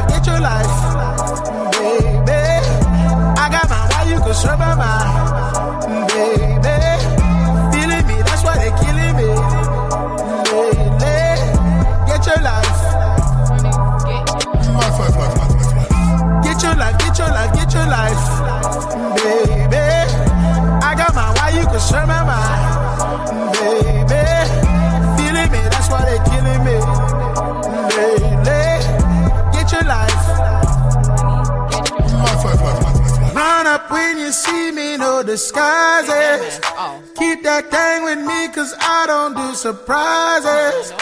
get your life, baby. I got mine, why you could serve my mind, baby. Feeling me, that's why they killing me, lately. Get your life. Get your life, get your life, get your life, baby. I got mine, why you could serve my mind, baby. Feeling me, that's why they killing me, lately. Get your life. Run up when you see me, no disguises. Keep that thing with me, cause I don't do surprises.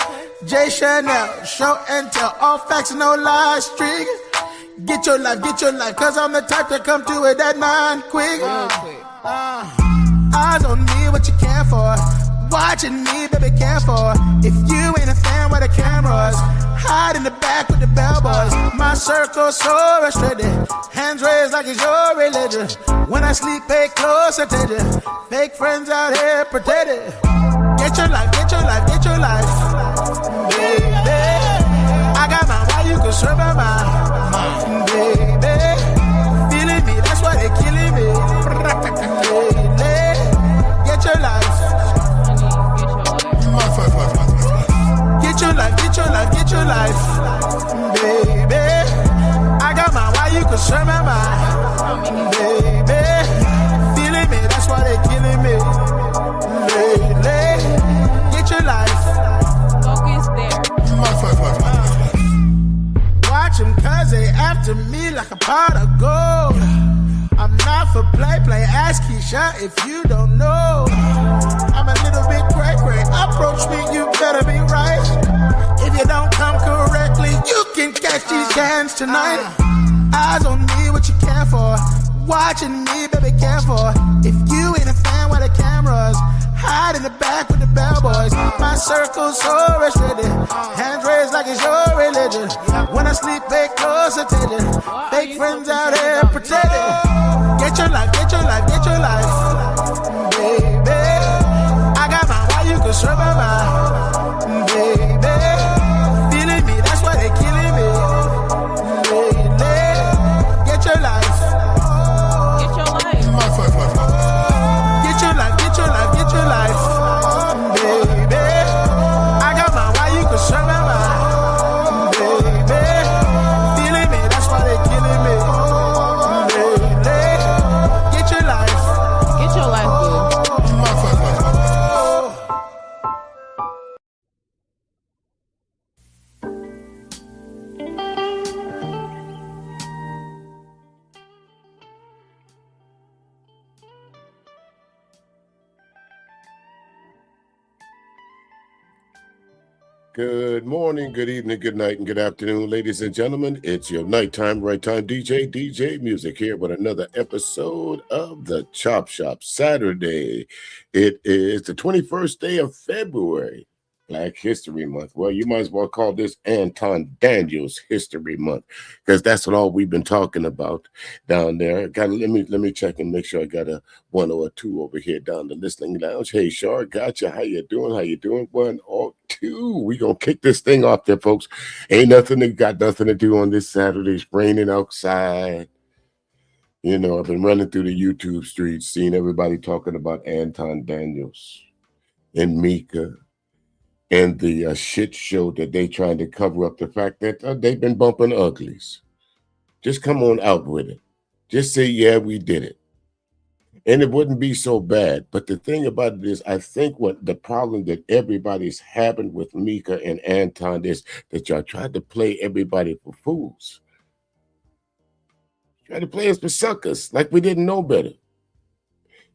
J Chanel, show and tell, all facts, no lies, streak. Get your life, cause I'm the type to come to it that 9 quick. Eyes on me, what you care for? Watching me, baby, care for. If you ain't a fan, where the cameras? Hide in the back with the bellboys. My circle so restricted. Hands raised like it's your religion. When I sleep, pay close attention. Fake friends out here pretending. Get your life, get your life, get your life, baby. I got mine, why you could serve my mind, baby. Feeling me, that's why they killing me, lately. Get your life. Get your life, get your life, get your life, baby. I got mine, why you could serve my mind, baby. Feeling me, that's why they killing me, lately. Get your life. Focus there. Watch them cause they after me like a pot of gold. I'm not for play, ask Keisha if you don't know. I'm a little bit cray-cray, approach me, you better be right. If you don't come correctly, you can catch these cans tonight. Eyes on me, what you care for? Watching me, baby, care for. If you ain't a fan, where the cameras? Hide in the back with the bellboys. My circle's so restricted. Hands raised like it's your religion. When I sleep, pay close attention. Fake friends out here pretending. Get your life, get your life, get your life, baby. I got mine, why you could serve my mind, baby. Feeling me, that's why they killing me, lately. Get your life. Get your life. Get your life, get your life, get your life, baby. I got mine, why you could serve my mind, baby. Feeling me, that's why they killing me, lately. Get your life. Get your life, boo. Good morning, good evening, good night, and good afternoon, ladies and gentlemen. It's your nighttime, right time DJ Music here with another episode of the Chop Shop Saturday. It is the 21st day of February, Black History Month. Well, you might as well call this Anton Daniels History Month because that's what all we've been talking about down there. Let me check and make sure I got a 1 or 2 over here down the listening lounge. Hey, Shar, gotcha. How you doing? 1 or 2. We gonna kick this thing off there, folks. Ain't nothing to do on this Saturday. It's raining outside. You know, I've been running through the YouTube streets, seeing everybody talking about Anton Daniels and Micca and the shit show that they trying to cover up the fact that they've been bumping uglies. Just come on out with it. Just say, yeah, we did it. And it wouldn't be so bad. But the thing about it is, I think what the problem that everybody's having with Micca and Anton is that y'all tried to play everybody for fools. Tried to play us for suckers, like we didn't know better.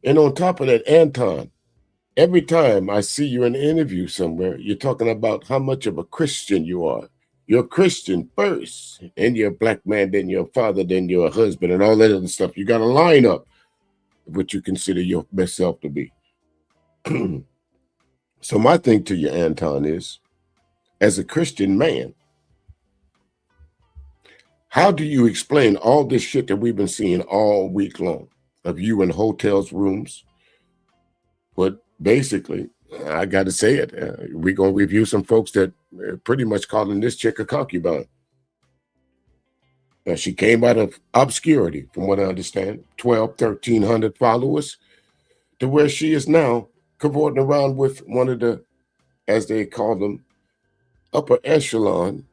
And on top of that, Anton, every time I see you in an interview somewhere, you're talking about how much of a Christian you are. You're a Christian first, and you're a black man, then you're a father, then you're a husband, and all that other stuff. You got to line up what you consider your best self to be. So my thing to you, Anton, is, as a Christian man, how do you explain all this shit that we've been seeing all week long of you in hotels, rooms? But basically, I got to say it. We're going to review some folks that are pretty much calling this chick a concubine. She came out of obscurity, from what I understand, 1,300 followers, to where she is now cavorting around with one of the, as they call them, upper echelon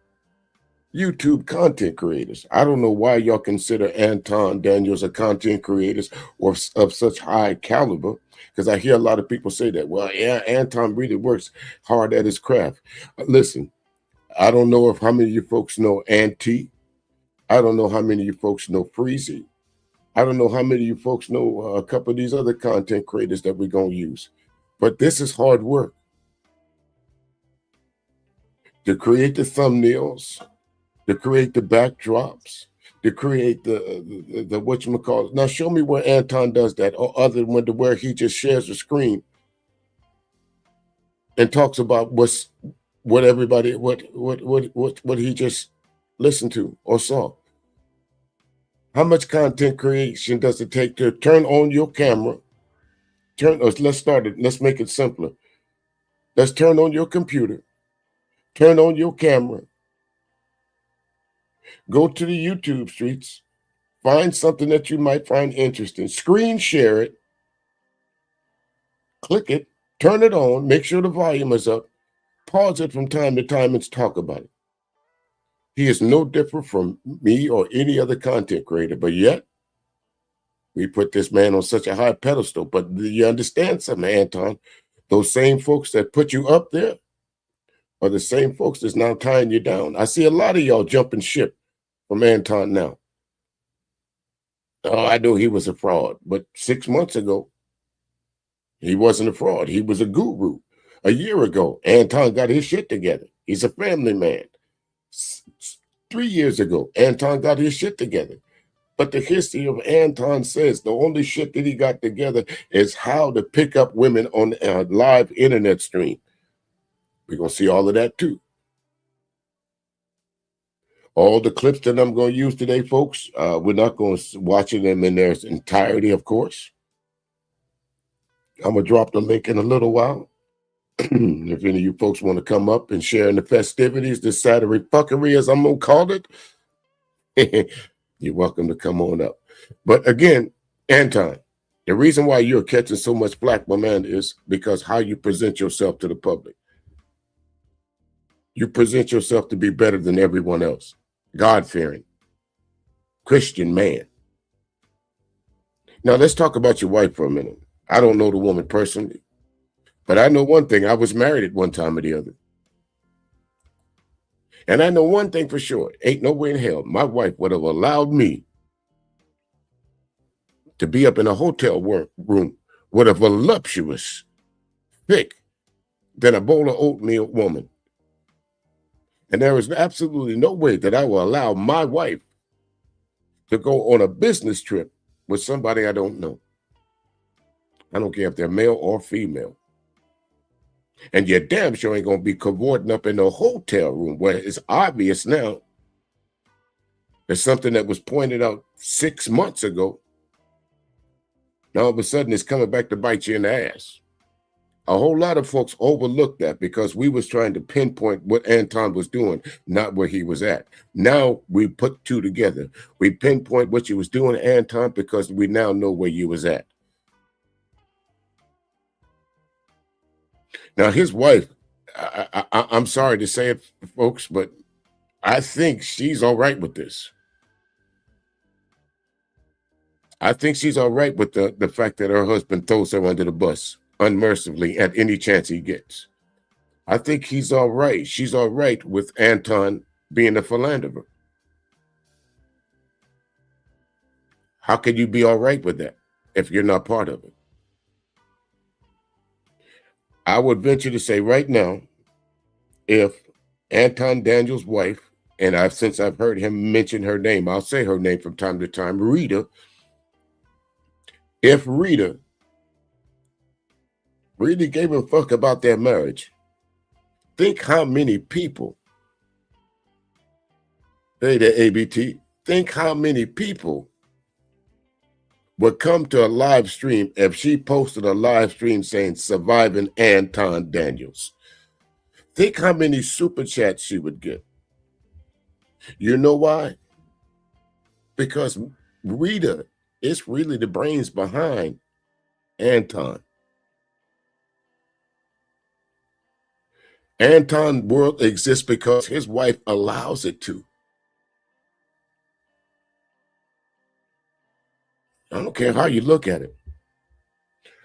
YouTube content creators. I don't know why y'all consider Anton Daniels a content creators or of such high caliber, because I hear a lot of people say that. Well, yeah, Anton really works hard at his craft. Listen, I don't know if how many of you folks know Auntie. I don't know how many of you folks know Freezy. I don't know how many of you folks know a couple of these other content creators that we're going to use. But this is hard work. To create the thumbnails, to create the backdrops, to create the whatchamacallit. Now show me where Anton does that, or other than where he just shares the screen and talks about what he just listened to or saw. How much content creation does it take to turn on your camera? Let's start it. Let's make it simpler. Let's turn on your computer, turn on your camera, go to the YouTube streets, find something that you might find interesting, screen share it, click it, turn it on, make sure the volume is up, pause it from time to time and talk about it. He is no different from me or any other content creator, but yet we put this man on such a high pedestal. But you understand something, Anton? Those same folks that put you up there are the same folks that's now tying you down. I see a lot of y'all jumping ship from Anton now. Oh, I know he was a fraud, but 6 months ago, he wasn't a fraud. He was a guru. A year ago, Anton got his shit together. He's a family man. 3 years ago, Anton got his shit together. But the history of Anton says the only shit that he got together is how to pick up women on a live internet stream. We're going to see all of that too. All the clips that I'm going to use today, folks, we're not going to watch them in their entirety, of course. I'm going to drop the link in a little while. If any of you folks want to come up and share in the festivities, this Saturday fuckery, as I'm going to call it, you're welcome to come on up. But again, Anton, the reason why you're catching so much flack, my man, is because how you present yourself to the public. You present yourself to be better than everyone else. God-fearing, Christian man. Now, let's talk about your wife for a minute. I don't know the woman personally, but I know one thing. I was married at one time or the other. And I know one thing for sure. Ain't no way in hell my wife would have allowed me to be up in a hotel room with a voluptuous, thick, than a bowl of oatmeal woman. And there is absolutely no way that I will allow my wife to go on a business trip with somebody I don't know. I don't care if they're male or female. And you're damn sure ain't going to be cavorting up in a hotel room where it's obvious now there's something that was pointed out 6 months ago. Now all of a sudden it's coming back to bite you in the ass. A whole lot of folks overlooked that because we was trying to pinpoint what Anton was doing, not where he was at. Now we put two together. We pinpoint what you was doing, Anton, because we now know where you was at. Now his wife, I'm sorry to say it, folks, but I think she's all right with this. I think she's all right with the fact that her husband throws her under the bus unmercifully at any chance he gets. I think he's all right. She's all right with Anton being a philanderer. How can you be all right with that if you're not part of it? I would venture to say right now, if Anton Daniels' wife, and since I've heard him mention her name, I'll say her name from time to time, Rita. If Rita really gave a fuck about their marriage, think how many people, hey there, ABT, think how many people would come to a live stream if she posted a live stream saying surviving Anton Daniels. Think how many super chats she would get. You know why? because Rita is really the brains behind Anton. Anton world exists because his wife allows it to. I don't care how you look at it.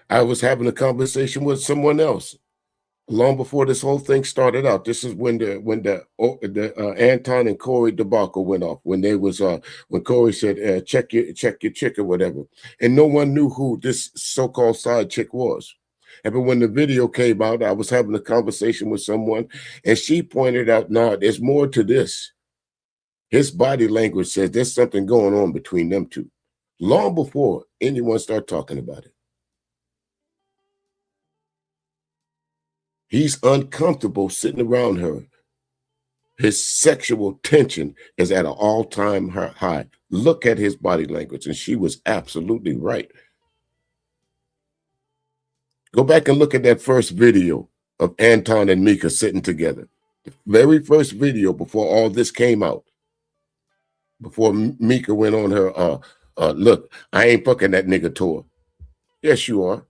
I was having a conversation with someone else long before this whole thing started out. This is when the Anton and Corey debacle went off. When they was when Corey said check your chick or whatever, and no one knew who this so-called side chick was. And but when the video came out, I was having a conversation with someone, and she pointed out, "No, there's more to this. His body language says there's something going on between them two." Long before anyone started talking about it. He's uncomfortable sitting around her. His sexual tension is at an all-time high. Look at his body language, and she was absolutely right. Go back and look at that first video of Anton and Micca sitting together. The very first video before all this came out. Before Micca went on her, look, I ain't fucking that nigga tour. Yes, you are.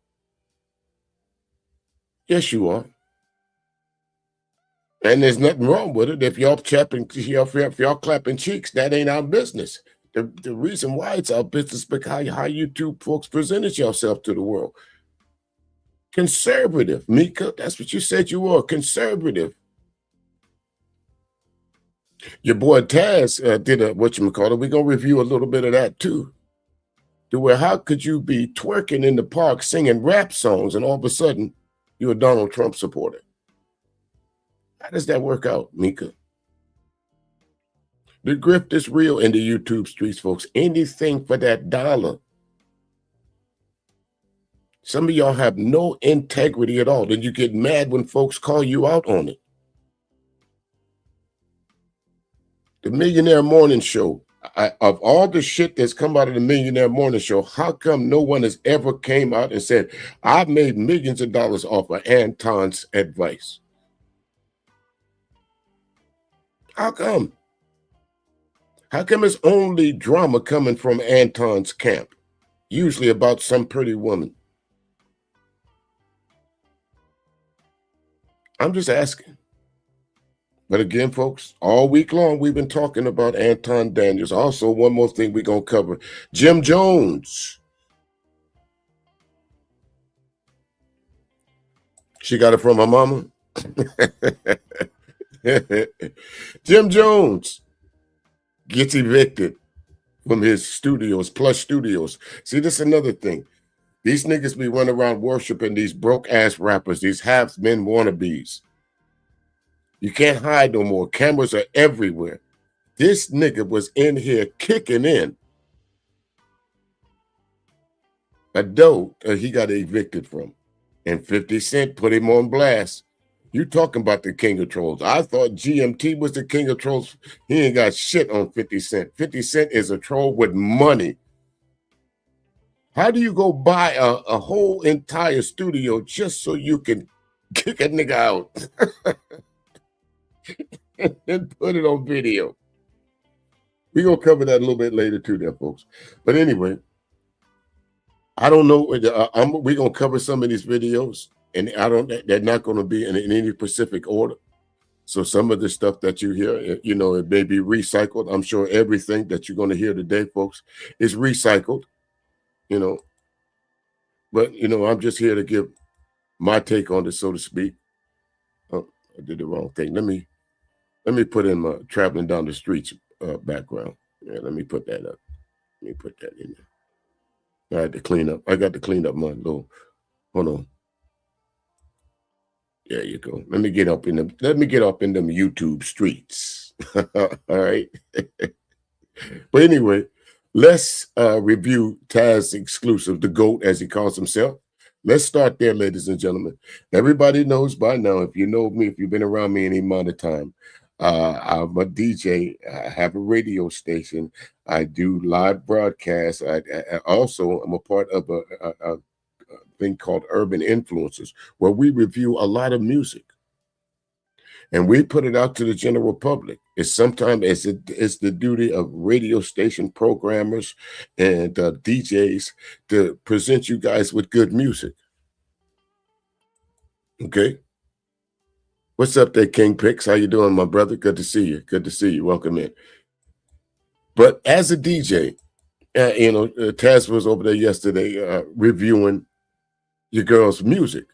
Yes, you are. And there's nothing wrong with it. If y'all clapping cheeks, that ain't our business. The reason why it's our business is because how you two folks presented yourself to the world. Conservative, Micca, that's what you said you were, conservative. Your boy Taz did a whatchamacallit. We're gonna review a little bit of that too. To where how could you be twerking in the park singing rap songs and all of a sudden you're a Donald Trump supporter? How does that work out, Micca? The grift is real in the YouTube streets, folks. Anything for that dollar. Some of y'all have no integrity at all. Then you get mad when folks call you out on it. The Millionaire Morning Show. Of all the shit that's come out of the Millionaire Morning Show, how come no one has ever came out and said, I've made millions of dollars off of Anton's advice? How come? How come it's only drama coming from Anton's camp? Usually about some pretty woman. I'm just asking. But again, folks, all week long, we've been talking about Anton Daniels. Also, one more thing we're going to cover. Jim Jones. She got it from her mama. Jim Jones gets evicted from his studios, Plush Studios. See, this is another thing. These niggas be running around worshiping these broke-ass rappers, these half-men wannabes. You can't hide no more. Cameras are everywhere. This nigga was in here kicking in a dough he got evicted from. And 50 Cent put him on blast. You talking about the king of trolls. I thought GMT was the king of trolls. He ain't got shit on 50 Cent. 50 Cent is a troll with money. How do you go buy a whole entire studio just so you can kick a nigga out and put it on video? We're going to cover that a little bit later too there, folks. But anyway, I don't know. We're going to cover some of these videos, and they're not going to be in any specific order. So some of the stuff that you hear, it may be recycled. I'm sure everything that you're going to hear today, folks, is recycled. But I'm just here to give my take on this, so to speak. Oh, I did the wrong thing. Let me put in my traveling down the streets background. Yeah, let me put that up. Let me put that in there. I had to clean up. I got to clean up my little. Hold on. There you go. Let me get up in them YouTube streets. All right. But anyway, let's review Taz exclusive, the GOAT, as he calls himself. Let's start there, ladies and gentlemen. Everybody knows by now, if you know me, if you've been around me any amount of time, I'm a DJ. I have a radio station. I do live broadcasts. I also am a part of a thing called Urban Influencers, where we review a lot of music. and we put it out to the general public. It's sometimes it's the duty of radio station programmers and DJs to present you guys with good music. Okay. What's up there, King Pix? How you doing, my brother? Good to see you. Good to see you. Welcome in. But as a DJ, Taz was over there yesterday reviewing your girl's music,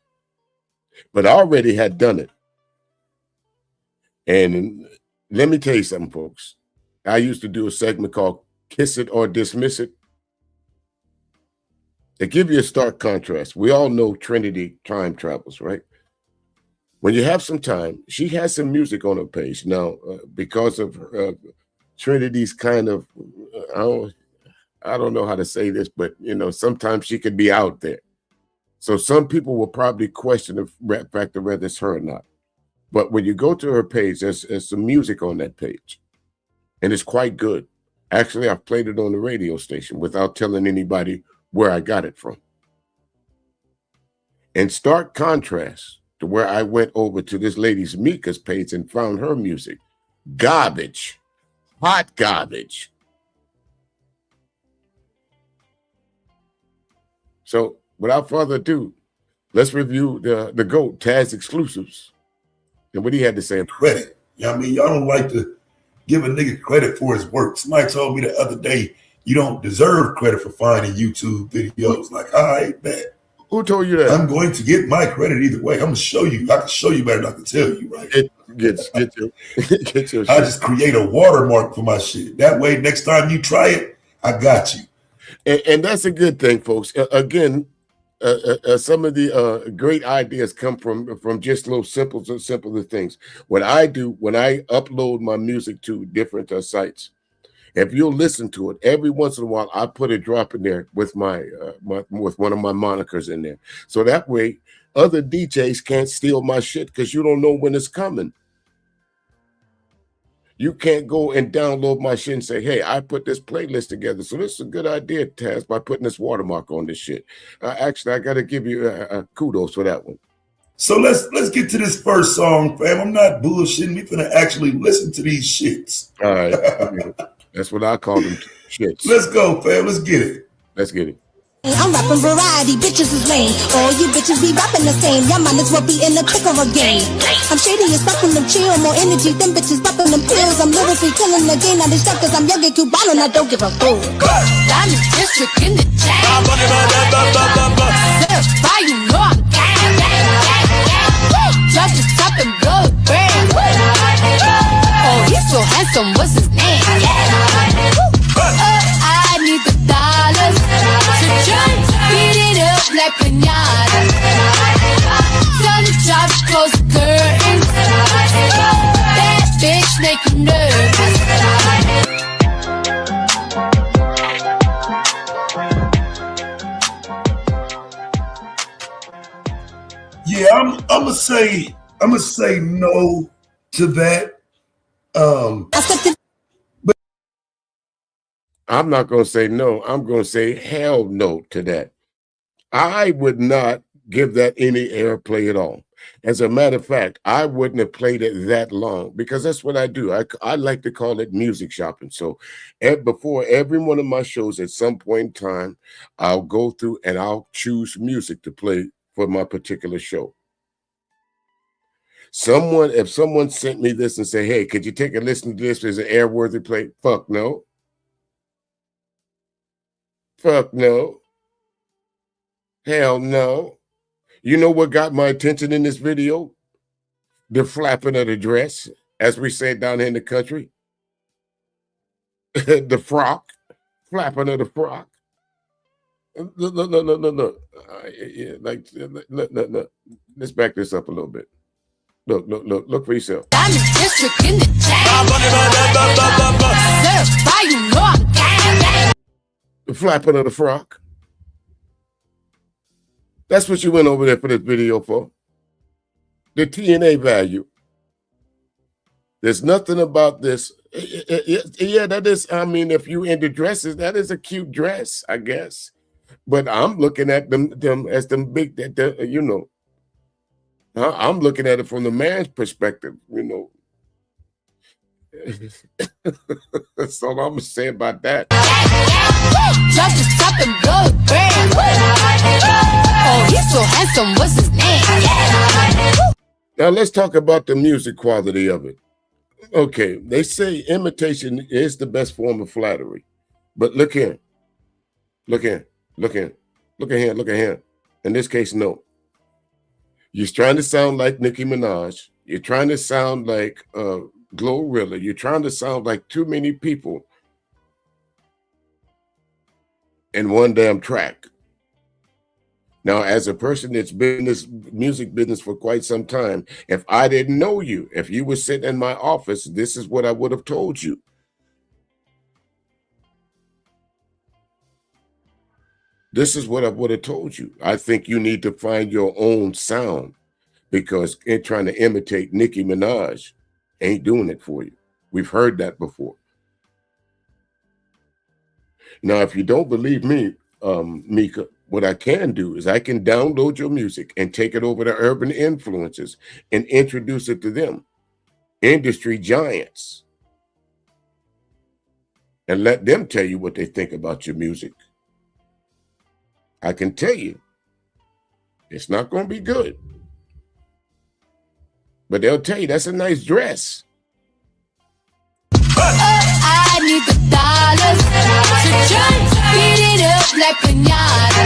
but I already had done it. And let me tell you something, folks. I used to do a segment called Kiss It or Dismiss It. To give you a stark contrast, we all know Trinity time travels, right? When you have some time, she has some music on her page. Now, because of Trinity's kind of, I don't know how to say this, but, sometimes she could be out there. So some people will probably question the fact of whether it's her or not. But when you go to her page, there's some music on that page, and it's quite good. Actually, I've played it on the radio station without telling anybody where I got it from. In stark contrast to where I went over to this lady's Micca's page and found her music. Garbage. Hot garbage. So without further ado, let's review the GOAT, Taz Exclusives, and what he had to say. Credit. You know what I mean? Y'all don't like to give a nigga credit for his work. Somebody told me the other day, you don't deserve credit for finding YouTube videos. Like, all right, bet. Who told you that? I'm going to get my credit either way. I'm going to show you. I can show you better than I can tell you, right? Get your I just create a watermark for my shit. That way, next time you try it, I got you. And that's a good thing, folks. Again, some of the great ideas come from just little simpler things. What I do when I upload my music to different sites, if you'll listen to it, every once in a while, I put a drop in there with my with one of my monikers in there. So that way, other DJs can't steal my shit because you don't know when it's coming. You can't go and download my shit and say, hey, I put this playlist together. So this is a good idea, Taz, by putting this watermark on this shit. Actually, I got to give you kudos for that one. So let's get to this first song, fam. I'm not bullshitting. We're going to actually listen to these shits. All right. That's what I call them, shits. Let's go, fam. Let's get it. Let's get it. I'm rapping variety, bitches is lame. All you bitches be rapping the same. Y'all might as well be in the thick of a game. I'm shady as fuck when them chill. More energy than bitches popping them pills. I'm lyrically killing the game. Now they stuck cause I'm young and Cubano and I don't give a fool. Diamond district in the chain. Certified, you know I'm gang, gang, gang, gang. Drop the top and blow it brand. Oh, he's so handsome, what's his name? I need the dollars to jump, beat it up like pinata. Tell the job to close the curtains. That bitch make you nervous. Yeah, I'm gonna say no to that. I'm not going to say no. I'm going to say hell no to that. I would not give that any airplay at all. As a matter of fact, I wouldn't have played it that long because that's what I do. I like to call it music shopping. So before every one of my shows, at some point in time, I'll go through and I'll choose music to play for my particular show. If someone sent me this and say, hey, could you take a listen to this as an airworthy play? Fuck no. Fuck no. Hell no. You know what got my attention in this video? The flapping of the dress, as we say down here in the country. The frock. Flapping of the frock. Look. Look. Let's back this up a little bit. Look for yourself. Diamond district in the chain. Certified, you know I'm gang, gang. The flapping of the frock. That's what you went over there for this video for. The TNA value. There's nothing about this. Yeah, that is, I mean, if you into dresses, that is a cute dress, I guess. But I'm looking at them as them big, you know. I'm looking at it from the man's perspective, you know. That's all I'm gonna say about that. Just to stop and blow the brand. Oh, he's so handsome. What's his name? Now let's talk about the music quality of it. Okay, they say imitation is the best form of flattery, but look here, look here, look here, look at here, look at here. In this case, no. You're trying to sound like Nicki Minaj. You're trying to sound like Glorilla. You're trying to sound like too many people in one damn track. Now, as a person that's been in this music business for quite some time, if I didn't know you, if you were sitting in my office, this is what I would have told you. This is what I would have told you. I think you need to find your own sound, because trying to imitate Nicki Minaj ain't doing it for you. We've heard that before. Now, if you don't believe me, Micca, what I can do is I can download your music and take it over to Urban Influencers and introduce it to them, industry giants, and let them tell you what they think about your music. I can tell you, it's not going to be good. But they'll tell you that's a nice dress. I need the dollars to just beat it up like pinata.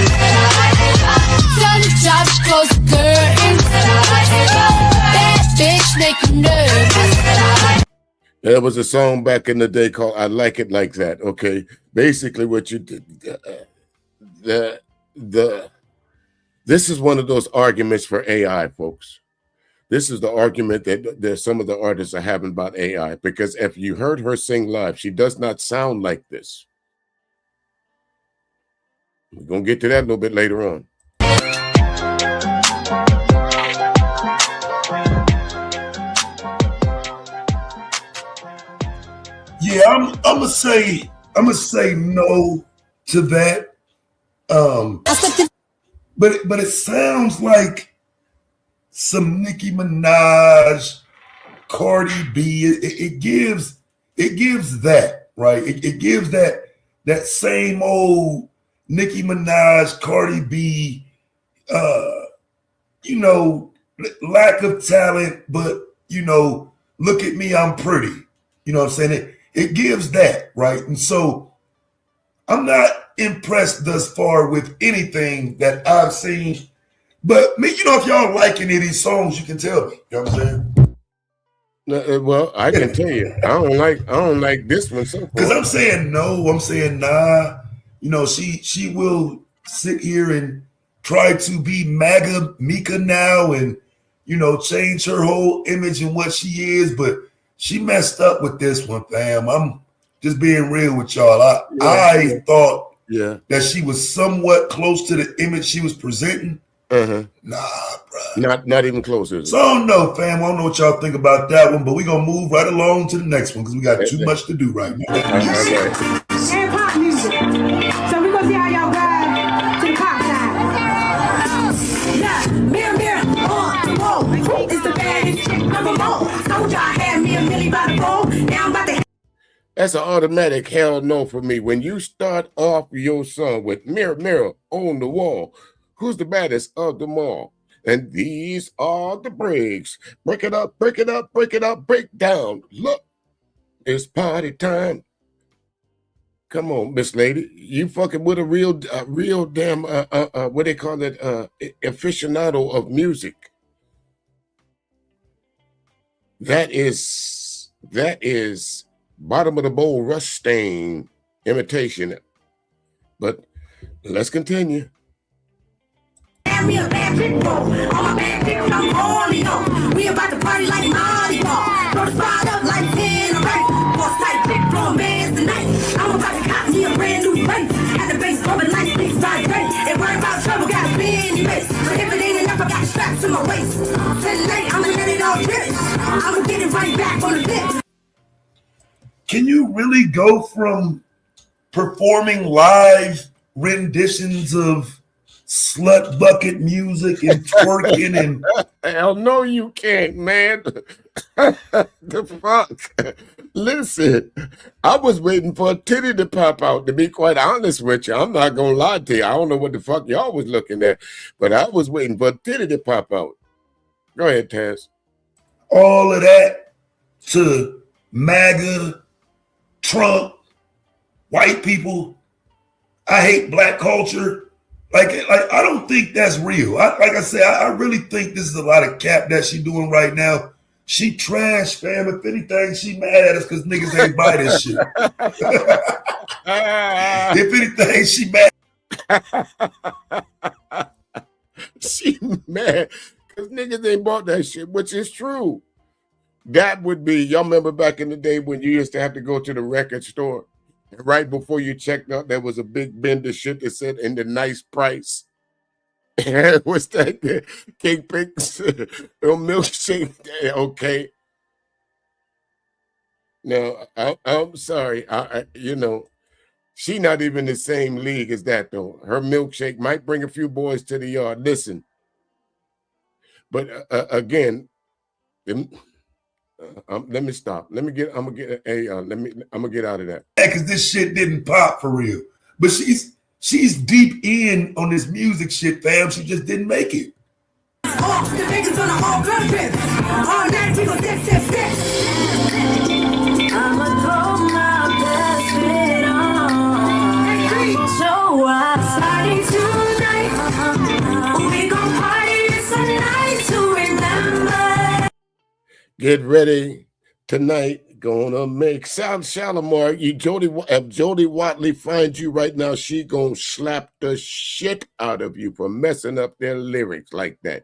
Sun drops, close the curtains. That bitch make you nervous. There was a song back in the day called "I Like It Like That." Okay, basically what you did, this is one of those arguments for AI, folks. This is the argument that some of the artists are having about AI, because if you heard her sing live, she does not sound like this. We're going to get to that a little bit later on. Yeah, I'm gonna say no to that. But it sounds like some Nicki Minaj, Cardi B. It gives that, right? It gives that same old Nicki Minaj, Cardi B, lack of talent, but look at me, I'm pretty. You know what I'm saying? It gives that, right? And so I'm not impressed thus far with anything that I've seen. But me, if y'all like any of these songs, you can tell me. You know what I'm saying? Well, I can tell you, I don't like this one so far. Because I'm saying no, I'm saying nah. She will sit here and try to be MAGA Micca now and change her whole image and what she is, but she messed up with this one, fam. I'm just being real with y'all. I thought that she was somewhat close to the image she was presenting. Uh-huh. Nah, bro. Not even close, is it? So I don't know, fam. I don't know what y'all think about that one, but we're gonna move right along to the next one because we got too much to do right now. And pop music. So we're gonna see how y'all ride to the pop side. Yeah, mirror on the wall. It's the baddest chick number one. Told y'all I had me a milli by the phone. Now I'm about to. That's an automatic hell no for me. When you start off your song with mirror on the wall, who's the baddest of them all? And these are the breaks. Break it up, break it up, break it up, break down. Look, it's party time. Come on, Miss Lady. You fucking with a real damn, what they call it, aficionado of music. That is bottom of the bowl rust stain imitation. But let's continue. We about to party like Mardi Gras. Throw the spot up like 10 right. Boss tight dick blowing bands tonight. I'm about to cop me a brand new race. At the base bumping like 6 by great. Ain't worried about trouble, got a big race. But if it ain't enough, I got straps to my waist. Tonight, I'ma let it all finish. I'ma get it right back on the bench. Can you really go from performing live renditions of slut bucket music and twerking and Hell no, you can't, man. The fuck? Listen, I was waiting for a titty to pop out, to be quite honest with you. I'm not gonna lie to you. I don't know what the fuck y'all was looking at, but I was waiting for a titty to pop out. Go ahead, Taz. all of that to MAGA, Trump, white people. I hate black culture. Like I don't think that's real. Like I said, I really think this is a lot of cap that she doing right now. She trash, fam. If anything, she mad at us because niggas ain't buy this shit. If anything, she mad. She mad because niggas ain't bought that shit, which is true. That would be, y'all remember back in the day when you used to have to go to the record store, and right before you checked out, there was a big bin of shit that said in the nice price. What's that? Cake Picks or milkshake? Okay. No, I'm sorry. You know, she not even the same league as that though. Her milkshake might bring a few boys to the yard. Listen, but again, let me stop. I'm gonna get out of that. Because this shit didn't pop for real. But she's deep in on this music shit, fam. She just didn't make it. Off the niggas on the whole country. All night people step. I'ma throw my best fit on. So I'm starting tonight. We gon' party, it's a night to remember. Get ready tonight. Gonna make South Shalimar. If Jody Watley finds you right now, she gonna slap the shit out of you for messing up their lyrics like that.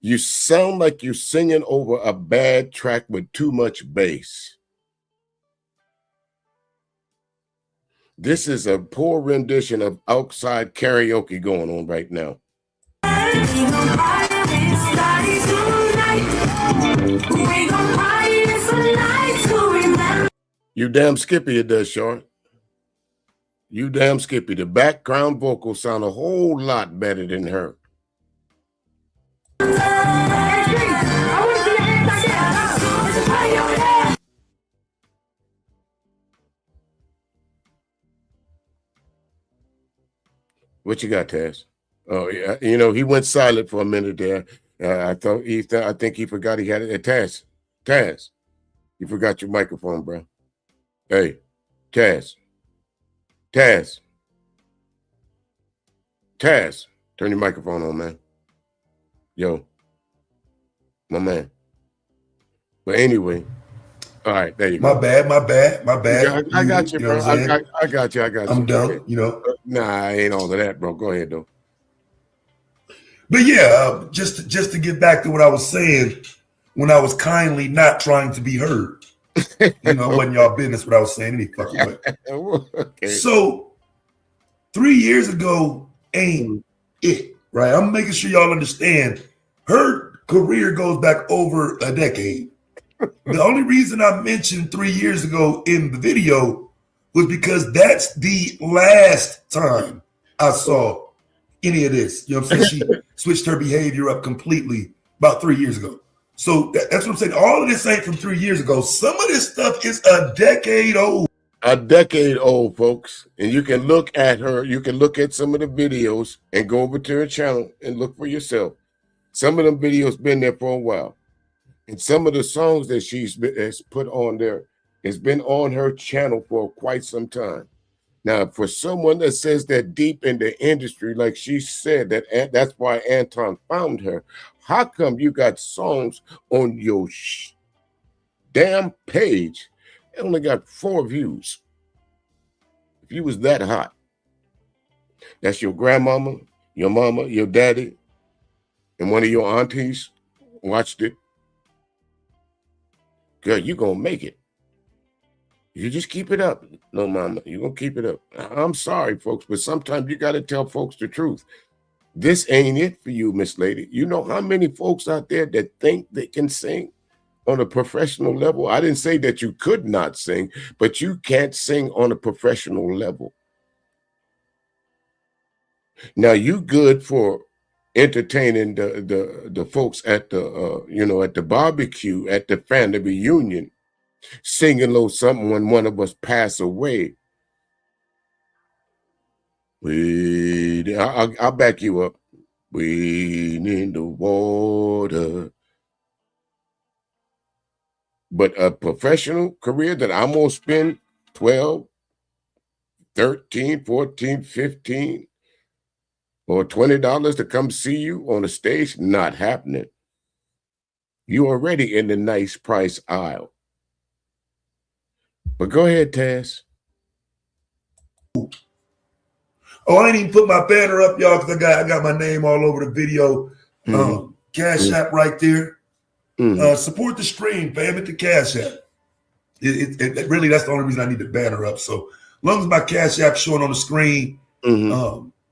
You sound like you're singing over a bad track with too much bass. This is a poor rendition of outside karaoke going on right now. You damn skippy it does, Short. You damn skippy. The background vocals sound a whole lot better than her. What you got, Taz? Oh, yeah. You know, he went silent for a minute there. I think he forgot he had it. Taz, you forgot your microphone, bro. Hey, Taz, turn your microphone on, man. Yo, my man. But anyway, all right, there you go. My bad. I got you, bro. I got you. I'm done, you know. Nah, I ain't all of that, bro. Go ahead, though. But yeah, just to get back to what I was saying, when I was kindly not trying to be heard. You know, it wasn't y'all business what I was saying any fucking way. Okay. So 3 years ago ain't it, right? I'm making sure y'all understand her career goes back over a decade. The only reason I mentioned 3 years ago in the video was because that's the last time I saw any of this. You know what I'm saying? She switched her behavior up completely about 3 years ago. So that's what I'm saying. All of this ain't from 3 years ago. Some of this stuff is a decade old. A decade old, folks. And you can look at her. You can look at some of the videos and go over to her channel and look for yourself. Some of them videos been there for a while. And some of the songs that has put on there has been on her channel for quite some time. Now, for someone that says that deep in the industry, like she said, that's why Anton found her. How come you got songs on your damn page that only got 4 views? If you was that hot, that's your grandmama, your mama, your daddy, and one of your aunties watched it. Girl, you gonna make it. You just keep it up, no mama. You're going to keep it up. I'm sorry, folks, but sometimes you got to tell folks the truth. This ain't it for you, Miss Lady. You know how many folks out there that think they can sing on a professional level? I didn't say that you could not sing, but you can't sing on a professional level. Now you good for entertaining the folks at the at the barbecue, at the family reunion, singing a little something when one of us pass away. I'll back you up. Wade in the water. But a professional career that I'm gonna spend 12, 13, 14, 15, or $20 to come see you on the stage, not happening. You already in the nice price aisle. But go ahead, Taz. Oh, I ain't even put my banner up, y'all, because I got my name all over the video. Cash App right there. Support the stream, fam, at the Cash App. It really, that's the only reason I need the banner up. So as long as my Cash App showing on the screen,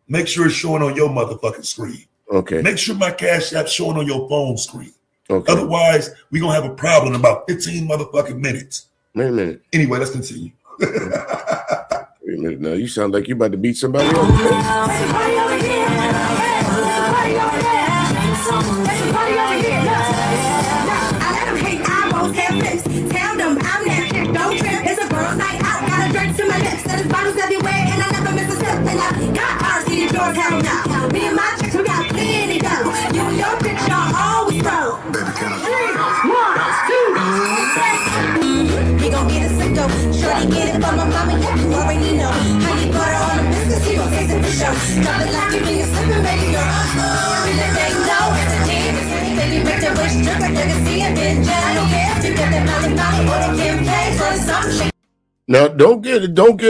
make sure it's showing on your motherfucking screen. Okay. Make sure my Cash App showing on your phone screen. Okay. Otherwise, we're going to have a problem in about 15 motherfucking minutes. Wait a minute. Anyway, let's continue. Wait a minute. Now, you sound like you about to beat somebody up. Bottles everywhere, and I never miss a step. And I got cars in yours, hell no. Me and my chicks, we got plenty dough. You and your bitch, y'all always broke. Baby, can I? 3, 1, 2. He gon' get a sicko. Shorty get it from my mama, yeah, you already know. Honey butter on the biscuits, he gon' taste it for sure. Drop it like you when you're slipping, baby girl. Really, they know it's a team. Baby, make the wish trip, like they can see it, bitch. I don't care if you get that molly or the Kim K, or something. Now, don't get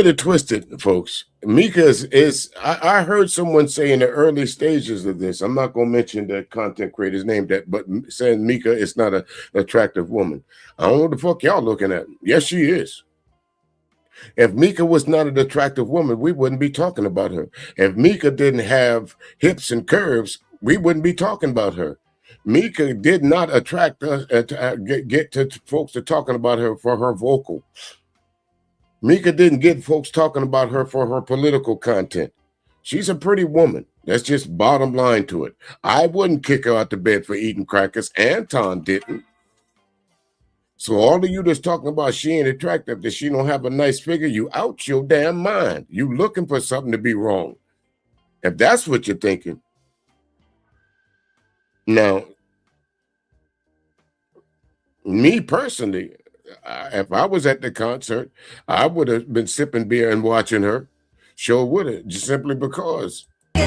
it twisted, folks. Micca is I heard someone say in the early stages of this, I'm not going to mention the content creator's name, but saying Micca is not an attractive woman. I don't know what the fuck y'all looking at. Yes, she is. If Micca was not an attractive woman, we wouldn't be talking about her. If Micca didn't have hips and curves, we wouldn't be talking about her. Micca did not attract us, get to folks to talking about her for her vocal. Micca didn't get folks talking about her for her political content. She's a pretty woman. That's just bottom line to it. I wouldn't kick her out the bed for eating crackers. Anton didn't. So all of you that's talking about she ain't attractive, that she don't have a nice figure, you out your damn mind. You looking for something to be wrong. If that's what you're thinking. Now, me personally, if I was at the concert, I would have been sipping beer and watching her. Sure would have, just simply because. Yeah,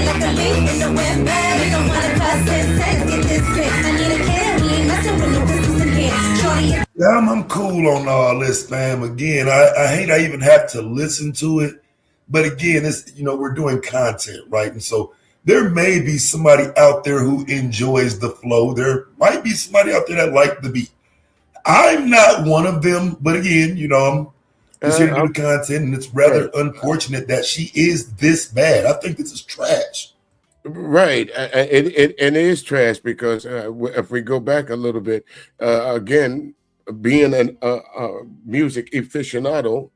I'm cool on all this, fam. Again, I hate I even have to listen to it. But again, it's, we're doing content, right? And so there may be somebody out there who enjoys the flow. There might be somebody out there that likes the beat. I'm not one of them, but again, I'm just here to do the content, and it's rather unfortunate that she is this bad. I think this is trash. Right, it is trash because if we go back a little bit, again, being a music aficionado,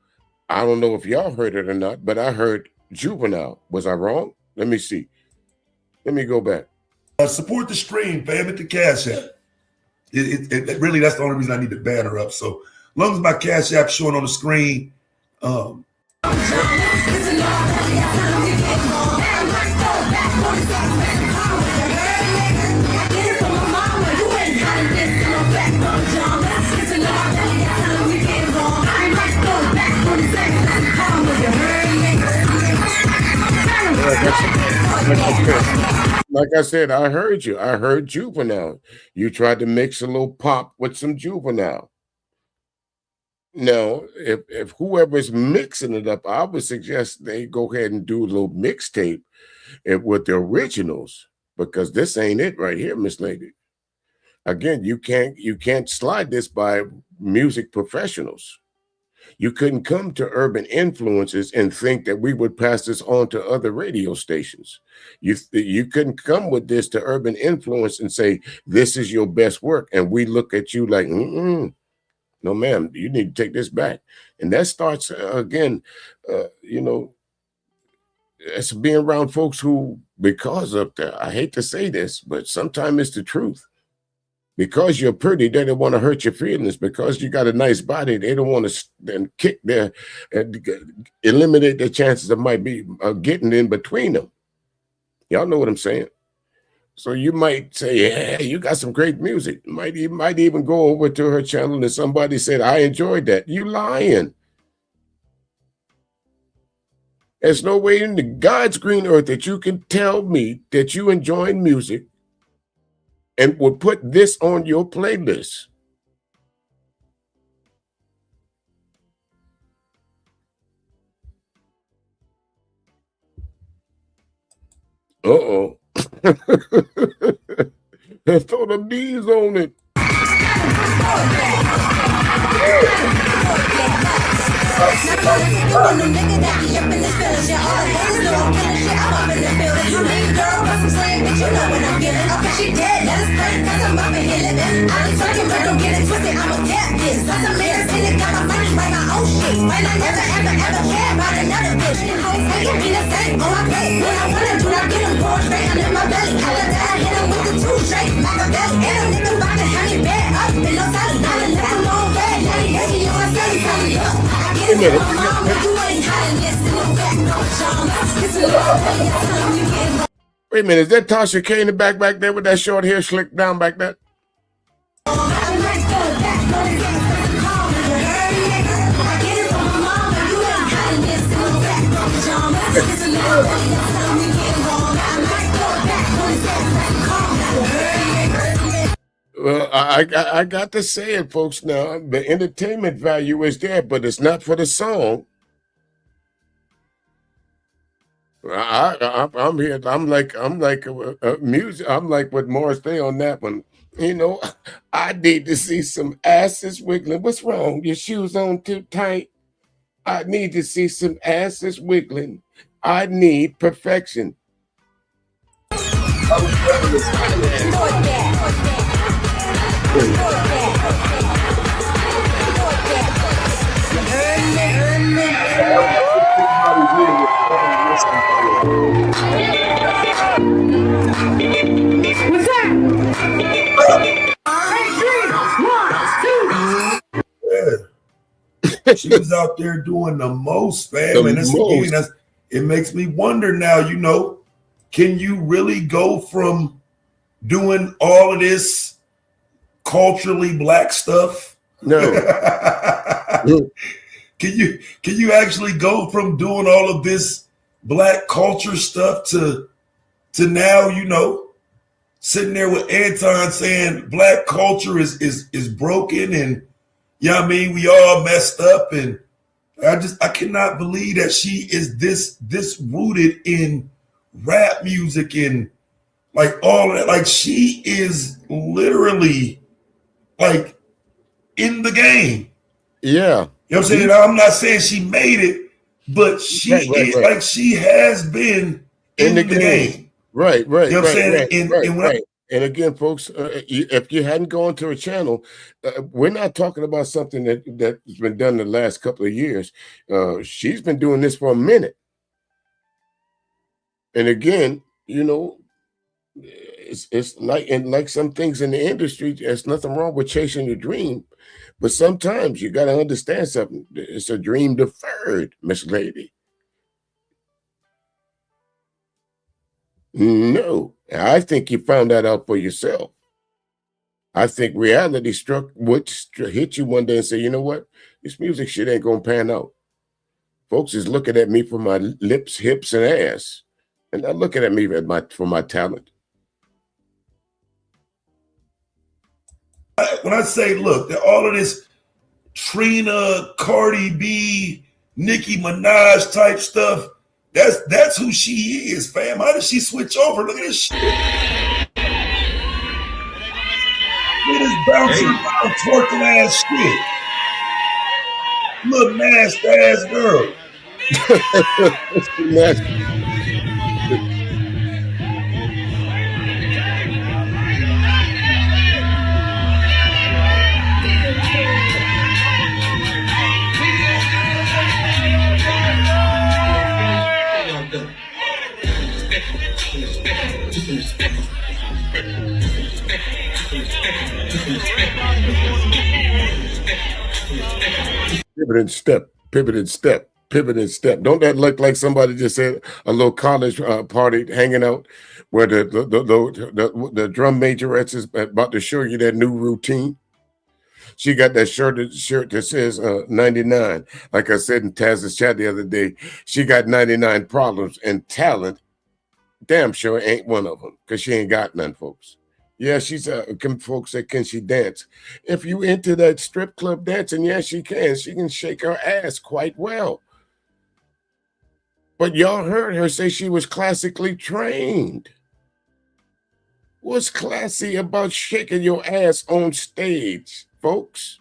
I don't know if y'all heard it or not, but I heard Juvenile. Was I wrong? Let me see. Let me go back. Support the stream, fam, at the Cash App. It really, that's the only reason I need the banner up. So as long as my Cash App showing on the screen, like I said, I heard you. I heard Juvenile. You tried to mix a little pop with some Juvenile. Now, if whoever's mixing it up, I would suggest they go ahead and do a little mixtape with the originals, because this ain't it right here, Miss Lady. Again, you can't slide this by music professionals. You couldn't come to Urban Influences and think that we would pass this on to other radio stations. You couldn't come with this to Urban Influence and say, this is your best work. And we look at you like, no, ma'am, you need to take this back. And that starts, again, it's being around folks who, because of the, I hate to say this, but sometimes it's the truth. Because you're pretty, they don't want to hurt your feelings. Because you got a nice body, they don't want to then kick their and eliminate the chances of might be getting in between them. Y'all know what I'm saying? So you might say, yeah, you got some great music. You might even go over to her channel and somebody said, I enjoyed that. You lying. There's no way in the God's green earth that you can tell me that you enjoy music and would put this on your playlist. Uh-oh. Let's throw the D's on it. Wait a minute, is that Tasha K in the back there with that short hair slicked down back there? Well, I got to say it, folks. Now the entertainment value is there, but it's not for the song. I'm here. I'm like music. I'm like with Morris Day on that one. You know, I need to see some asses wiggling. What's wrong? Your shoes on too tight? I need to see some asses wiggling. I need perfection. What's that? Yeah. She was out there doing the most, fam. And it makes me wonder now, you know, can you really go from doing all of this culturally black stuff? No. Can you actually go from doing all of this black culture stuff to now, you know, sitting there with Anton saying black culture is broken and I mean, we all messed up, and I cannot believe that she is this rooted in rap music and like all of that. Like she is literally like in the game. Yeah. You know what I'm saying? I'm not saying she made it, but she is like she has been in the game. Right. You know what I'm saying? And again, folks, if you hadn't gone to her channel, we're not talking about something that's been done the last couple of years. She's been doing this for a minute. And again, you know, it's like some things in the industry, there's nothing wrong with chasing your dream. But sometimes you got to understand something. It's a dream deferred, Miss Lady. No, I think you found that out for yourself. I think reality would hit you one day and say, you know what? This music shit ain't going to pan out. Folks is looking at me for my lips, hips, and ass. And not looking at me for my talent. When I say, look, all of this Trina, Cardi B, Nicki Minaj type stuff, that's who she is, fam. How did she switch over? Look at this shit. Look at this bouncing around, twerking ass shit. Little nasty ass girl. Nasty. pivot and step, pivot and step, pivot and step. Don't that look like somebody just said a little college party hanging out where the drum majorettes is about to show you that new routine? She got that shirt that says 99. Like I said in Taz's chat the other day, she got 99 problems, and talent, damn sure ain't one of them, because she ain't got none, folks. Yeah, she's folks say, can she dance? If you into that strip club dancing, yeah, she can. She can shake her ass quite well. But y'all heard her say she was classically trained. What's classy about shaking your ass on stage, folks?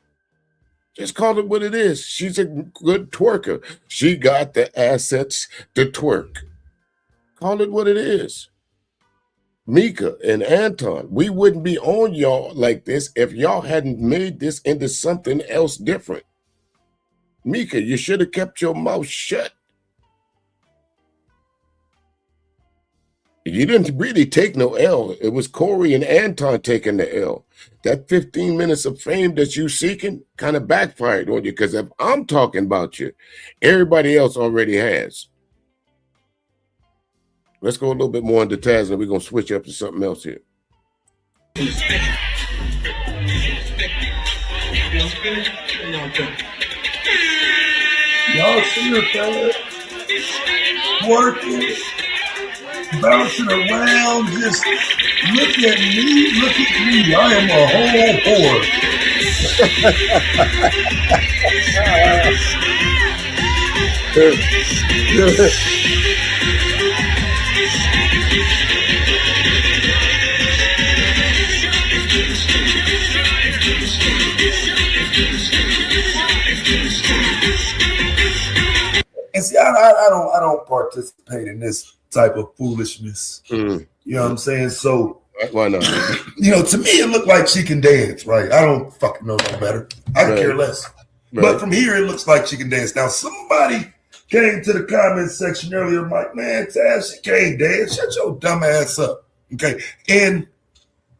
Just call it what it is. She's a good twerker. She got the assets to twerk. Call it what it is. Micca and Anton, we wouldn't be on y'all like this if y'all hadn't made this into something else different. Micca, you should have kept your mouth shut. You didn't really take no L. It was Corey and Anton taking the L. That 15 minutes of fame that you seeking kind of backfired on you, because if I'm talking about you, everybody else already has. Let's go a little bit more into Taz, and we're going to switch up to something else here. Y'all see her, fella? Working, bouncing around, just look at me, look at me. I am a whole whore. And see, I don't participate in this type of foolishness. You know what I'm saying? So why not? To me it looked like she can dance, right? I don't fucking know no better. I can care less. Right. But from here it looks like she can dance. Now somebody came to the comment section earlier, like, man, Taz, she can't dance. Shut your dumb ass up. Okay. And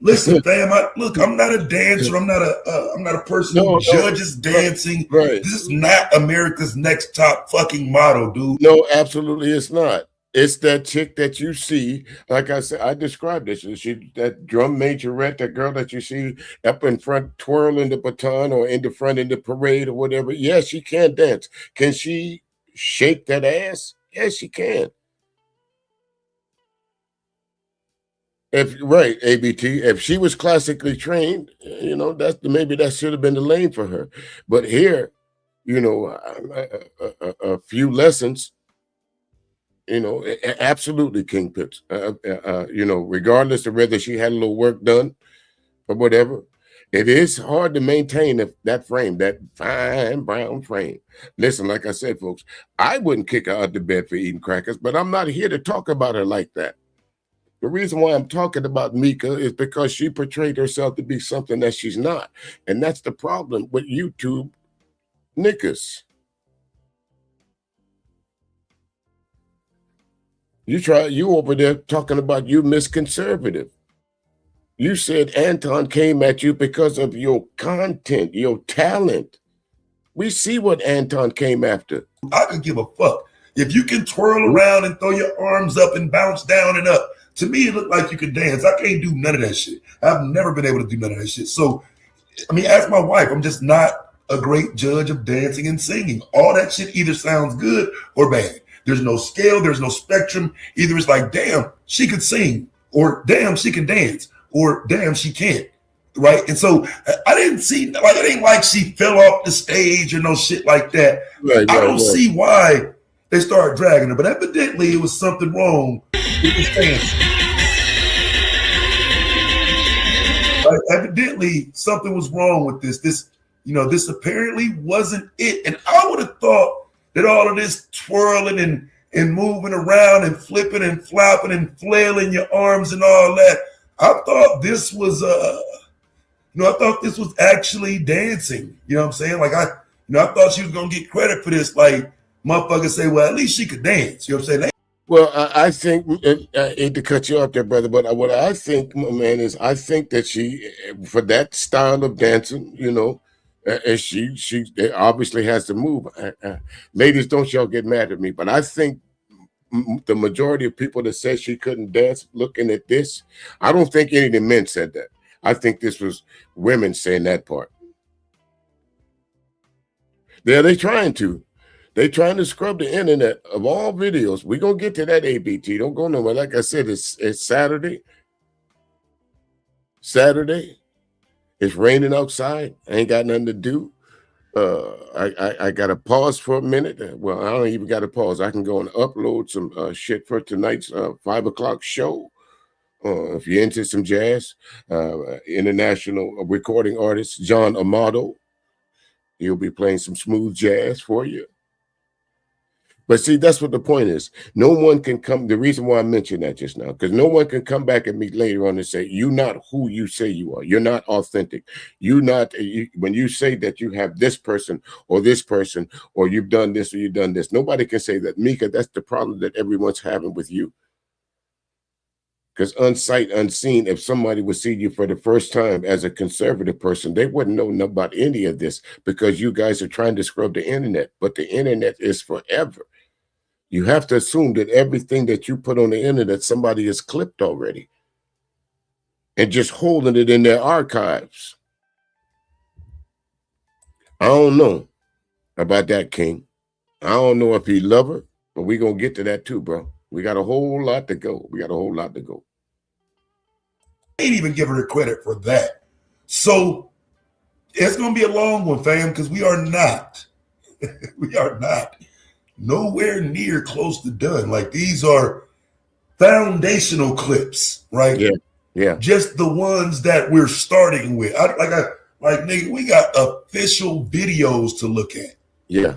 listen, fam, I'm not a dancer. I'm not a person who judges dancing. Right. This is not America's Next Top fucking model, dude. No, absolutely it's not. It's that chick that you see, like I said, I described this. She that drum majorette, that girl that you see up in front twirling the baton or in the front in the parade or whatever. Yes, she can dance. Can she shake that ass? Yes, she can. Right, ABT. If she was classically trained, maybe that should have been the lane for her. But here, a few lessons, absolutely kingpins. Regardless of whether she had a little work done or whatever, it is hard to maintain that frame, that fine brown frame. Listen, like I said, folks, I wouldn't kick her out of bed for eating crackers, but I'm not here to talk about her like that. The reason why I'm talking about Micca is because she portrayed herself to be something that she's not. And that's the problem with YouTube niggas. You over there talking about you misconservative. You said Anton came at you because of your content, your talent. We see what Anton came after. I could give a fuck. If you can twirl around and throw your arms up and bounce down and up, to me, it looked like you could dance. I can't do none of that shit. I've never been able to do none of that shit. So, ask my wife. I'm just not a great judge of dancing and singing. All that shit either sounds good or bad. There's no scale. There's no spectrum. Either it's like, damn, she could sing, or damn, she can dance, or damn, she can't. Right? And so I didn't see, it ain't like she fell off the stage or no shit like that. Right, I don't see why they started dragging her, but evidently it was something wrong with this dance. Evidently something was wrong with this. This apparently wasn't it. And I would have thought that all of this twirling and moving around and flipping and flopping and flailing your arms and all that, I thought this was I thought this was actually dancing. You know what I'm saying? Like I thought she was gonna get credit for this. Like motherfuckers say, well, at least she could dance. You know what I'm saying? Well, I think, I hate to cut you off there, brother, but what I think, man, is I think that she, for that style of dancing, And she obviously has to move. Ladies, don't y'all get mad at me, but I think the majority of people that said she couldn't dance, looking at this, I don't think any of the men said that. I think this was women saying that part. They're trying to. They're trying to scrub the internet of all videos. We're going to get to that, ABT. Don't go nowhere. Like I said, it's Saturday. Saturday. It's raining outside. I ain't got nothing to do. I got to pause for a minute. Well, I don't even got to pause. I can go and upload some shit for tonight's 5 o'clock show. If you're into some jazz, international recording artist John Amato, he'll be playing some smooth jazz for you. But see, that's what the point is. No one can come. The reason why I mentioned that just now, because no one can come back at me later on and say, you're not who you say you are. You're not authentic. When you say that you have this person, or you've done this or you've done this, nobody can say that. Micca, that's the problem that everyone's having with you. Because unsight, unseen, if somebody would see you for the first time as a conservative person, they wouldn't know about any of this, because you guys are trying to scrub the internet. But the internet is forever. You have to assume that everything that you put on the internet, somebody has clipped already and just holding it in their archives. I don't know about that, King. I don't know if he love her, but we're going to get to that too, bro. We got a whole lot to go. Ain't even giving her credit for that. So it's going to be a long one, fam, because we are not nowhere near close to done. Like, these are foundational clips, right? Yeah. Just the ones that we're starting with. Nigga, we got official videos to look at. Yeah.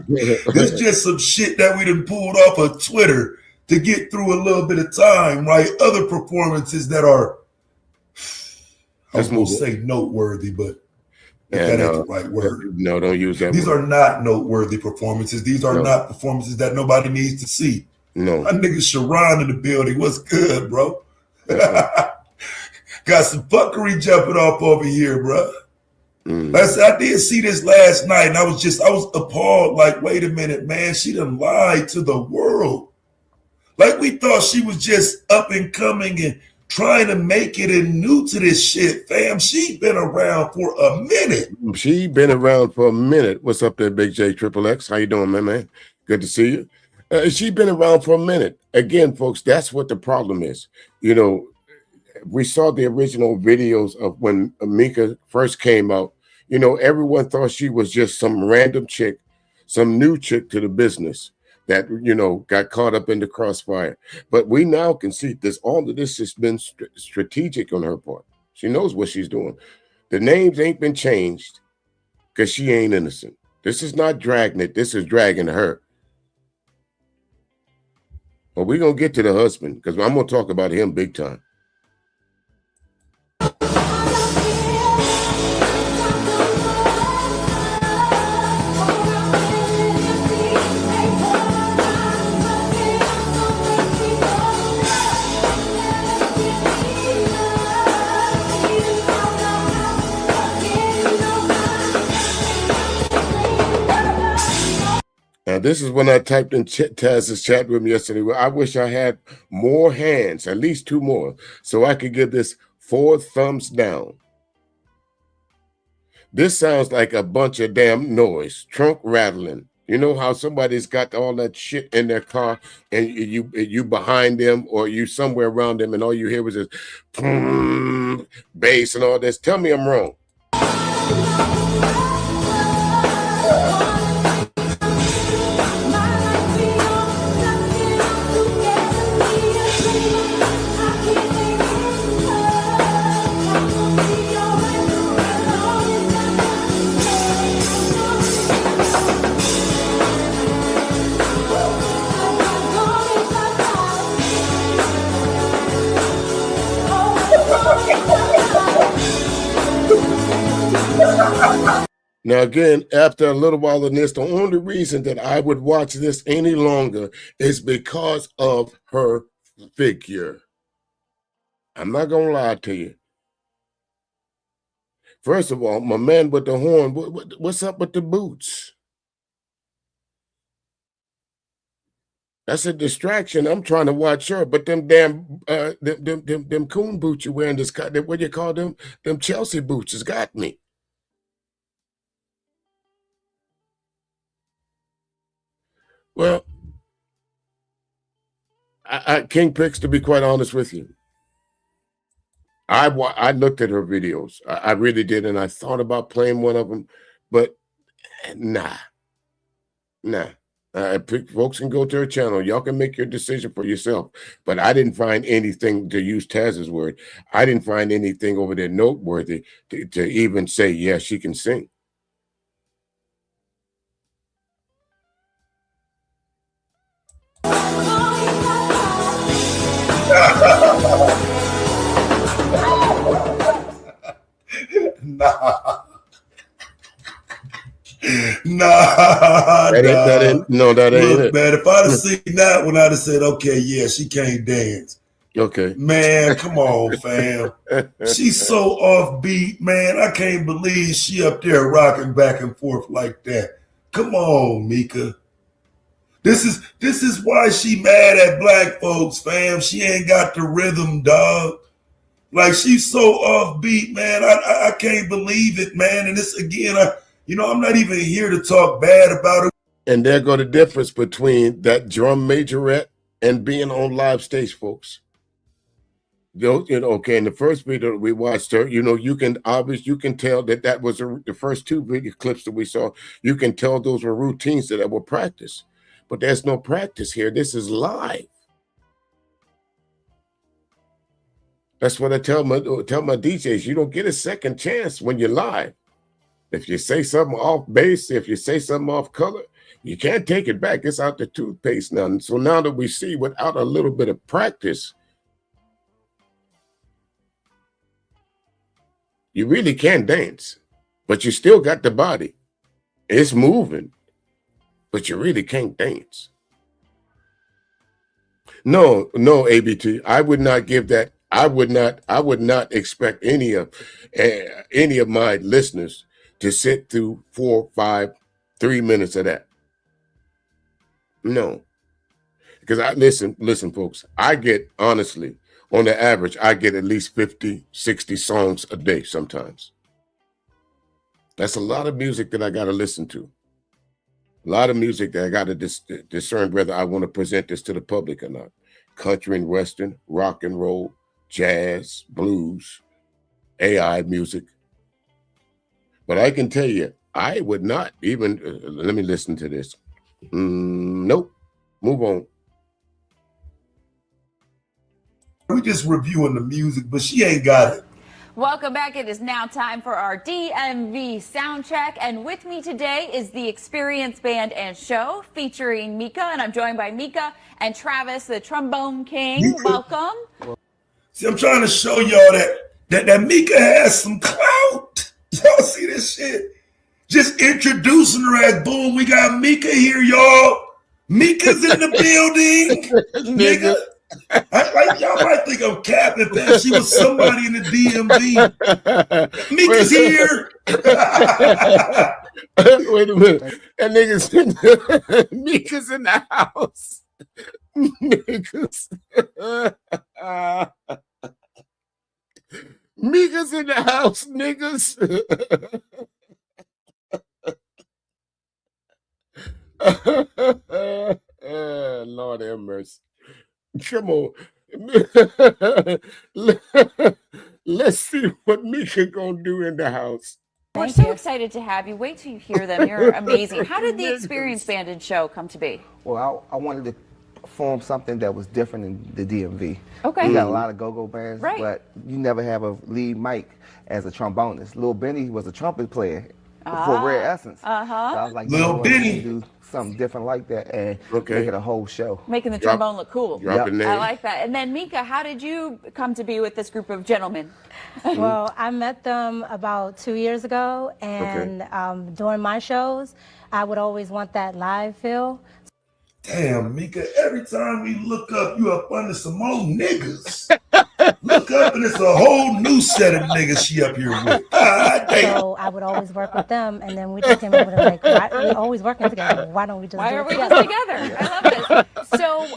This is just some shit that we done pulled off of Twitter to get through a little bit of time, right? Other performances that are, I was going to say noteworthy, but that ain't the right word. No, don't use that These word. are not noteworthy performances. These are not performances that nobody needs to see. No. My nigga Sharon in the building. What's good, bro? Got some fuckery jumping off over here, bro. I did see this last night, and I was appalled. Like, wait a minute, man. She done lied to the world. Like, we thought she was just up and coming and trying to make it and new to this shit, fam. She been around for a minute. What's up there, Big J Triple X? How you doing, man? Good to see you. She been around for a minute. Again, folks, that's what the problem is. You know, we saw the original videos of when Micca first came out. You know, everyone thought she was just some random chick, some new chick to the business that, you know, got caught up in the crossfire. But we now can see this. All of this has been strategic on her part. She knows what she's doing. The names ain't been changed because she ain't innocent. This is not Dragnet. This is dragging her. But we're going to get to the husband, because I'm going to talk about him big time. Now, this is when I typed in Taz's chat room yesterday. Well, I wish I had more hands, at least 2 more, so I could give this 4 thumbs down. This sounds like a bunch of damn noise, trunk rattling. You know how somebody's got all that shit in their car, and you behind them, or you somewhere around them, and all you hear was this bass and all this. Tell me I'm wrong. Now, again, after a little while in this, the only reason that I would watch this any longer is because of her figure. I'm not going to lie to you. First of all, my man with the horn, what's up with the boots? That's a distraction. I'm trying to watch her, but them damn them coon boots you wearing, this what do you call them? Them Chelsea boots has got me. Well, King Picks, to be quite honest with you, I looked at her videos. I really did, and I thought about playing one of them, but nah. Folks can go to her channel. Y'all can make your decision for yourself. But I didn't find anything, to use Taz's word, I didn't find anything over there noteworthy to even say, yeah, she can sing. Nah. That ain't it. Man, if I'd have seen that one, I'd have said, okay, yeah, she can't dance. Okay. Man, come on, fam. She's so offbeat, man. I can't believe she up there rocking back and forth like that. Come on, Micca. This is why she mad at black folks, fam. She ain't got the rhythm, dog. Like, she's so offbeat, man. I can't believe it, man. And this again, I'm not even here to talk bad about her. And there go the difference between that drum majorette and being on live stage, folks. Okay, in the first video we watched her, you can tell that was the first two video clips that we saw. You can tell those were routines that were practice. But there's no practice here. This is live. That's what I tell my DJs. You don't get a second chance when you're live. If you say something off base, if you say something off color, you can't take it back. It's out the toothpaste now. And so now that we see without a little bit of practice, you really can dance, but you still got the body. It's moving, but you really can't dance. No, ABT. I would not give that. I would not expect any of my listeners to sit through 4, 5, 3 minutes of that. No, because listen, folks, I get, honestly, on the average, I get at least 50, 60 songs a day sometimes. That's a lot of music that I got to listen to. A lot of music that I got to discern whether I want to present this to the public or not. Country and Western, rock and roll, jazz, blues, AI music. But I can tell you, I would not even, let me listen to this. Nope. Move on. We just reviewing the music, but she ain't got it. Welcome back. It is now time for our DMV sound check. And with me today is the Experience Band and Show featuring Micca. And I'm joined by Micca and Travis, the Trombone King. Welcome. See, I'm trying to show y'all that Micca has some clout. Y'all see this shit? Just introducing her as boom. We got Micca here, y'all. Micca's in the building. Nigga. Y'all might think I'm capping, man. She was somebody in the DMV. Micca's here. Wait a minute. That nigga's Micca's in the house. Micca's in the house, niggas. Lord have mercy. Come on. Let's see what Micca gonna do in the house. We're so excited to have you. Wait till you hear them. You're amazing. How did the Experience Band and Show come to be? Well, I wanted to form something that was different in the DMV. Okay. We got a lot of go-go bands, right, but you never have a lead mic as a trombonist. Lil Benny was a trumpet player for Rare Essence. So I was like, Lil Benny, do something different like that and make it a whole show. Making the trombone look cool. Drop name. I like that. And then Micca, how did you come to be with this group of gentlemen? Well, I met them about 2 years ago, and during my shows, I would always want that live feel. Damn, Micca, every time we look up, you up under some more niggas. Look up and it's a whole new set of niggas she up here with. God damn. So I would always work with them, and then we just came up with like, we're always working together. Why don't we just Why do are it we together? just together? I love this. So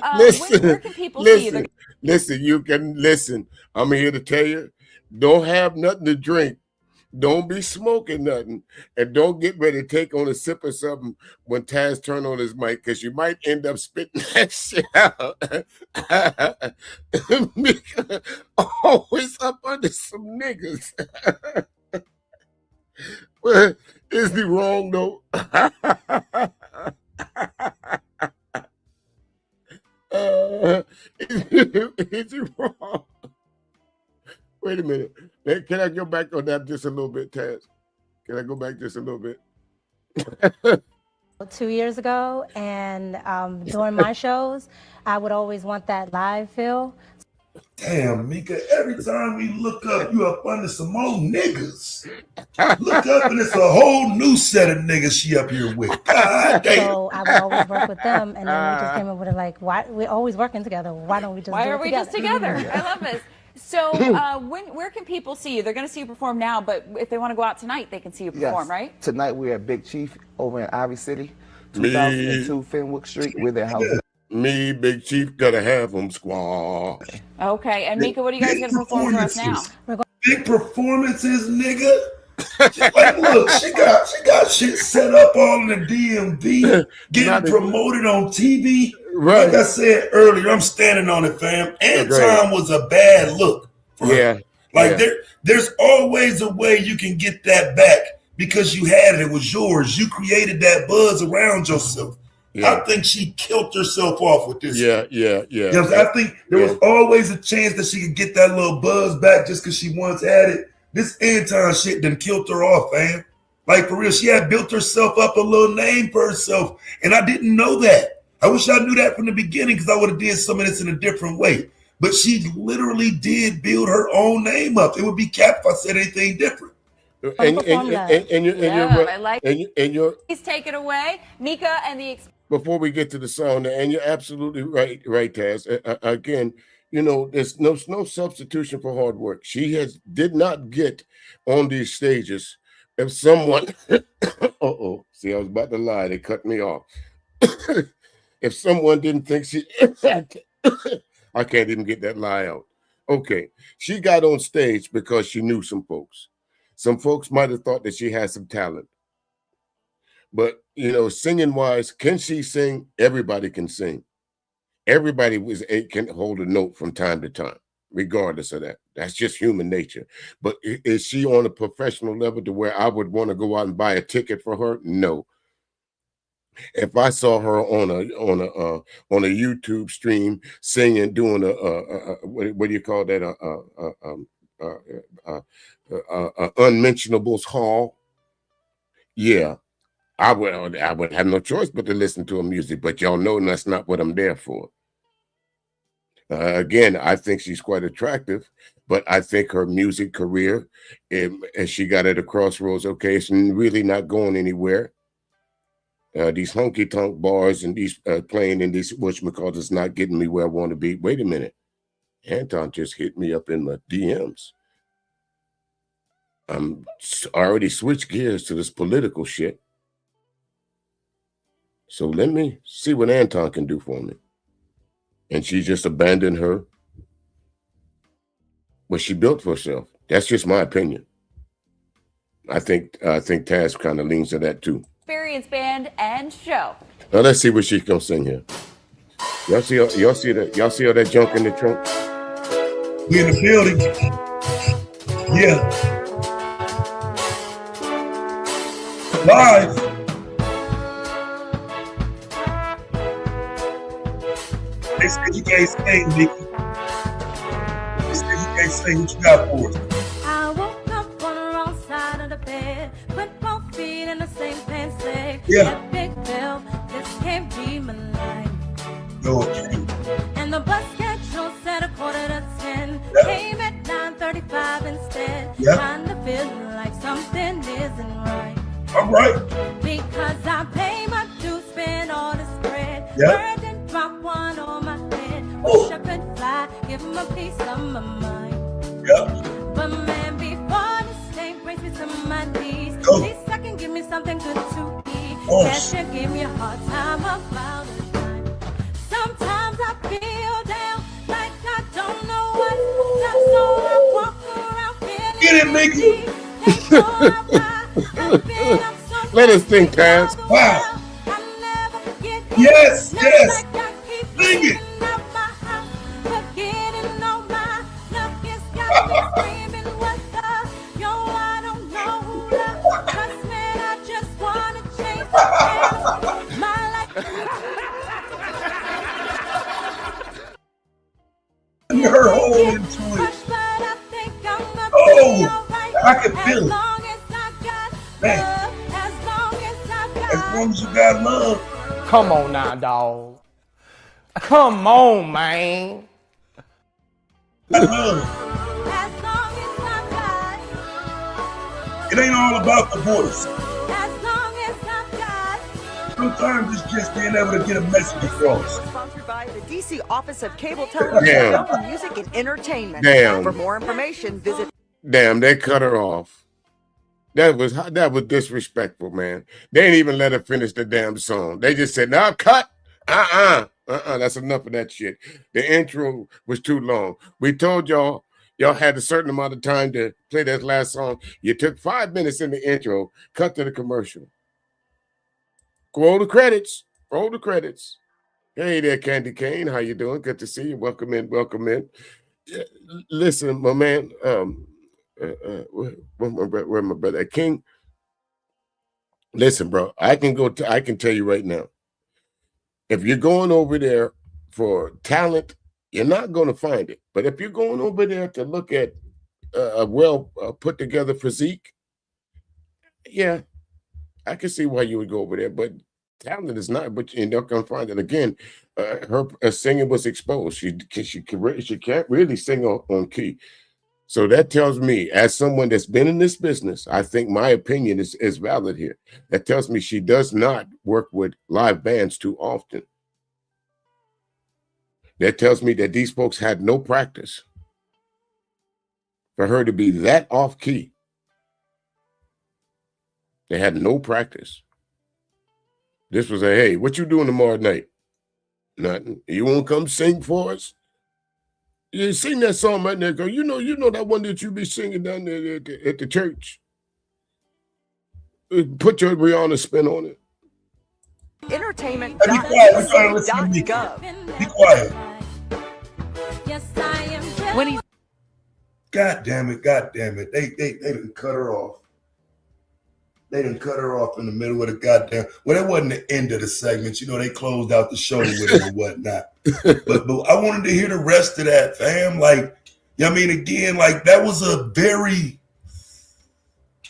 where can people see you? Listen, you can listen. I'm here to tell you, don't have nothing to drink. Don't be smoking nothing, and don't get ready to take on a sip of something when Taz turn on his mic, because you might end up spitting that shit out. Always up under some niggas. Well, is he wrong though? Is he wrong? Wait a minute. Can I go back on that just a little bit, Taz? Can I go back just a little bit? 2 years ago, and during my shows, I would always want that live feel. Damn, Micca, every time we look up, you up under some more niggas. Look up and it's a whole new set of niggas she up here with. God damn. So I would always work with them, and then we just came up with it like, why we're always working together. Why don't we just Why do are it we together? just together? I love this. So where can people see you? They're going to see you perform now, but if they want to go out tonight, they can see you perform, right? Tonight we're at Big Chief over in Ivy City, 2002 Fenwick Street. We're their house. Me, Big Chief, gotta have them squaw. Okay, and Micca, what are you guys going to perform for us now? Big performances, nigga. Like, look, she got shit set up all in the DMV, getting promoted on TV. Right. Like I said earlier, I'm standing on it, fam. Anton was a bad look. There's always a way you can get that back because you had it. It was yours. You created that buzz around yourself. Yeah. I think she killed herself off with this. Yeah. You know, I think there was always a chance that she could get that little buzz back just because she once had it. This Anton shit done killed her off, fam. Like, for real, she had built herself up a little name for herself, and I didn't know that. I wish I knew that from the beginning because I would have did some of this in a different way. But she literally did build her own name up. It would be cap if I said anything different. Please take it away, Micca, and the. Before we get to the song, and you're absolutely right, Taz. Again, you know, there's no substitution for hard work. She did not get on these stages. If someone, see, I was about to lie. They cut me off. If someone didn't think she, I can't even get that lie out. Okay, she got on stage because she knew some folks. Some folks might have thought that she had some talent. But, you know, singing-wise, can she sing? Everybody can sing. Everybody can hold a note from time to time, regardless of that. That's just human nature. But is she on a professional level to where I would want to go out and buy a ticket for her? No. If I saw her on a YouTube stream singing, doing what do you call that? Unmentionables Hall, yeah. I would have no choice but to listen to her music, but y'all know that's not what I'm there for. Again, I think she's quite attractive, but I think her music career, as she got at a crossroads, okay, it's really not going anywhere. These honky-tonk bars and these playing in these whatchamacallit is not getting me where I want to be. Wait a minute. Anton just hit me up in my DMs. I already switched gears to this political shit. So let me see what Anton can do for me. And she just abandoned her. What she built for herself. That's just my opinion. I think Taz kind of leans to that too. Experience Band and Show. Now let's see what she's gonna sing here. Y'all see all that junk in the trunk? We in the building. Yeah. Live. They said you can't sing, Nikki. They said you can't sing. What you got for us? I woke up on the wrong side of the bed, put both feet in the same pants leg. Yeah. That big bell, this can't be my life. No, okay. And the bus schedule said 9:45. Yeah. Came at 9:35 instead. Yeah. Trying to feel like something isn't right. All right. Because I pay my dues, spend all the spread. Yeah. Drop one on my head. Ooh. Wish I could fly, give my a piece of my mind. Yep. But man, before this day brings me to my knees, Go. at least I can give me something good to eat. Oh. That should give me a hard time about it. Sometimes I feel down, like I don't know what's up, so I walk around feeling Get it, Mickey. Let us think, Taz. Wow. Yes, yes. Sing it. Her whole into it. Oh, I can feel it. Man, as long as you got love. Come on now, dog. Come on, man. Love. It ain't all about the voice. Sometimes it's just being able to get a message across. Sponsored by the DC Office of Cable Television, Film, Music, and Entertainment. Damn. For more information, visit. Damn, they cut her off. That was disrespectful, man. They didn't even let her finish the damn song. They just said, "No, cut. That's enough of that shit." The intro was too long. We told y'all had a certain amount of time to play that last song. You took 5 minutes in the intro, cut to the commercial. Roll the credits. Roll the credits. Hey there, Candy Cane. How you doing? Good to see you. Welcome in. Welcome in. Listen, my man. Where my brother King? Listen, bro. I can tell you right now. If you're going over there for talent, you're not going to find it. But if you're going over there to look at a well put together physique, yeah, I can see why you would go over there. But talent is not. But you're not going to find it again. Her singing was exposed. She can't really sing on key. So that tells me, as someone that's been in this business, I think my opinion is valid here. That tells me she does not work with live bands too often. That tells me that these folks had no practice for her to be that off key. They had no practice. This was a, hey, what you doing tomorrow night? Nothing. You won't come sing for us? You sing that song right there, go, you know that one that you be singing down there at the church. Put your Rihanna spin on it. Entertainment. Be quiet. We're trying to listen to me. Be quiet. When he. God damn it. They didn't cut her off. They didn't cut her off in the middle of the goddamn. Well, that wasn't the end of the segment. They closed out the show with it and whatnot. But I wanted to hear the rest of that, fam. Like, I mean, again, like that was a very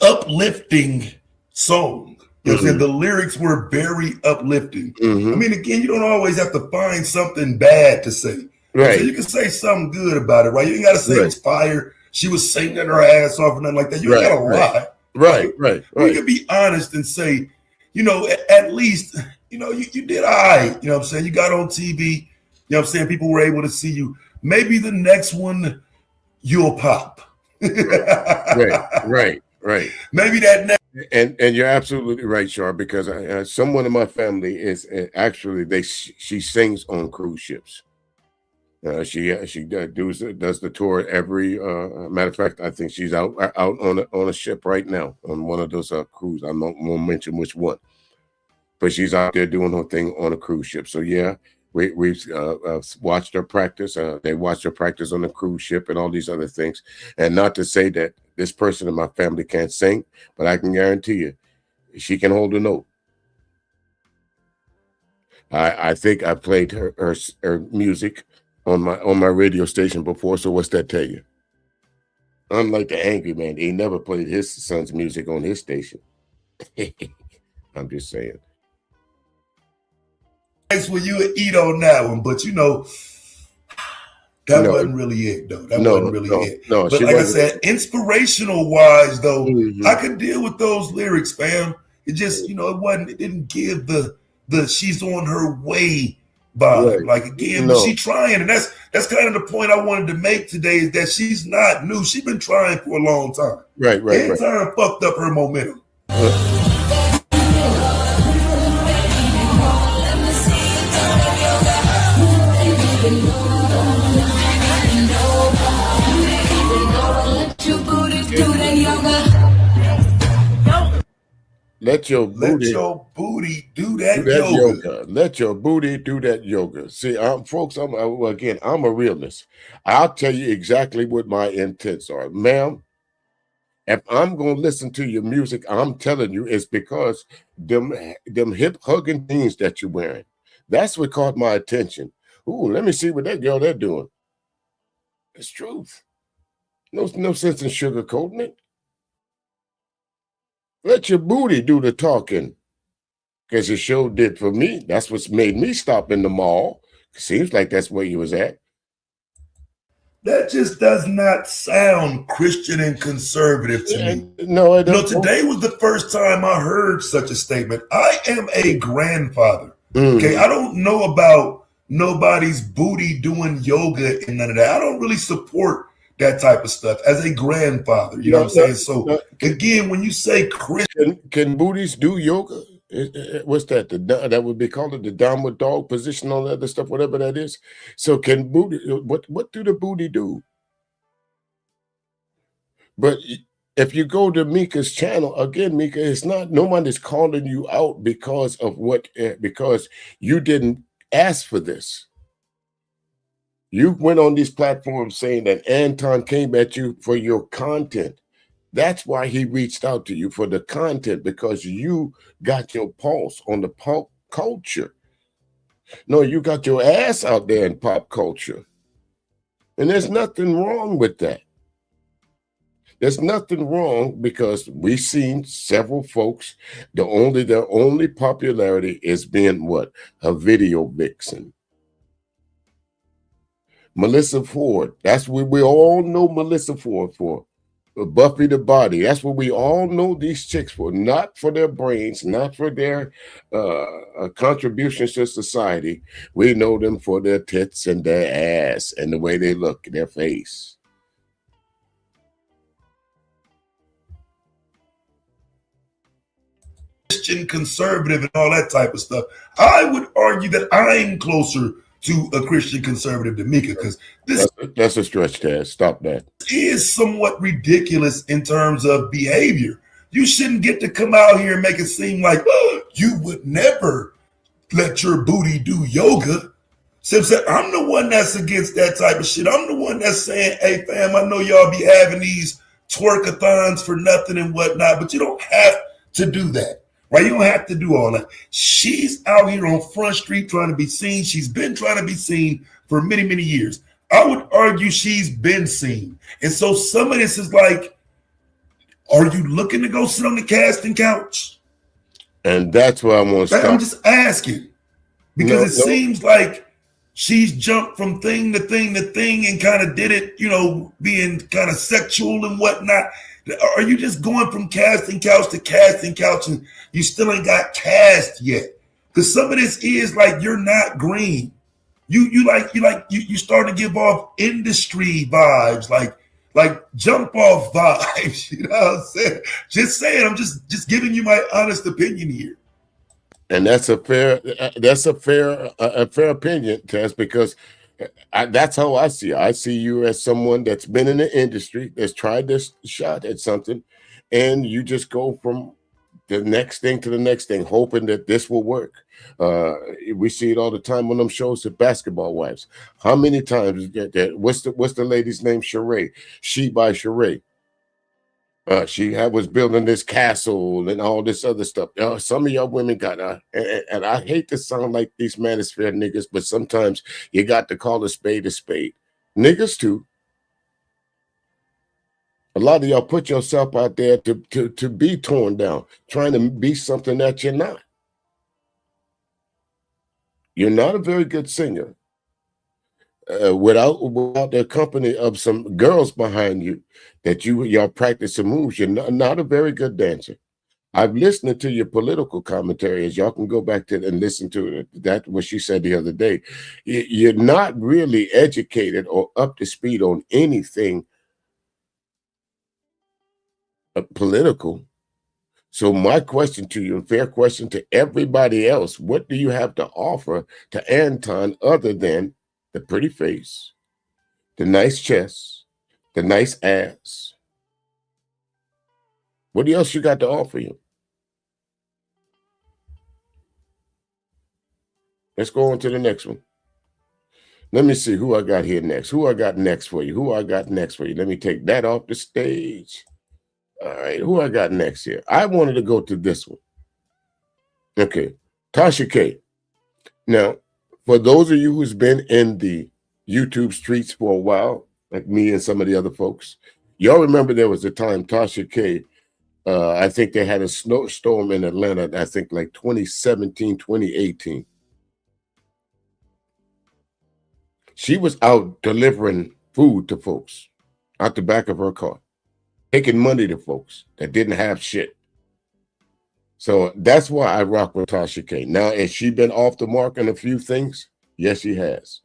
uplifting song. You know what I'm saying? The lyrics were very uplifting. I mean, again, you don't always have to find something bad to say. Right. So you can say something good about it, right? You ain't got to say it's fire. She was singing her ass off or nothing like that. You ain't got to lie. Right. We can be honest and say, at least, you did all right. You know what I'm saying? You got on TV. You know what I'm saying? People were able to see you. Maybe the next one, you'll pop. Right. Maybe that next. And you're absolutely right, Char, because someone in my family is actually, she sings on cruise ships. She does the tour every matter of fact. I think she's out on a ship right now on one of those cruises. I'm not going to mention which one, but she's out there doing her thing on a cruise ship. So yeah, we've watched her practice. They watched her practice on the cruise ship and all these other things. And not to say that this person in my family can't sing, but I can guarantee you, she can hold a note. I think I played her music on my radio station before, so what's that tell you? Unlike the Angry Man, he never played his son's music on his station. I'm just saying. That's where you would eat on that one, but that wasn't really it, though. That wasn't really it. No, but like I said, inspirational wise, though, I could deal with those lyrics, fam. It just, it didn't give the she's on her way vibe. Right. Like again, No. she's trying, and that's kind of the point I wanted to make today, is that she's not new. She's been trying for a long time. Right. Time fucked up her momentum. Let your booty do that yoga. Let your booty do that yoga. See, folks, I'm a realist. I'll tell you exactly what my intents are. Ma'am, if I'm going to listen to your music, I'm telling you, it's because them hip hugging jeans that you're wearing. That's what caught my attention. Ooh, let me see what that girl they're doing. It's truth. No sense in sugarcoating it. Let your booty do the talking. Because it sure did for me. That's what's made me stop in the mall. Seems like that's where you was at. That just does not sound Christian and conservative to me. No, it doesn't. Today was the first time I heard such a statement. I am a grandfather. Okay, I don't know about nobody's booty doing yoga and none of that. I don't really support that type of stuff as a grandfather. You know what I'm saying? So again, when you say Christian, can booties do yoga? What's that? That would be called the downward dog position, all that other stuff, whatever that is. So can booty? What do the booty do? But if you go to Micca's channel again, Micca, it's not. Nobody's calling you out because of because you didn't ask for this. You went on these platforms saying that Anton came at you for your content. That's why he reached out to you, for the content, because you got your pulse on the pop culture. No, you got your ass out there in pop culture. And there's nothing wrong with that. There's nothing wrong, because we've seen several folks, their only popularity is being what? A video vixen. Melissa Ford, that's what we all know Melissa Ford for. Buffy the Body, that's what we all know these chicks for, not for their brains, not for their contributions to society. We know them for their tits and their ass and the way they look, their face. Christian conservative and all that type of stuff. I would argue that I'm closer to a Christian conservative than Micca, because that's a stretch, Taz. Stop that. Is somewhat ridiculous in terms of behavior. You shouldn't get to come out here and make it seem like you would never let your booty do yoga. So I'm the one that's against that type of shit. I'm the one that's saying, hey fam, I know y'all be having these twerkathons for nothing and whatnot, but you don't have to do that. Right? You don't have to do all that. She's out here on Front Street trying to be seen. She's been trying to be seen for many, many years. I would argue she's been seen. And so some of this is like, are you looking to go sit on the casting couch? And that's why I'm going to stop. I'm just asking. Because it seems like she's jumped from thing to thing to thing and kind of did it, being kind of sexual and whatnot. Are you just going from casting couch to casting couch and you still ain't got cast yet? Because some of this is like, you're not green. You start to give off industry vibes, like jump off vibes. You know what I'm saying? Just saying, I'm just giving you my honest opinion here. And that's a fair opinion, Tess, because that's how I see it. I see you as someone that's been in the industry, that's tried this shot at something, and you just go from the next thing to the next thing, hoping that this will work. We see it all the time on them shows with Basketball Wives. How many times that? What's the lady's name? Sheree. She by Sheree. She was building this castle and all this other stuff. Some of y'all women got, and I hate to sound like these manosphere niggas, but sometimes you got to call a spade a spade. Niggas too. A lot of y'all put yourself out there to be torn down, trying to be something that you're not. You're not a very good singer. Without the company of some girls behind you that y'all practicing moves, you're not a very good dancer. I've listened to your political commentary, as y'all can go back to and listen to it. That's what she said the other day. You're not really educated or up to speed on anything political. So my question to you, and fair question to everybody else, what do you have to offer to Anton other than the pretty face, the nice chest, the nice ass? What else you got to offer him? Let's go on to the next one. Let me see who I got here next. Who I got next for you? Who I got next for you? Let me take that off the stage. All right, who I got next here? I wanted to go to this one. Okay, Tasha K. Now, for those of you who's been in the YouTube streets for a while, like me and some of the other folks, y'all remember there was a time Tasha K, I think they had a snowstorm in Atlanta, I think like 2017, 2018. She was out delivering food to folks out the back of her car, taking money to folks that didn't have shit. So that's why I rock with Tasha K. Now, has she been off the mark in a few things? Yes, she has.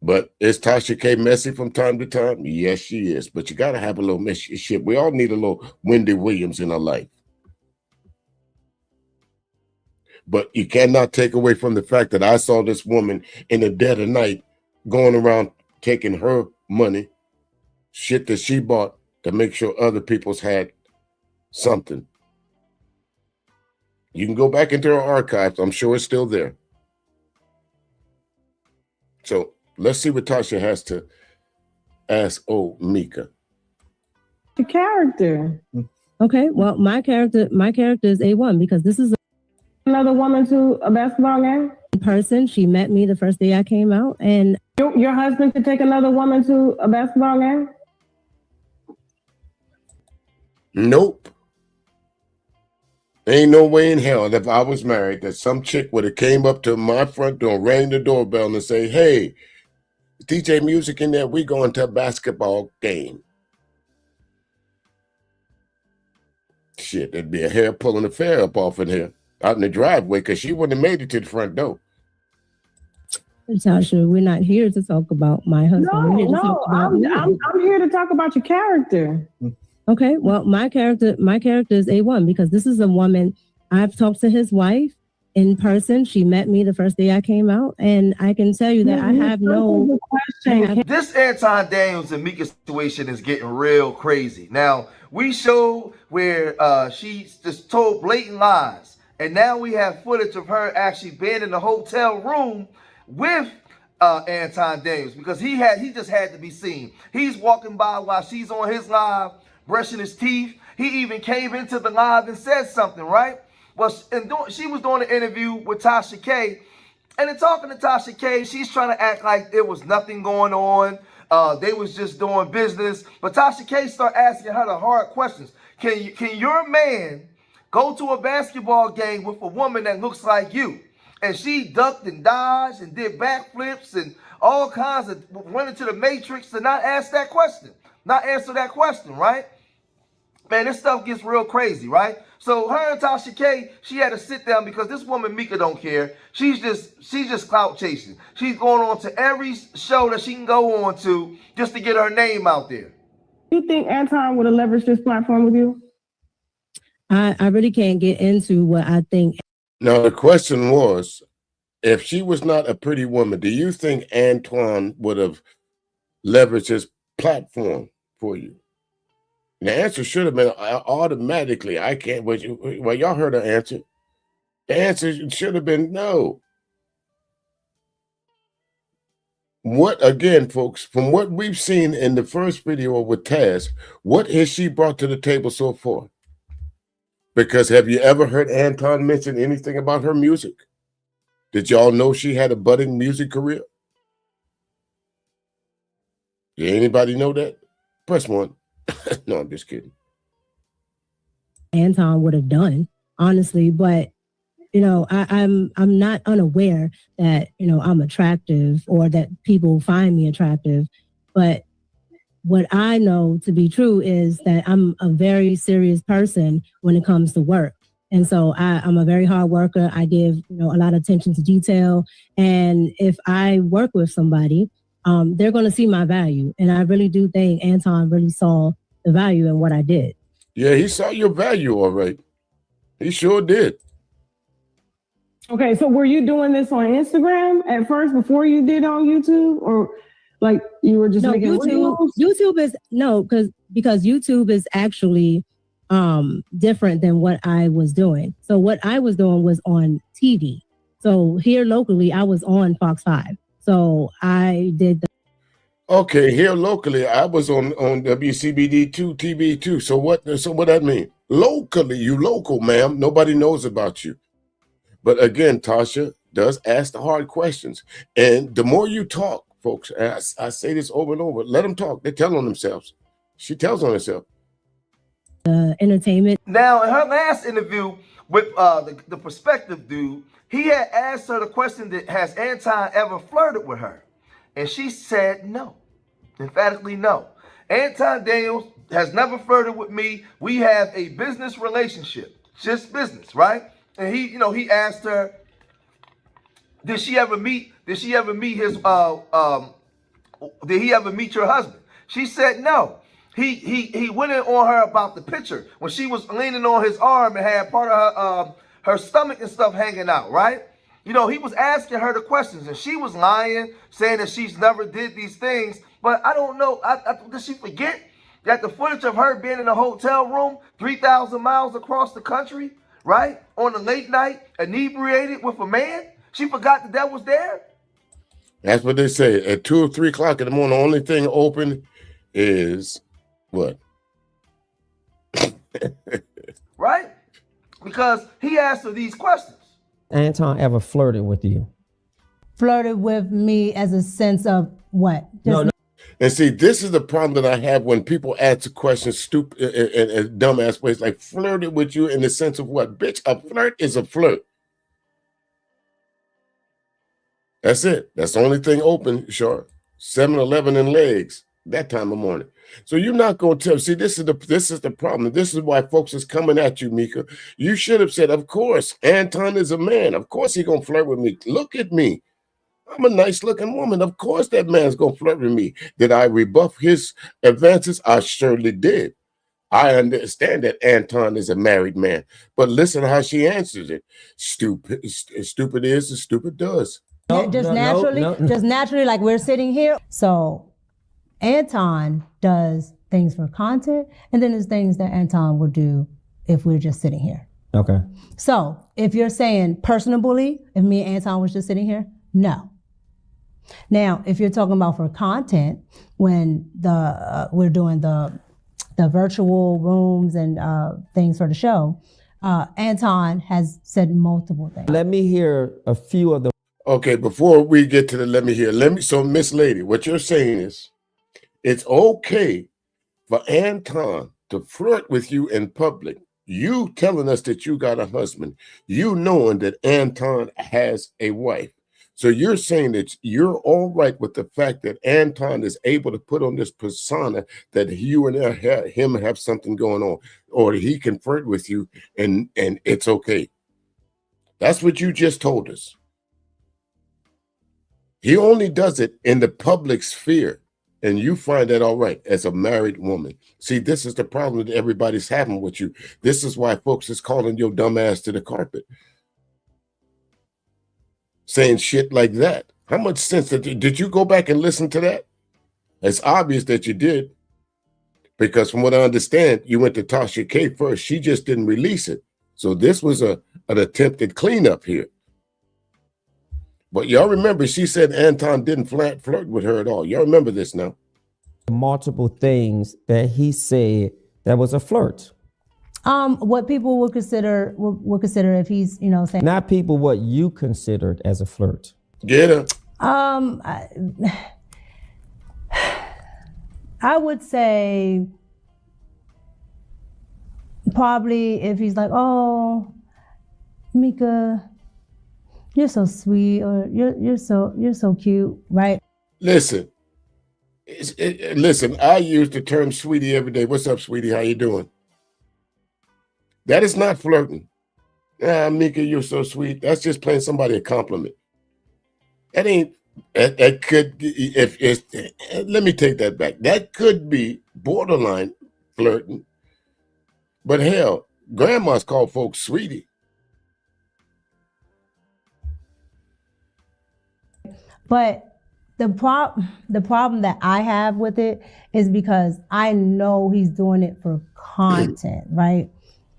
But is Tasha K messy from time to time? Yes, she is. But you got to have a little messy shit. We all need a little Wendy Williams in our life. But you cannot take away from the fact that I saw this woman in the dead of night going around taking her money, shit that she bought to make sure other people's had something. You can go back into her archives. I'm sure it's still there. So let's see what Tasha has to ask Micca. The character. Okay, well, my character is A1 because this is another woman to a basketball game. In person, she met me the first day I came out, and your husband could take another woman to a basketball game? Nope. Ain't no way in hell if I was married that some chick would have came up to my front door, rang the doorbell, and say, "Hey, DJ Music in there, we going to a basketball game." Shit, there'd be a hair pulling the fair up off in here, out in the driveway, because she wouldn't have made it to the front door. Tasha, we're not here to talk about my husband. I'm here to talk about your character. Okay, well, my character is A1 because this is a woman. I've talked to his wife in person. She met me the first day I came out, and I can tell you that I have no question. This Anton Daniels and Micca situation is getting real crazy. Now, we show where she just told blatant lies, and now we have footage of her actually being in the hotel room with Anton Daniels because he just had to be seen. He's walking by while she's on his live, brushing his teeth. He even came into the live and said something, right? Well, she was doing an interview with Tasha K, and in talking to Tasha K, she's trying to act like there was nothing going on. They was just doing business. But Tasha K started asking her the hard questions. Can your man go to a basketball game with a woman that looks like you? And she ducked and dodged and did backflips and all kinds of went into the matrix to not answer that question, right? Man, this stuff gets real crazy, right? So her and Tasha K, she had to sit down because this woman Micca don't care. She's just clout chasing. She's going on to every show that she can go on to just to get her name out there. You think Anton would have leveraged this platform with you? I really can't get into what I think. Now, the question was, if she was not a pretty woman, do you think Antoine would have leveraged his platform for you? And the answer should have been automatically, I can't, well, y'all heard her answer. The answer should have been no. What, again, folks, from what we've seen in the first video with Taz, what has she brought to the table so far? Because have you ever heard Anton mention anything about her music? Did y'all know she had a budding music career? Did anybody know that? Press 1. No, I'm just kidding. Anton would have done, honestly, but you know, I'm not unaware that, you know, I'm attractive or that people find me attractive, but what I know to be true is that I'm a very serious person when it comes to work. And so I'm a very hard worker. I give, a lot of attention to detail. And if I work with somebody, they're going to see my value. And I really do think Anton really saw the value in what I did. Yeah, he saw your value, all right. He sure did. Okay, so were you doing this on Instagram at first before you did on YouTube, or like you were just making YouTube is because YouTube is actually different than what I was doing. So what I was doing was on TV. So here locally, I was on Fox 5. So I did Okay, here locally, I was on WCBD2 TV2. So what that mean? Locally, you local, ma'am. Nobody knows about you. But again, Tasha does ask the hard questions. And the more you talk, folks, and I say this over and over, let them talk. They tell on themselves. She tells on herself. Entertainment. Now, in her last interview with the prospective dude, he had asked her the question that has Anton ever flirted with her? And she said no. Emphatically no. Anton Daniels has never flirted with me. We have a business relationship. Just business, right? And he asked her, did he ever meet your husband? She said no. He went in on her about the picture when she was leaning on his arm and had part of her stomach and stuff hanging out, right? He was asking her the questions and she was lying, saying that she's never did these things. But I don't know. Did she forget that the footage of her being in a hotel room 3,000 miles across the country, right, on a late night, inebriated with a man? She forgot that was there? That's what they say. At 2 or 3 o'clock in the morning, the only thing open is what? Right? Because he asked her these questions. Anton ever flirted with you? Flirted with me as a sense of what? No. And see, this is the problem that I have when people ask questions stupid and dumbass ways, like flirted with you in the sense of what? Bitch, a flirt is a flirt. That's it. That's the only thing open, sure. 7-Eleven and legs that time of morning. So you're not going to tell. See, this is the problem. This is why folks is coming at you, Micca. You should have said, of course, Anton is a man. Of course he gonna flirt with me. Look at me. I'm a nice looking woman. Of course that man's gonna flirt with me. Did I rebuff his advances? I surely did. I understand that Anton is a married man, but listen how she answers it. Stupid is as stupid does. Just naturally, like we're sitting here. So Anton does things for content, and then there's things that Anton would do if we're just sitting here. Okay. So if you're saying personally, if me and Anton was just sitting here, no. Now, if you're talking about for content, when we're doing the virtual rooms and things for the show, Anton has said multiple things. Let me hear a few of the. Okay, before we get to the so Miss Lady, what you're saying is it's okay for Anton to flirt with you in public. You telling us that you got a husband, you knowing that Anton has a wife. So you're saying that you're all right with the fact that Anton is able to put on this persona that you and him have something going on, or he can flirt with you and it's okay. That's what you just told us. He only does it in the public sphere, and you find that all right as a married woman. See, this is the problem that everybody's having with you. This is why folks is calling your dumb ass to the carpet. Saying shit like that. How much sense did you go back and listen to that? It's obvious that you did, because from what I understand, you went to Tasha K first. She just didn't release it. So this was an attempted cleanup here. But y'all remember, she said Anton didn't flirt with her at all. Y'all remember this now? Multiple things that he said that was a flirt. What people would consider if he's, saying. Not people, what you considered as a flirt. Get her. I would say probably if he's like, oh, Micca, you're so sweet, or you're so cute, right? Listen, Listen, I use the term sweetie every day. What's up, sweetie? How you doing? That is not flirting. Micca, you're so sweet. That's just paying somebody a compliment. That ain't. That could. If let me take that back. That could be borderline flirting. But hell, grandmas call folks sweetie. But the problem that I have with it is because I know he's doing it for content, right?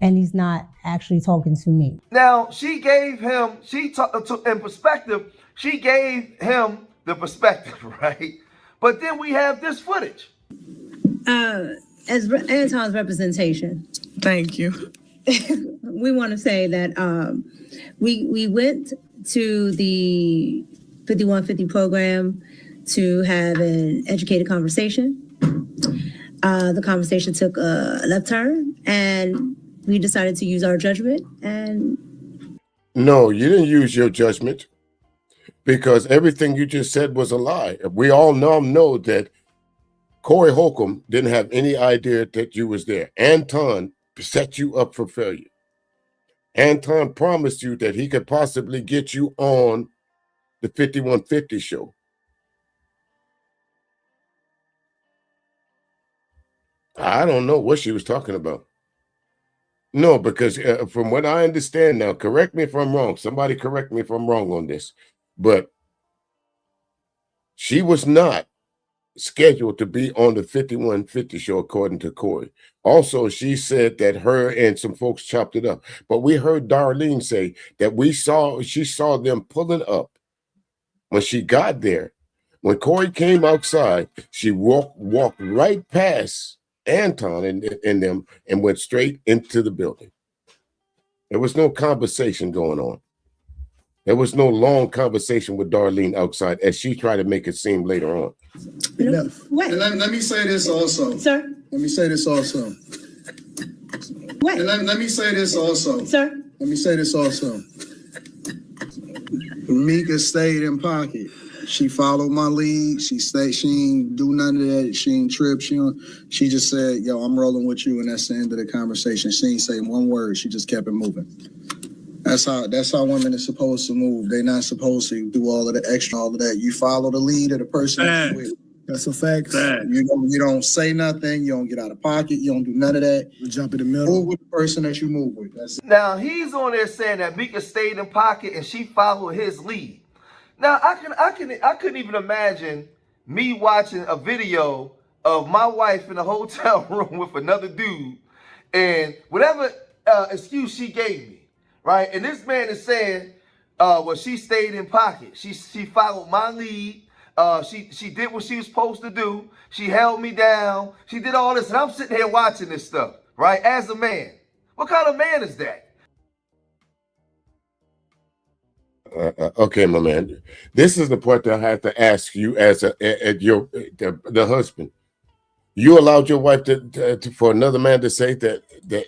And he's not actually talking to me. Now, she gave him, in perspective, she gave him the perspective, right? But then we have this footage. As Anton's representation. Thank you. We want to say that we went to the 5150 program to have an educated conversation. The conversation took a left turn, and we decided to use our judgment. And no, you didn't use your judgment, because everything you just said was a lie. We all now know that Corey Holcomb didn't have any idea that you was there. Anton set you up for failure. Anton promised you that he could possibly get you on the 5150 show. I don't know what she was talking about. No, because from what I understand now, correct me if I'm wrong. Somebody correct me if I'm wrong on this. But she was not scheduled to be on the 5150 show, according to Corey. Also, she said that her and some folks chopped it up. But we heard Darlene say that she saw them pulling up when she got there. When Corey came outside, she walked right past Anton and them and went straight into the building. There was no conversation going on. There was no long conversation with Darlene outside, as she tried to make it seem later on. What? Let me say this also. Sir? Let me say this also. What? Let me say this also. Sir? Let me say this also. Micca stayed in pocket. She followed my lead. She stayed. She ain't do none of that. She ain't trip. She just said, "Yo, I'm rolling with you," and that's the end of the conversation. She ain't say one word. She just kept it moving. That's how women are supposed to move. They're not supposed to do all of the extra, all of that. You follow the lead of the person you're with. That's a fact. You don't say nothing. You don't get out of pocket. You don't do none of that. You jump in the middle. Move with the person that you move with. That's it. Now, he's on there saying that Micca stayed in pocket and she followed his lead. Now, I couldn't even imagine me watching a video of my wife in a hotel room with another dude and whatever excuse she gave me, right? And this man is saying, well, she stayed in pocket. She followed my lead. She did what she was supposed to do. She held me down. She did all this, and I'm sitting here watching this stuff, right? As a man. What kind of man is that? Okay, my man. This is the part that I have to ask you as the husband. You allowed your wife to for another man to say that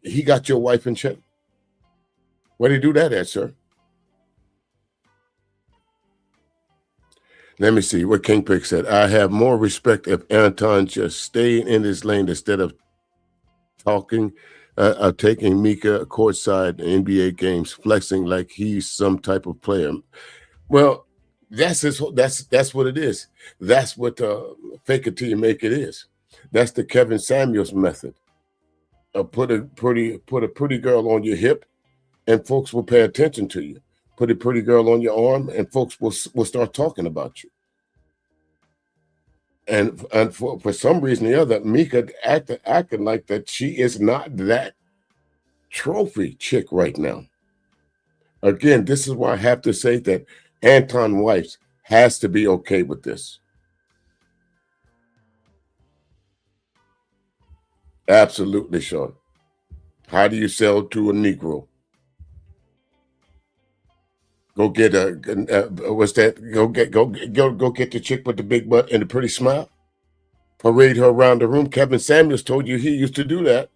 he got your wife in check? Where did he do that at, sir? Let me see what King Pick said. I have more respect if Anton just stayed in his lane instead of taking Micca courtside in NBA games, flexing like he's some type of player. Well, that's what it is. That's what fake it till you make it is. That's the Kevin Samuels method. Put a pretty girl on your hip, and folks will pay attention to you. Put a pretty girl on your arm, and folks will start talking about you. And for some reason or the other, Micca acting like that she is not that trophy chick right now. Again, this is why I have to say that Anton Weiss has to be okay with this. Absolutely, Sean. How do you sell to a Negro? Go get what's that? Go get the chick with the big butt and the pretty smile. Parade her around the room. Kevin Samuels told you he used to do that.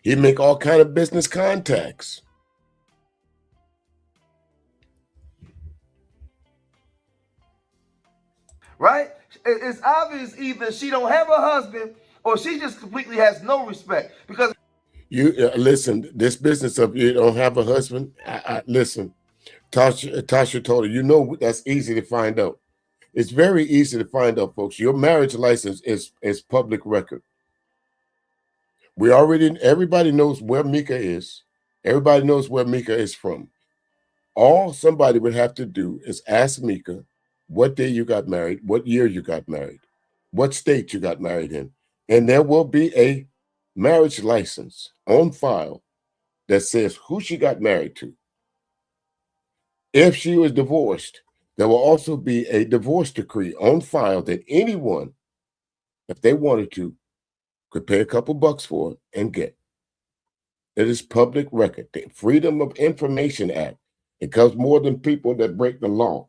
He'd make all kind of business contacts. right? It's obvious either she don't have a husband or she just completely has no respect. Because you listen, this business of you don't have a husband. Listen, Tasha told her, you know, that's easy to find out. It's very easy to find out, folks. Your marriage license is public record. Everybody knows where Micca is. Everybody knows where Micca is from. All somebody would have to do is ask Micca what day you got married, what year you got married, what state you got married in, and there will be a marriage license on file that says who she got married to. If she was divorced, there will also be a divorce decree on file that anyone, if they wanted to, could pay a couple bucks for it and get. It is public record. The Freedom of Information Act. It covers more than people that break the law.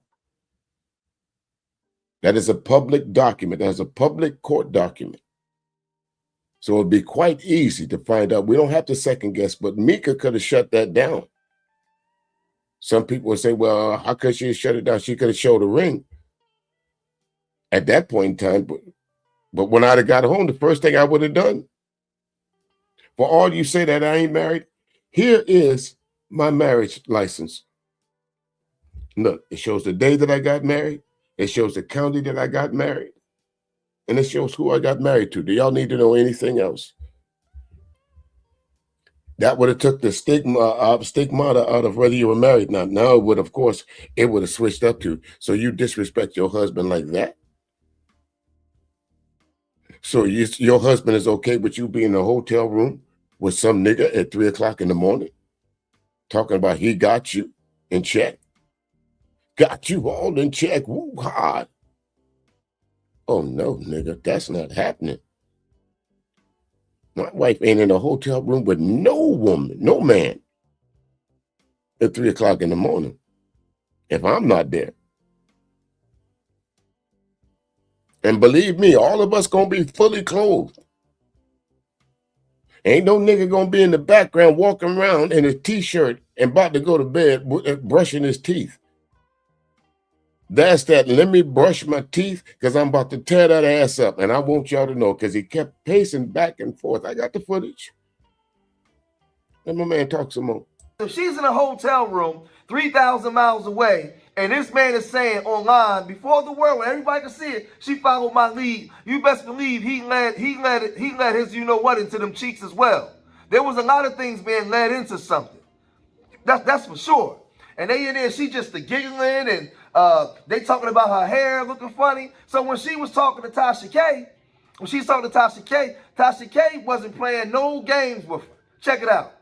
That is a public document. That's a public court document. So it'd be quite easy to find out. We don't have to second guess, but Micca could have shut that down. Some people would say, well, how could she have shut it down? She could have showed a ring at that point in time. But when I'd have got home, the first thing I would have done, for all you say that I ain't married, here is my marriage license. Look, it shows the day that I got married. It shows the county that I got married. And it shows who I got married to. Do y'all need to know anything else? That would have took the stigmata out of whether you were married or not. Now it would, of course, it would have switched up to, so you disrespect your husband like that? So your husband is okay with you being in a hotel room with some nigga at 3 o'clock in the morning talking about he got you in check? Got you all in check. Woo, hard. Oh, no, nigga, that's not happening. My wife ain't in a hotel room with no woman, no man at 3 o'clock in the morning if I'm not there. And believe me, all of us gonna be fully clothed. Ain't no nigga gonna be in the background walking around in a t-shirt and about to go to bed brushing his teeth. That's that, let me brush my teeth because I'm about to tear that ass up. And I want y'all to know because he kept pacing back and forth. I got the footage. Let my man talk some more. if she's in a hotel room 3,000 miles away, and this man is saying online before the world, when everybody can see it, she followed my lead. You best believe he led his you know what into them cheeks as well. There was a lot of things being led into something. That's for sure. And they in there, she just giggling and they talking about her hair looking funny. So when she was talking to Tasha K, Tasha K wasn't playing no games with her. Check it out.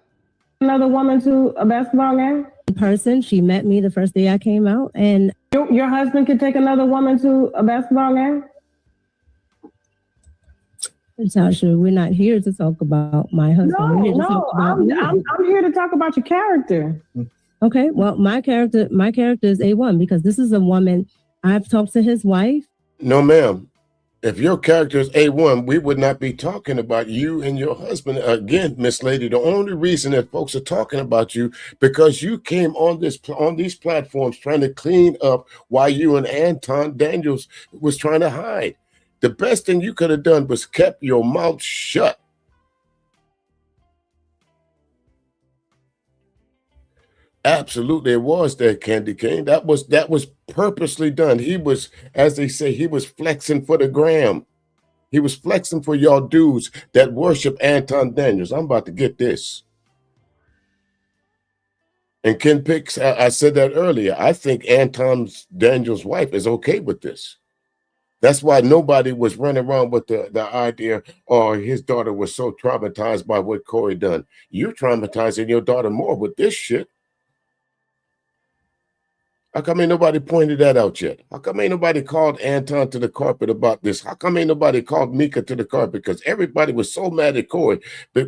Another woman to a basketball game? In person, she met me the first day I came out, and your husband could take another woman to a basketball game? Tasha, we're not here to talk about my husband. I'm here to talk about your character. Okay, well, my character is A1 because this is a woman. I've talked to his wife. No, ma'am. If your character is A1, we would not be talking about you and your husband. Again, Miss Lady, the only reason that folks are talking about you because you came on these platforms trying to clean up while you and Anton Daniels was trying to hide. The best thing you could have done was kept your mouth shut. Absolutely, it was that Candy Cane. That was purposely done. He was, as they say, he was flexing for the gram. He was flexing for y'all dudes that worship Anton Daniels. I'm about to get this. And Ken Picks, I said that earlier. I think Anton Daniels' wife is okay with this. That's why nobody was running around with the idea, or his daughter was so traumatized by what Corey done. You're traumatizing your daughter more with this shit. How come ain't nobody pointed that out yet? How come ain't nobody called Anton to the carpet about this? How come ain't nobody called Micca to the carpet? Because everybody was so mad at Corey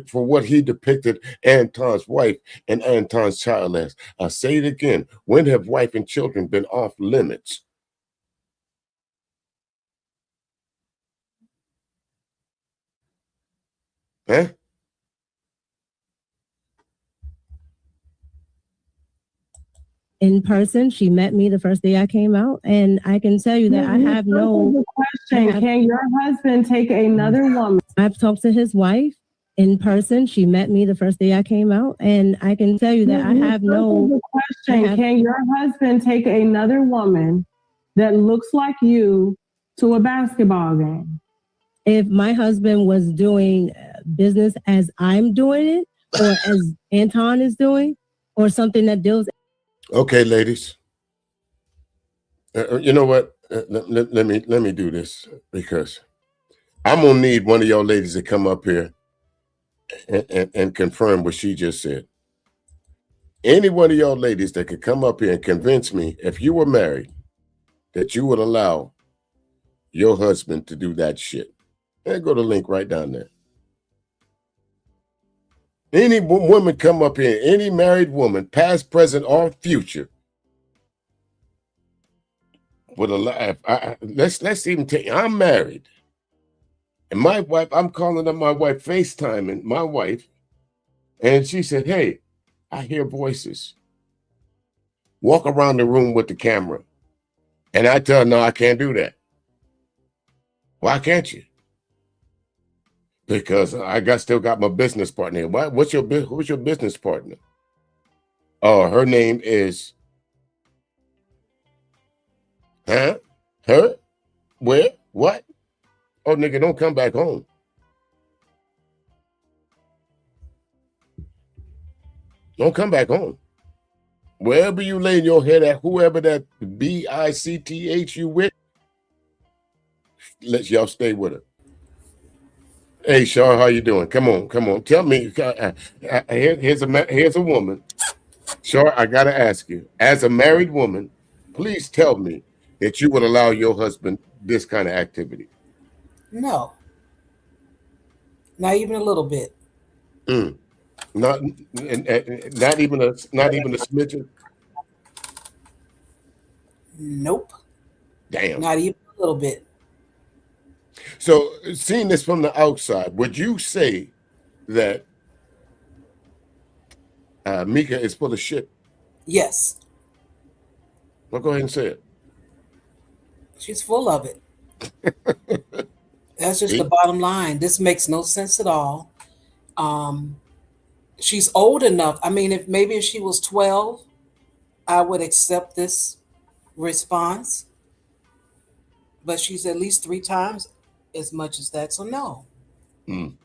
for what he depicted Anton's wife and Anton's child as. I say it again. When have wife and children been off limits? Huh? in person. She met me the first day I came out, and I can tell you that I have no question. Can your husband take another woman? I've talked to his wife in person. She met me the first day I came out, and I can tell you that I have no question. Can your husband take another woman that looks like you to a basketball game? If my husband was doing business as I'm doing it, or as Anton is doing, or something that deals. Okay, ladies. You know what? Let me do this, because I'm gonna need one of y'all ladies to come up here and confirm what she just said. Any one of y'all ladies that could come up here and convince me, if you were married, that you would allow your husband to do that shit. And go to the link right down there. Any woman come up here, any married woman, past, present, or future, would allow. Let's even take. I'm married, and my wife. I'm calling up my wife, FaceTiming my wife, and she said, "Hey, I hear voices." Walk around the room with the camera, and I tell her, "No, I can't do that." Why can't you? Because still got my business partner. Who's your business partner? Oh, her name is. Huh? Her? Where? What? Oh, nigga, don't come back home. Don't come back home. Wherever you lay your head at, whoever that BICTH you with, let y'all stay with her. Hey, Shaw, how you doing? Come on. Tell me. Here's a woman. Shaw, I gotta ask you, as a married woman, please tell me that you would allow your husband this kind of activity. No, not even a little bit. Not even a smidgen. Nope. Damn. Not even a little bit. So, seeing this from the outside, would you say that Micca is full of shit? Yes. Well, go ahead and say it. She's full of it. That's just the bottom line. This makes no sense at all. She's old enough. I mean, if she was 12, I would accept this response. But she's at least 3 times as much as that. So no. It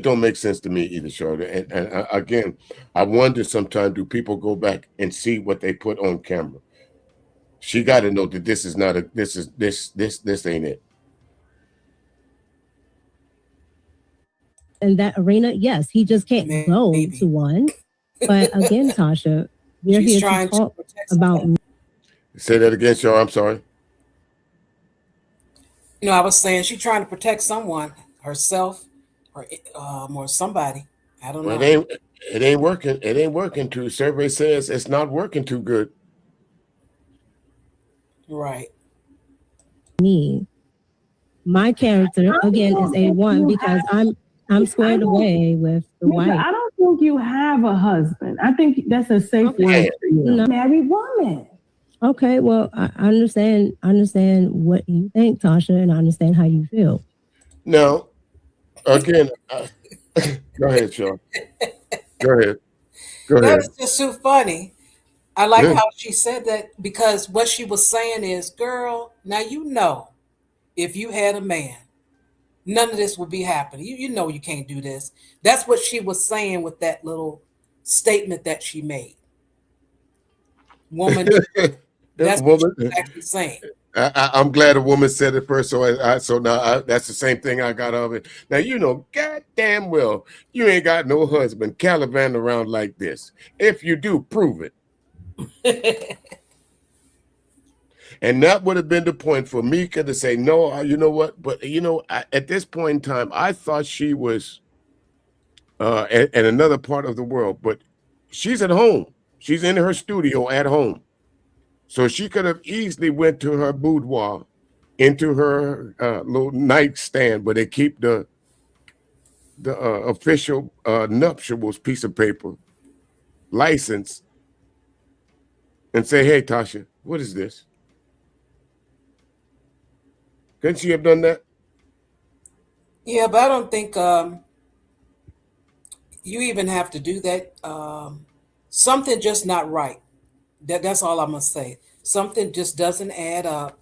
don't make sense to me either, Charlotte. And again, I wonder sometimes, do people go back and see what they put on camera? She got to know that this ain't it. In that arena, yes, he just can't go to one. But again, Tasha, we're here to talk about. Say that again, Shaw. I'm sorry. I was saying she's trying to protect someone, herself, or somebody. I don't know. It ain't working. It ain't working. Too. Survey says it's not working too good. Right. My character again is A1 because I'm squared away with the wife. I don't think you have a husband. I think that's a safe word for you. No. Married woman. Okay, well, I understand what you think, Tasha, and I understand how you feel. Now, again, go ahead, Shaw. Go ahead. That was just so funny. I like how she said that, because what she was saying is, girl, now if you had a man, none of this would be happening. You know you can't do this. That's what she was saying with that little statement that she made. Woman, that's what she was actually saying. I'm glad a woman said it first, so now that's the same thing I got of it. Now, goddamn well, you ain't got no husband calivanting around like this. If you do, prove it. And that would have been the point for Micca to say, no, you know what? But, at this point in time, I thought she was in another part of the world, but she's at home. She's in her studio at home. So she could have easily went to her boudoir, into her little nightstand where they keep the official nuptials piece of paper, license and say, hey, Tasha, what is this? Couldn't she have done that? Yeah, but I don't think you even have to do that. Something just not right. That's all I'm gonna say. Something just doesn't add up,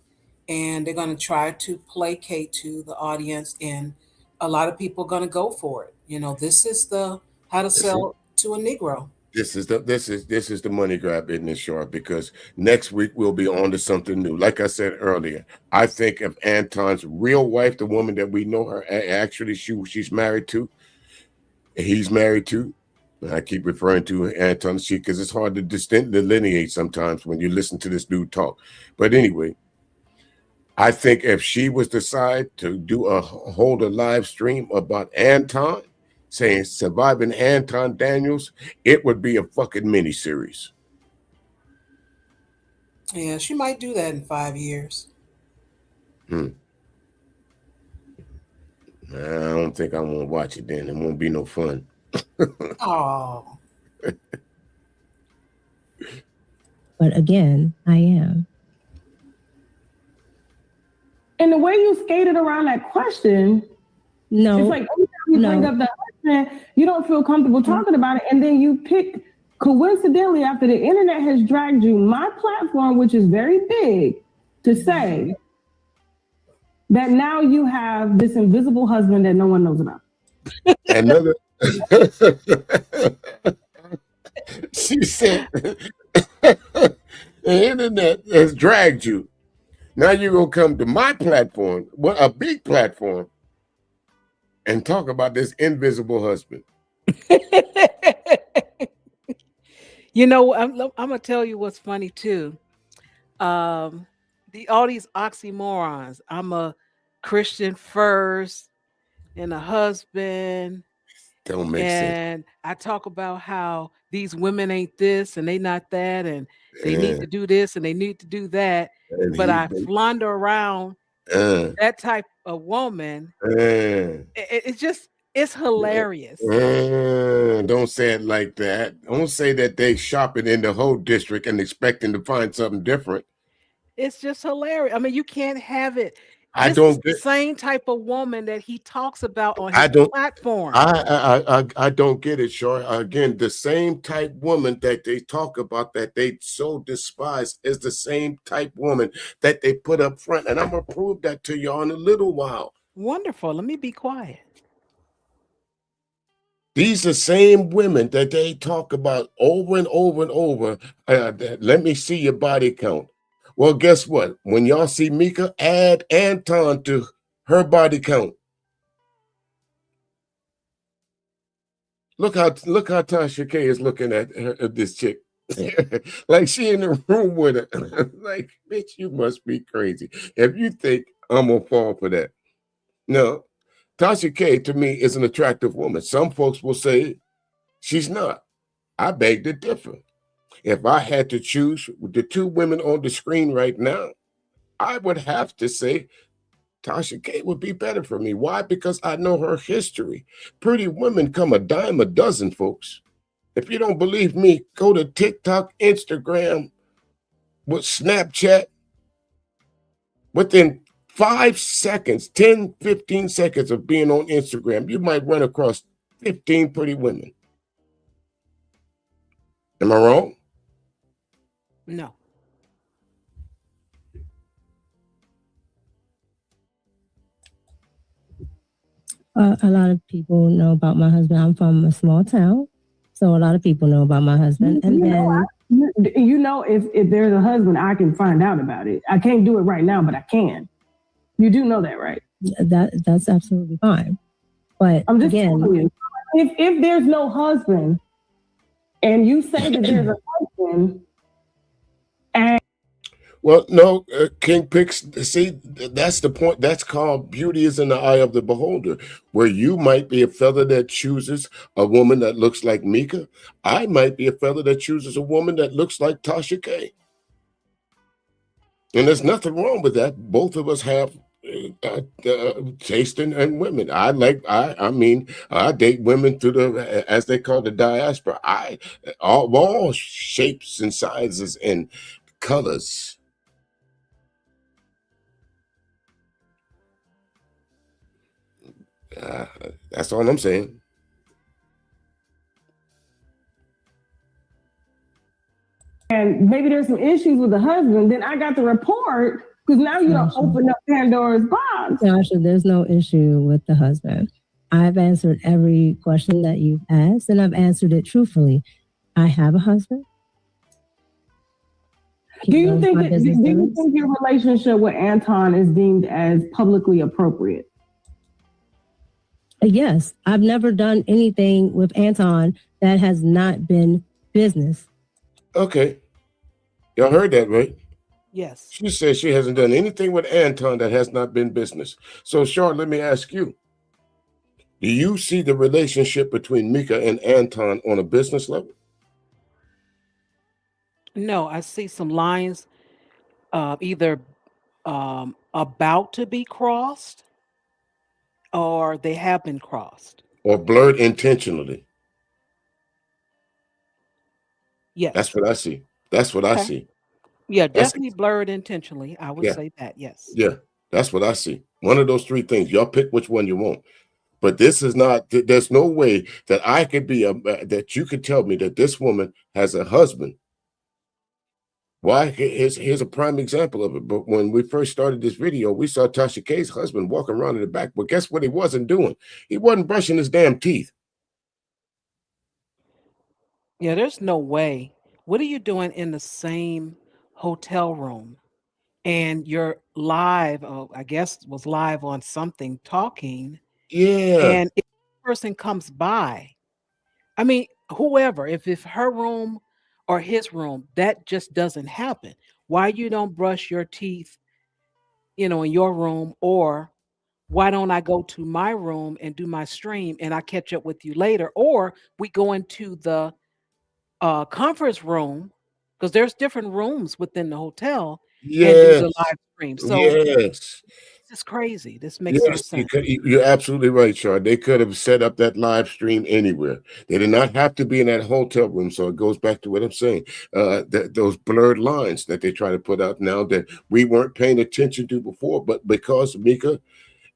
and they're gonna try to placate to the audience, and a lot of people are gonna go for it. You know, this is the how to sell to a Negro. This is the money grab, isn't it, Short? Because next week we'll be on to something new. Like I said earlier, I think if Anton's real wife, the woman that we know her, actually she's married to, he's married to. And I keep referring to Anton because it's hard to delineate sometimes when you listen to this dude talk. But anyway, I think if she was decide to hold a live stream about Anton, saying surviving Anton Daniels, it would be a fucking miniseries. Yeah, she might do that in 5 years. I don't think I'm gonna watch it then. It won't be no fun. Oh. But again, I am. And the way you skated around that question, no, it's like every time you bring up the husband, you don't feel comfortable talking about it, and then you pick coincidentally after the internet has dragged you my platform, which is very big, to say that now you have this invisible husband that no one knows about. Another. She said, the internet has dragged you. Now you're going to come to my platform, a big platform, and talk about this invisible husband. You know, I'm going to tell you what's funny, too. All these oxymorons. I'm a Christian first and a husband. Don't make sense. And I talk about how these women ain't this and they not that, and they need to do this and they need to do that. But I flounder around that type of woman. It's hilarious. Don't say it like that. Don't say that they shopping in the whole district and expecting to find something different. It's just hilarious. I mean, you can't have it. I don't get the same type of woman that he talks about on his platform. I don't get it, Short. Again, the same type woman that they talk about that they so despise is the same type woman that they put up front. And I'm going to prove that to you in a little while. Wonderful. Let me be quiet. These are same women that they talk about over and over and over. Let me see your body count. Well, guess what? When y'all see Micca, add Anton to her body count. Look how Tasha K is looking at this chick. Like she in the room with her. Like, bitch, you must be crazy if you think I'm gonna fall for that. No, Tasha K to me is an attractive woman. Some folks will say she's not. I beg to differ. If I had to choose the two women on the screen right now, I would have to say Tasha K would be better for me. Why? Because I know her history. Pretty women come a dime a dozen, folks. If you don't believe me, go to TikTok, Instagram, with Snapchat. Within 5 seconds, 10, 15 seconds of being on Instagram, you might run across 15 pretty women. Am I wrong? No. A lot of people know about my husband. I'm from a small town, so a lot of people know about my husband. And if there's a husband, I can find out about it. I can't do it right now, but I can. You do know that, right? That's absolutely fine. But I'm just telling you, if there's no husband, and you say that there's a husband, and well, no, King Picks, see, that's the point. That's called beauty is in the eye of the beholder, where you might be a fella that chooses a woman that looks like Micca. I might be a fella that chooses a woman that looks like Tasha K. And there's nothing wrong with that. Both of us have taste in women. I date women through the, as they call the diaspora. All shapes and sizes and colors. That's all I'm saying. And maybe there's some issues with the husband, then I got to report because now you don't open up Pandora's box. Tasha, there's no issue with the husband. I've answered every question that you've asked, and I've answered it truthfully. I have a husband. Do you think your relationship with Anton is deemed as publicly appropriate? Yes, I've never done anything with Anton that has not been business. Okay. Y'all heard that, right? Yes. She says she hasn't done anything with Anton that has not been business. So, Sean, let me ask you. Do you see the relationship between Micca and Anton on a business level? No, I see some lines either about to be crossed or they have been crossed. Or blurred intentionally? Yes. That's what I see. That's what I see. Yeah, definitely blurred intentionally. I would say that, yes. Yeah, that's what I see. One of those three things. Y'all pick which one you want. But this is not, there's no way that I could be, that you could tell me that this woman has a husband. Why? Here's a prime example of it. But when we first started this video, we saw Tasha K's husband walking around in the back. But guess what he wasn't doing? He wasn't brushing his damn teeth. Yeah, there's no way. What are you doing in the same hotel room? And you're live, I guess was live on something talking. Yeah. And if a person comes by, I mean, whoever, if it's her room or his room, that just doesn't happen. Why you don't brush your teeth, in your room, or why don't I go to my room and do my stream and I catch up with you later? Or we go into the conference room, because there's different rooms within the hotel, and do the live stream. So yes. This is crazy. This makes no sense. You're absolutely right, Char. They could have set up that live stream anywhere. They did not have to be in that hotel room. So it goes back to what I'm saying. Those blurred lines that they try to put out now that we weren't paying attention to before, but because Micca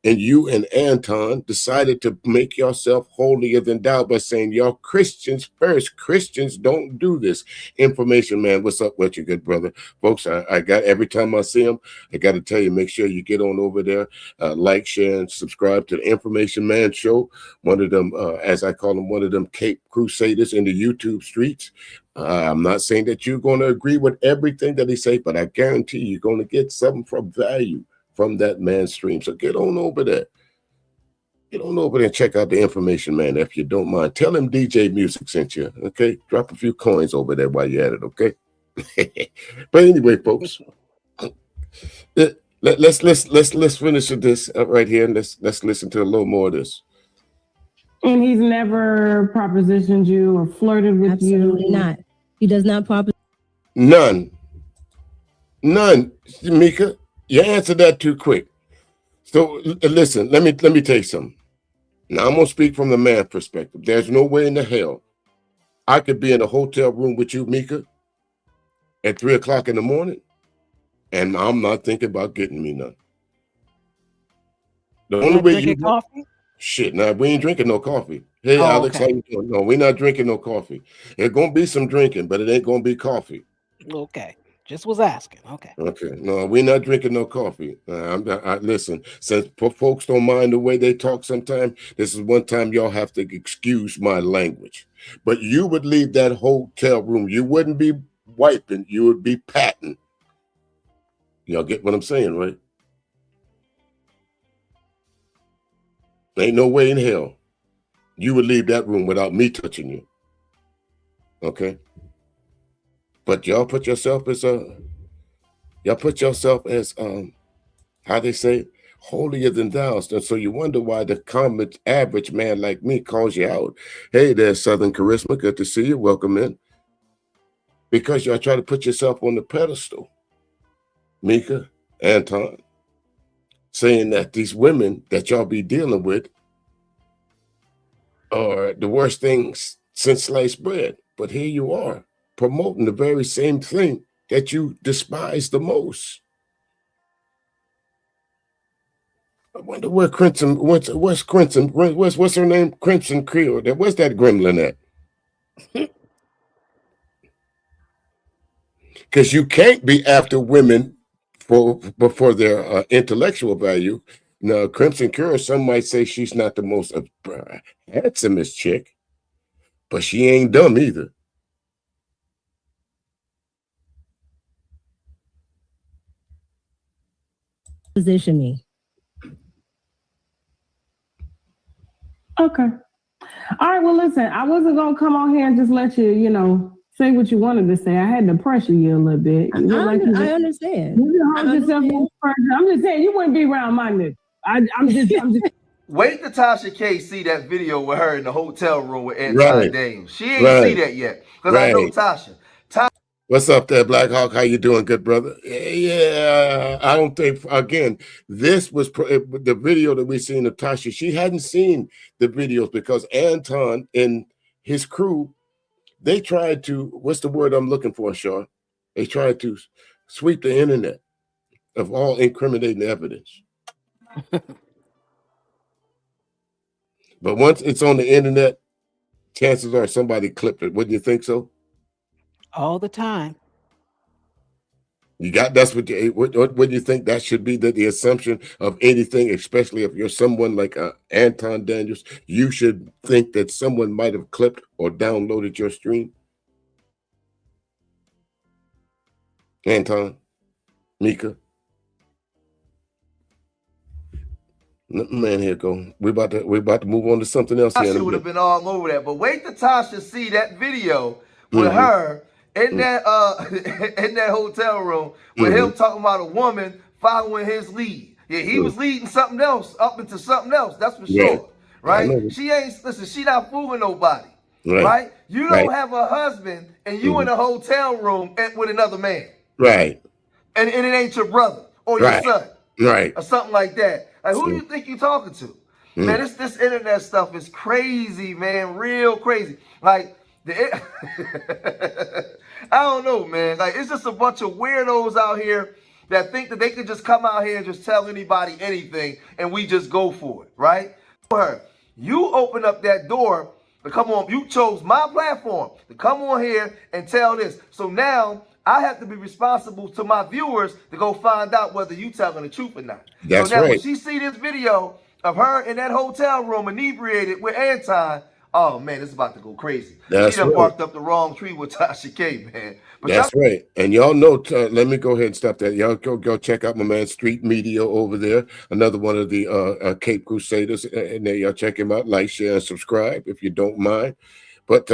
and you and Anton decided to make yourself holier than thou by saying y'all Christians first. Christians don't do this. Information Man, what's up with you, good brother? Folks, I got, every time I see him, I got to tell you, make sure you get on over there, like, share, and subscribe to the Information Man Show. One of them, as I call them, one of them Cape Crusaders in the YouTube streets. I'm not saying that you're going to agree with everything that he say, but I guarantee you're going to get something from value from that man's stream. So get on over there. Get on over there and check out the Information Man if you don't mind. Tell him DJ Music sent you, okay? Drop a few coins over there while you're at it, okay? But anyway, folks, let's finish this right here, and let's listen to a little more of this. And he's never propositioned you or flirted with you? Absolutely not. He does not None, Micca. You answered that too quick. So listen, let me tell you something. Now I'm gonna speak from the man perspective. There's no way in the hell I could be in a hotel room with you, Micca, at 3 o'clock in the morning, and I'm not thinking about getting me none. The only way you coffee? Shit, now we ain't drinking no coffee. Hey, Alex, okay. how you doing? No, we're not drinking no coffee. There's gonna be some drinking, but it ain't gonna be coffee. Okay. Just was asking. Okay. Okay. No, we're not drinking no coffee. Listen, since folks don't mind the way they talk sometimes, this is one time y'all have to excuse my language. But you would leave that hotel room. You wouldn't be wiping. You would be patting. Y'all get what I'm saying, right? Ain't no way in hell you would leave that room without me touching you. Okay? But y'all put yourself as how they say, holier than thou. And so you wonder why the common average man like me calls you out. Hey there, Southern Charisma, good to see you. Welcome in. Because y'all try to put yourself on the pedestal. Micca, Anton, saying that these women that y'all be dealing with are the worst things since sliced bread. But here you are promoting the very same thing that you despise the most. I wonder where Crimson, what's Crimson, what's her name? Crimson Creole. Where's that gremlin at? Because you can't be after women for their intellectual value. Now, Crimson Creole, some might say she's not the most handsomest chick, but she ain't dumb either. Position me. Okay. All right. Well, listen, I wasn't gonna come on here and just let you, say what you wanted to say. I had to pressure you a little bit. I understand. You hurt yourself. I'm just saying you wouldn't be around my nigga. I'm just. Wait till Tasha K see that video with her in the hotel room with Anton Daniels. She ain't see that yet. Because I know Tasha. What's up there, Black Hawk? How you doing, good brother? Yeah, I don't think, again, this was the video that we seen of Tasha. She hadn't seen the videos because Anton and his crew, they tried to, what's the word I'm looking for, Shaw? They tried to sweep the internet of all incriminating evidence. But once it's on the internet, chances are somebody clipped it. Wouldn't you think so? All the time. That's what do you think that should be the assumption of anything, especially if you're someone like Anton Daniels? You should think that someone might have clipped or downloaded your stream. Anton, Micca. Man, here go. We're about to move on to something else. Tasha would have been all over that, but wait till Tasha see that video with her in that in that hotel room with him talking about a woman following his lead. Yeah, he was leading something else up into something else. That's for sure, right? She ain't she not fooling nobody, right? You don't have a husband and you in a hotel room with another man, right? And it ain't your brother or your son, right, or something like that. Like, who do you think you're talking to? Man, this internet stuff is crazy, man. Real crazy. Like, I don't know, man. Like, it's just a bunch of weirdos out here that think that they can just come out here and just tell anybody anything and we just go for it, right? You open up that door to come on. You chose my platform to come on here and tell this. So now I have to be responsible to my viewers to go find out whether you telling the truth or not. That's so now right. When she see this video of her in that hotel room inebriated with Anton, oh man, it's about to go crazy. That's she done right. barked up the wrong tree with Tasha K, man. But that's right. And y'all know, let me go ahead and stop that. Y'all go check out my man Street Media over there. Another one of the Cape Crusaders. And there, y'all check him out. Like, share, and subscribe if you don't mind. But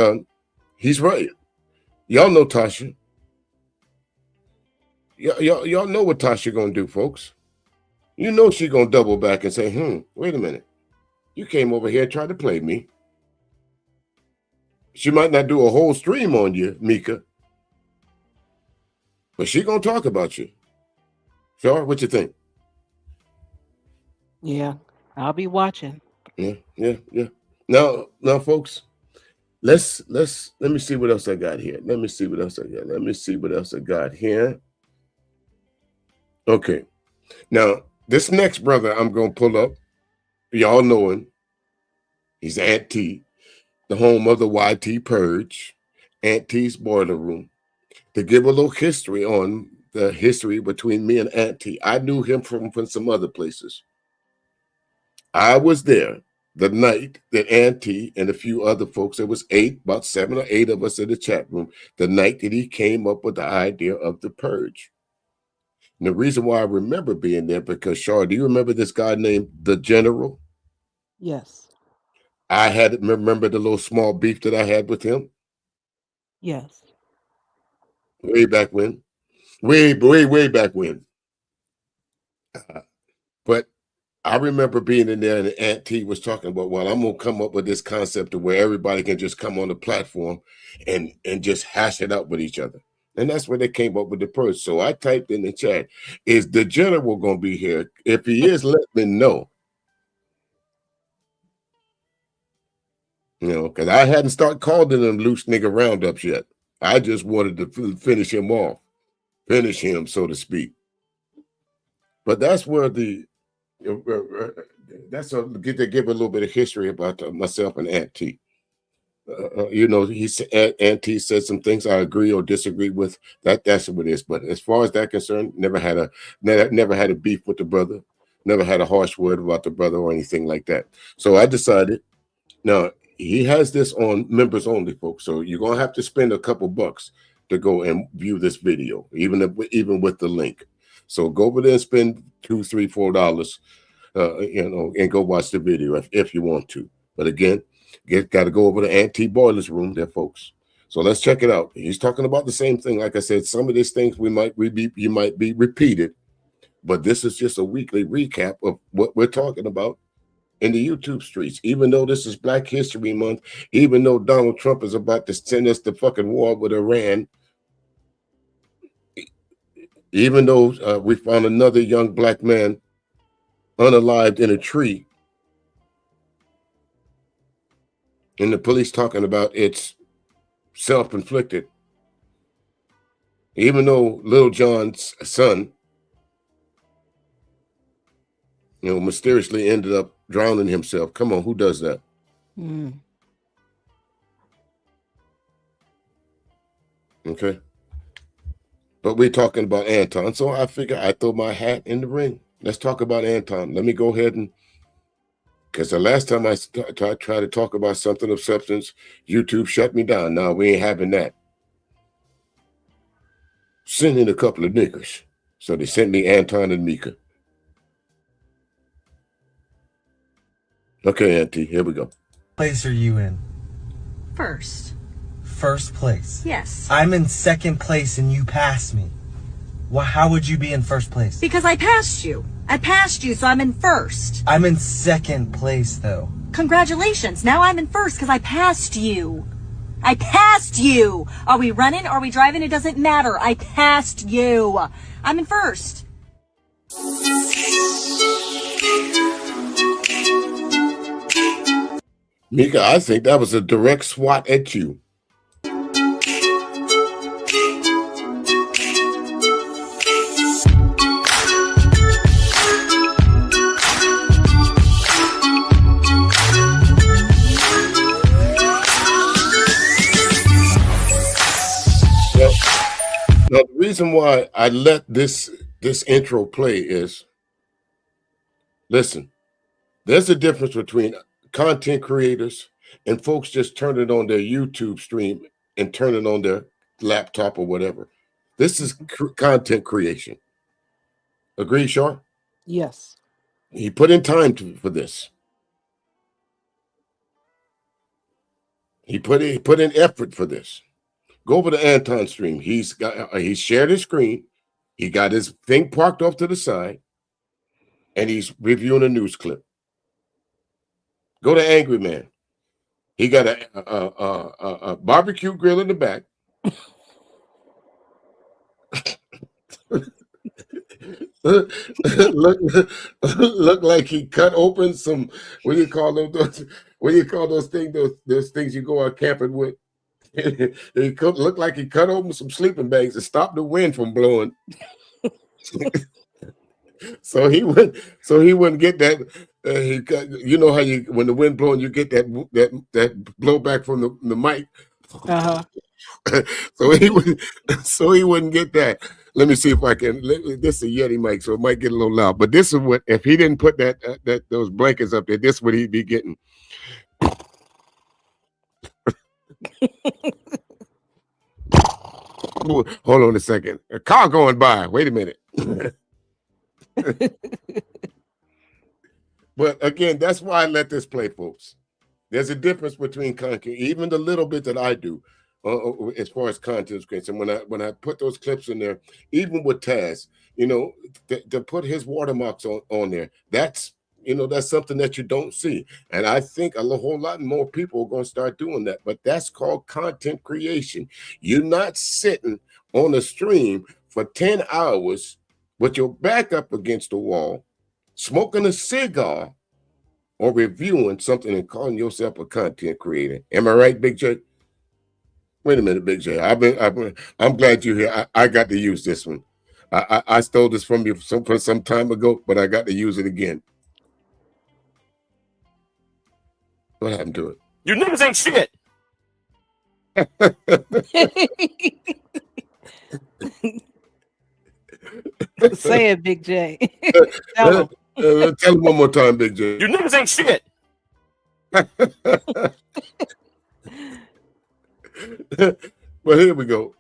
he's right. Y'all know Tasha. Y'all know what Tasha gonna do, folks. You know she gonna double back and say, wait a minute. You came over here and tried to play me. She might not do a whole stream on you, Micca. But she gonna talk about you. Sure, what you think? Yeah, I'll be watching. Yeah. Now, folks, let me see what else I got here. Let me see what else I got here. Okay. Now, this next brother I'm gonna pull up, y'all know him. He's Aunt T, the home of the YT Purge, Aunt T's Boiler Room. To give a little history on the history between me and Aunt T. I knew him from some other places. I was there the night that Aunt T and a few other folks, there was about 7 or 8 of us in the chat room, the night that he came up with the idea of the purge. And the reason why I remember being there, because Char, do you remember this guy named The General? Yes. I had remember the little small beef that I had with him? Yes. Way back when. Way back when. But I remember being in there and Aunt T was talking about, well, I'm going to come up with this concept of where everybody can just come on the platform and just hash it out with each other. And that's where they came up with the purge. So I typed in the chat, is the general going to be here? If he is, let me know. You know, because I hadn't started calling them loose nigga roundups yet. I just wanted to finish him off, finish him, so to speak. But that's where that's get to give a little bit of history about myself and Auntie. You know, Auntie said some things I agree or disagree with. That's what it is. But as far as that concerned, never had a beef with the brother, never had a harsh word about the brother or anything like that. So I decided. Now he has this on members only, folks. So you're gonna have to spend a couple bucks to go and view this video, even with the link. So go over there and spend $2, $3, $4, you know, and go watch the video if you want to. But again, got to go over to Auntie Boiler's room there, folks. So let's check it out. He's talking about the same thing. Like I said, some of these things you might be repeated, but this is just a weekly recap of what we're talking about in the YouTube streets. Even though this is Black History Month, even though Donald Trump is about to send us the fucking war with Iran, even though we found another young black man unalived in a tree, and the police talking about it's self-inflicted, even though Little John's son, you know, mysteriously ended up drowning himself. Come on, who does that? Okay. But we're talking about Anton. So I figure I throw my hat in the ring. Let's talk about Anton. Let me go ahead and, because the last time I tried to talk about something of substance, YouTube shut me down. Now we ain't having that. Send in a couple of niggas. So they sent me Anton and Micca. Okay, Auntie, here we go. Place are you in? First. First place. Yes. I'm in second place and you passed me. Well, how would you be in first place? Because I passed you. I passed you, so I'm in first. I'm in second place, though. Congratulations. Now I'm in first because I passed you. I passed you. Are we running? Are we driving? It doesn't matter. I passed you. I'm in first. Micca, I think that was a direct swat at you. Now, the reason why I let this intro play is, listen, there's a difference between content creators and folks just turn it on their YouTube stream and turn it on their laptop or whatever. This is content creation. Agree, Shaw? Yes. He put in time for this. He put in effort for this. Go over to Anton's stream. He's shared his screen. He got his thing parked off to the side, and he's reviewing a news clip. Go to Angry Man. He got a barbecue grill in the back. look like he cut open some. What do you call those? What do you call those things? Those things you go out camping with. It looked like he cut open some sleeping bags and stopped the wind from blowing. So he wouldn't get that. You know how when the wind blowing, you get that blowback from the mic. So he wouldn't get that. Let me see if I can. This is a Yeti mic, so it might get a little loud. But this is what, if he didn't put those blankets up there, this is what he'd be getting. Hold on a second. A car going by. Wait a minute. But again, that's why I let this play, folks. There's a difference between content, even the little bit that I do, as far as content is concerned. When I put those clips in there, even with Taz, you know, to put his watermarks on there, that's That's something that you don't see. And I think a whole lot more people are going to start doing that. But that's called content creation. You're not sitting on a stream for 10 hours with your back up against the wall, smoking a cigar, or reviewing something and calling yourself a content creator. Am I right, Big J? Wait a minute, Big J. I'm glad you're here. I got to use this one. I stole this from you for some time ago, but I got to use it again. What happened to it? You niggas ain't shit. Say it, Big J. Tell him one more time, Big J. You niggas ain't shit. Well, here we go.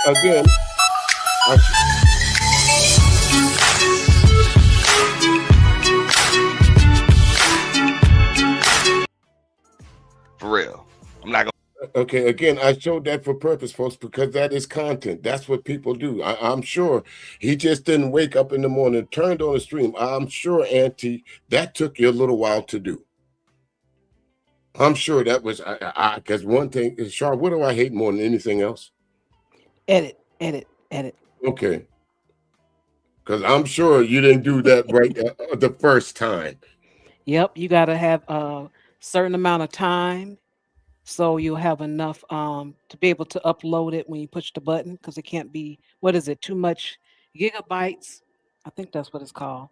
Again, for real. I'm not gonna. Okay, again, I showed that for purpose, folks, because that is content. That's what people do. I'm sure he just didn't wake up in the morning, turned on the stream. I'm sure, Auntie, that took you a little while to do. I'm sure that was because one thing is, Char, what do I hate more than anything else? Edit. Okay. Because I'm sure you didn't do that right the first time. Yep, you got to have a certain amount of time so you'll have enough to be able to upload it when you push the button, because it can't be, what is it, too much gigabytes? I think that's what it's called.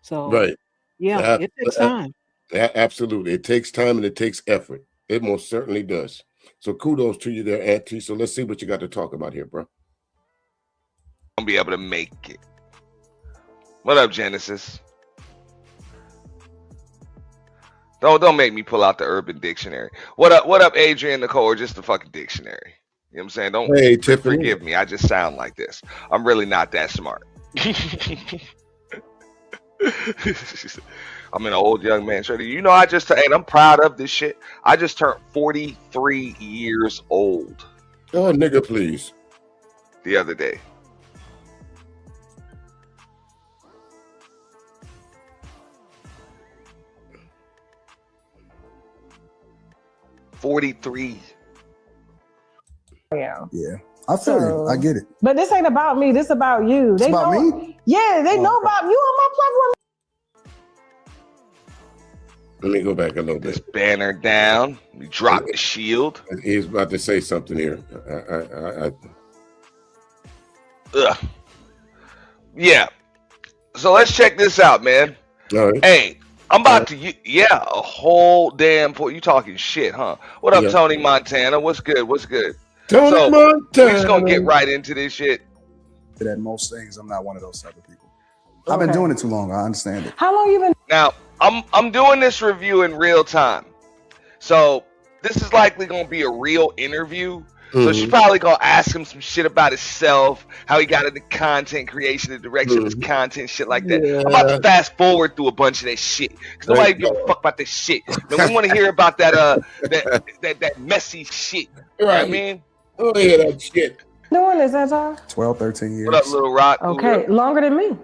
So, right. Yeah, it takes time. Absolutely. It takes time and it takes effort. It most certainly does. So kudos to you there, Auntie. So let's see what you got to talk about here, bro. Gonna be able to make it. What up, Genesis? Don't make me pull out the Urban Dictionary. What up, Adrian Nicole, or just the fucking dictionary? You know what I'm saying? Don't forgive me. I just sound like this. I'm really not that smart. I'm an old young man. And I'm proud of this shit. I just turned 43 years old. Oh, nigga, please. The other day. 43. Yeah. I feel you. I get it. But this ain't about me. This about you. It's about me? Yeah, they know about you on my platform. Let me go back a little bit. This banner down. We drop the shield. He's about to say something here. Yeah. So let's check this out, man. All right. Hey, I'm about to, a whole damn point. You talking shit, huh? What up, Tony Montana? What's good? Tony Montana. We're just gonna get right into this shit. At most things, I'm not one of those type of people. I've been doing it too long. I understand it. How long you been? Now, I'm doing this review in real time. So this is likely gonna be a real interview. So she's probably gonna ask him some shit about himself, how he got into content creation, the direction of his content, shit like that. I'm about to fast forward through a bunch of that shit because nobody give a fuck about this shit. Man, we want to hear about that that messy shit. You know what I mean? Oh yeah, that shit. Doing this, Anton? 12, 13 years. What up, Little Rock? Okay, longer than me.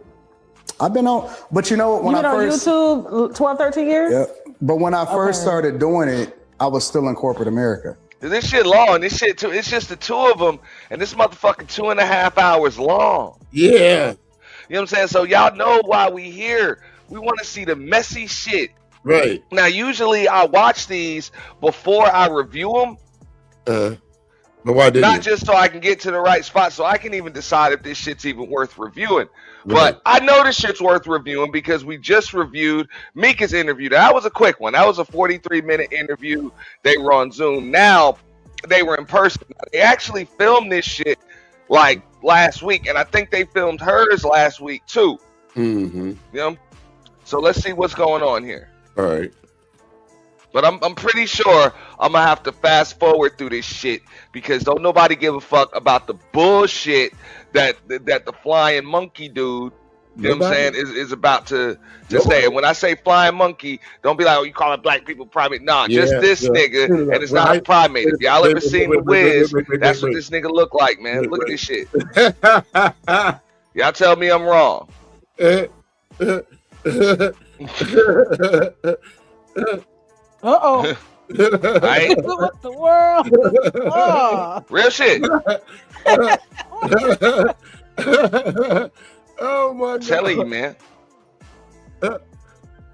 I've been on, but you know what? When you I first on YouTube 12, 13 years? Yeah, but when I first started doing it, I was still in corporate America. This shit long. This shit too. It's just the two of them, and this motherfucking 2.5 hours long. Yeah. You know what I'm saying? So y'all know why we here. We want to see the messy shit. Right. Now, usually I watch these before I review them. But why didn't Not you? just so I can get to the right spot, so I can even decide if this shit's even worth reviewing. Right. But I know this shit's worth reviewing because we just reviewed Mika's interview. That was a quick one. That was a 43-minute interview. They were on Zoom. Now they were in person. They actually filmed this shit like last week, and I think they filmed hers last week too. Mm-hmm. You know, so let's see what's going on here. All right. But I'm pretty sure I'm gonna have to fast forward through this shit because don't nobody give a fuck about the bullshit that the flying monkey dude, you know what I'm saying, is about to say. And when I say flying monkey, don't be like, oh, you calling black people primate. Nah, just this nigga, and it's not a primate. If y'all ever seen The Wiz, that's what this nigga look like, man. Look at this shit. Y'all tell me I'm wrong. Uh-oh. Right? What the world? Oh. Real shit. Oh my God. Telling you, man.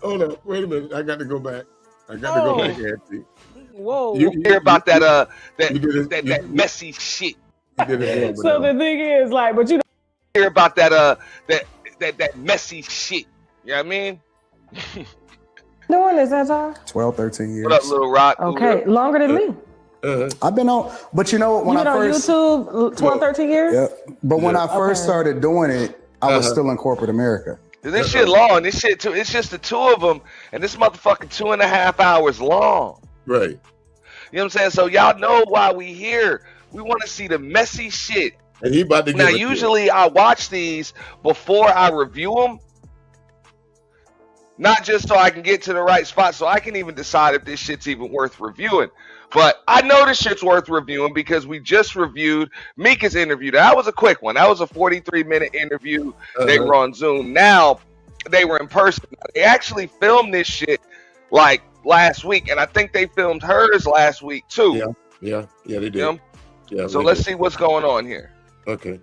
Hold on, wait a minute. I got to go back. I got to go back, Auntie. Whoa. You hear about that that messy shit. So the thing is, like, but you don't hear about that that messy shit. You know what I mean? doing this, Anton? 12, 13 years. What up, Little Rock? Okay, longer than me. I've been on, but you know what? When You been I on first YouTube 12, 13 years? Yeah, but when I first started doing it, I was still in corporate America. This shit long. This shit too. It's just the two of them, and this motherfucking 2.5 hours long. Right. You know what I'm saying? So y'all know why we here. We want to see the messy shit. And he about to now, usually I watch these before I review them. Not just so I can get to the right spot, so I can even decide if this shit's even worth reviewing. But I know this shit's worth reviewing because we just reviewed Mika's interview. That was a quick one. That was a 43-minute interview. They were on Zoom. Now they were in person. They actually filmed this shit like last week, and I think they filmed hers last week too. Yeah, they did. You know? Yeah. So let's see what's going on here. Okay.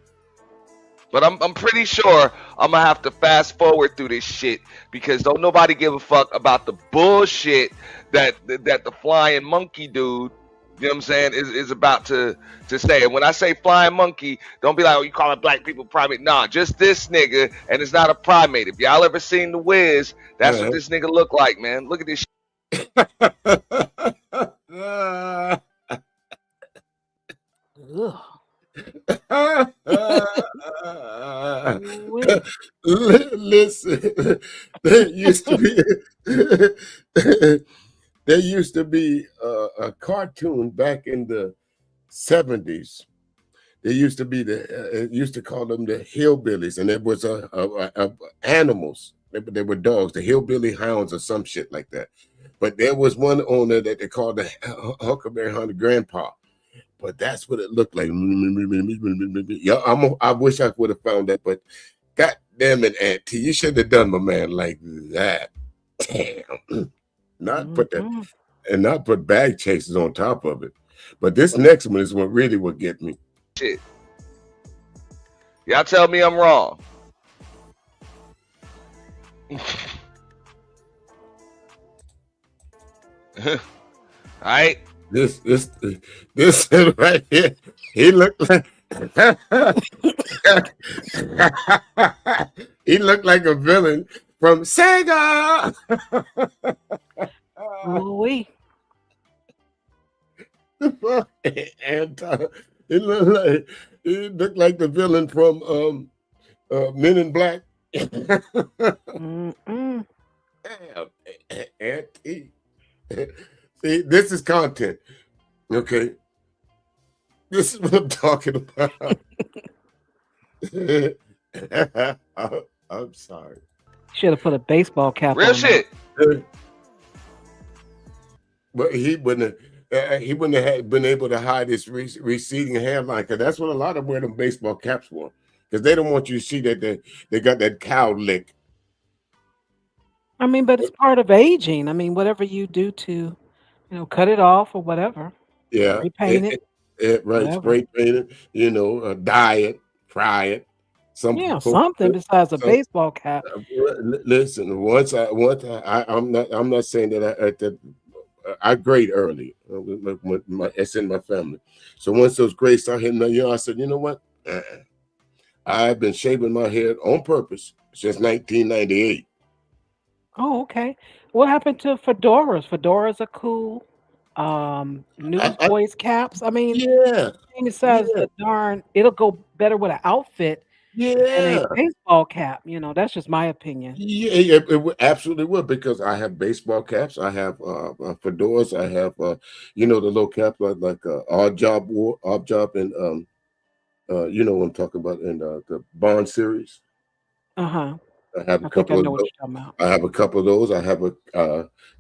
But I'm pretty sure I'm gonna have to fast forward through this shit because don't nobody give a fuck about the bullshit that the flying monkey dude, you know what I'm saying, is about to say. And when I say flying monkey, don't be like, oh, you calling black people primate. Nah, just this nigga, and it's not a primate. If y'all ever seen The Wiz, that's what this nigga look like, man. Look at this shit. Listen, there used to be a cartoon back in the 70s. They used to be used to call them the hillbillies, and it was animals. They were dogs, the hillbilly hounds or some shit like that. But there was one owner that they called the Huckleberry Hound Grandpa. But that's what it looked like. Yeah, I wish I would have found that, but God damn it, Auntie, you shouldn't have done my man like that. Damn. Not put bag chases on top of it. But this next one is what really will get me. Shit. Y'all tell me I'm wrong. All right. This right here, he looked like he looked like a villain from Sega. We. And he looked like the villain from Men in Black. Auntie. See, this is content. Okay. This is what I'm talking about. I'm sorry. Should have put a baseball cap Real on. Shit. But he wouldn't have been able to hide his receding hairline, because that's what a lot of wear them baseball caps for. Because they don't want you to see that they got that cow lick. I mean, but it's part of aging. I mean, whatever you do to, cut it off or whatever. Yeah. Repaint it. Right. Whatever. Spray paint it, dye it, fry it. Something besides a baseball cap. Listen, I'm not saying that I grade early. It's in my family. So once those grades start hitting, I said, you know what? I've been shaving my head on purpose since 1998. Oh, okay. What happened to fedoras? Fedoras are cool. newsboys caps. I mean, yeah, it says the darn. It'll go better with an outfit than a yeah. baseball cap. You know, that's just my opinion. Yeah, absolutely would, because I have baseball caps, I have fedoras, I have the low cap like odd job, and you know what I'm talking about in the Bond series. Uh-huh. I have a I think I couple of know what those. you're talking about. I have a couple of those. I have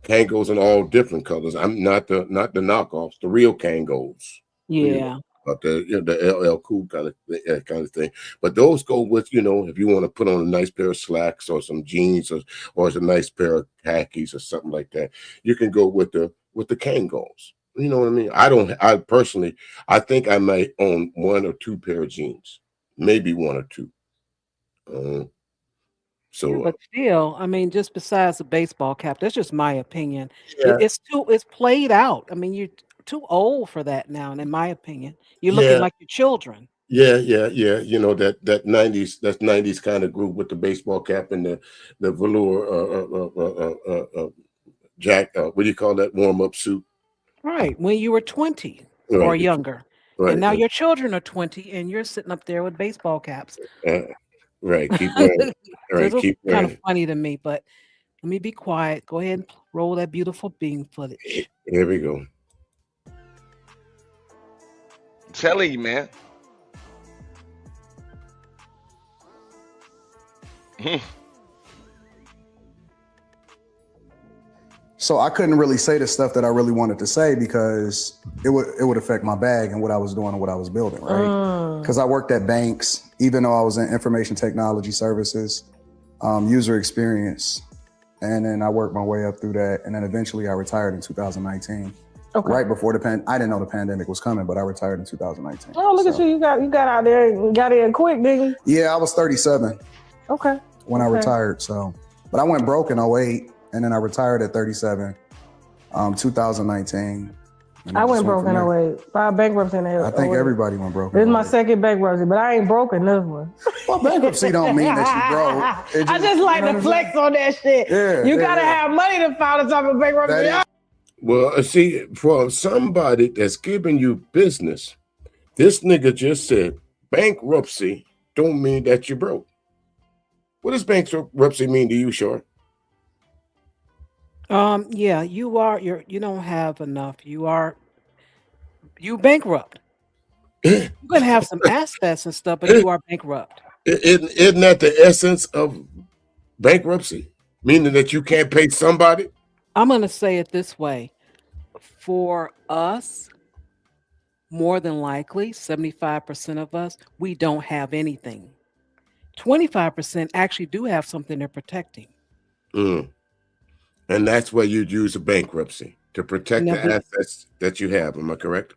Kangos in all different colors. I'm not the knockoffs, the real Kangos. Yeah. But the LL Cool kind of thing. But those go with, if you want to put on a nice pair of slacks or some jeans or a nice pair of khakis or something like that, you can go with the Kangos. You know what I mean? I personally think I might own one or two pair of jeans, maybe one or two. Yeah, but still, I mean, just besides the baseball cap, that's just my opinion. Yeah. It's played out. I mean, you're too old for that now, and in my opinion, you're looking Yeah. like your children. Yeah. You know, that 90s kind of group with the baseball cap and the velour jack. What do you call that, warm up suit? Right. When you were 20 or Right. younger. Right. And now your children are 20 and you're sitting up there with baseball caps. Right. Keep wearing. So Right. it's Keep kind wearing. of funny to me, but let me be quiet. Go ahead and roll that beautiful beam footage. Here we go. I'm telling you, man. So I couldn't really say the stuff that I really wanted to say because it would affect my bag and what I was doing and what I was building, right? Because I worked at banks, even though I was in information technology services, user experience, and then I worked my way up through that, and then eventually I retired in 2019. Okay. Right before I didn't know the pandemic was coming, but I retired in 2019. Oh, look at you! You got out there and got in quick, didn't you? Yeah, I was 37 Okay. when I Okay. retired. So, but I went broke in 08, and then I retired at 37, 2019. and I it went just broke in from there. 08. 5 bankruptcy in 08. I think everybody went broke. This is in my 08. second bankruptcy, but I ain't broken this one. Well, bankruptcy don't mean that you broke. It I just like you know to what I'm flex on that shit. Yeah, You yeah, gotta yeah. have money to file this type of bankruptcy. That is- Well, see, for somebody that's giving you business, this nigga just said bankruptcy don't mean that you broke. What does bankruptcy mean to you, Short? Yeah, you don't have enough. You bankrupt. You're gonna have some assets and stuff, but you are bankrupt. Isn't that the essence of bankruptcy? Meaning that you can't pay somebody? I'm gonna say it this way. For us, more than likely, 75% of us, we don't have anything. 25% actually do have something they're protecting. And that's where you'd use a bankruptcy to protect Now, the but- assets that you have. Am I correct?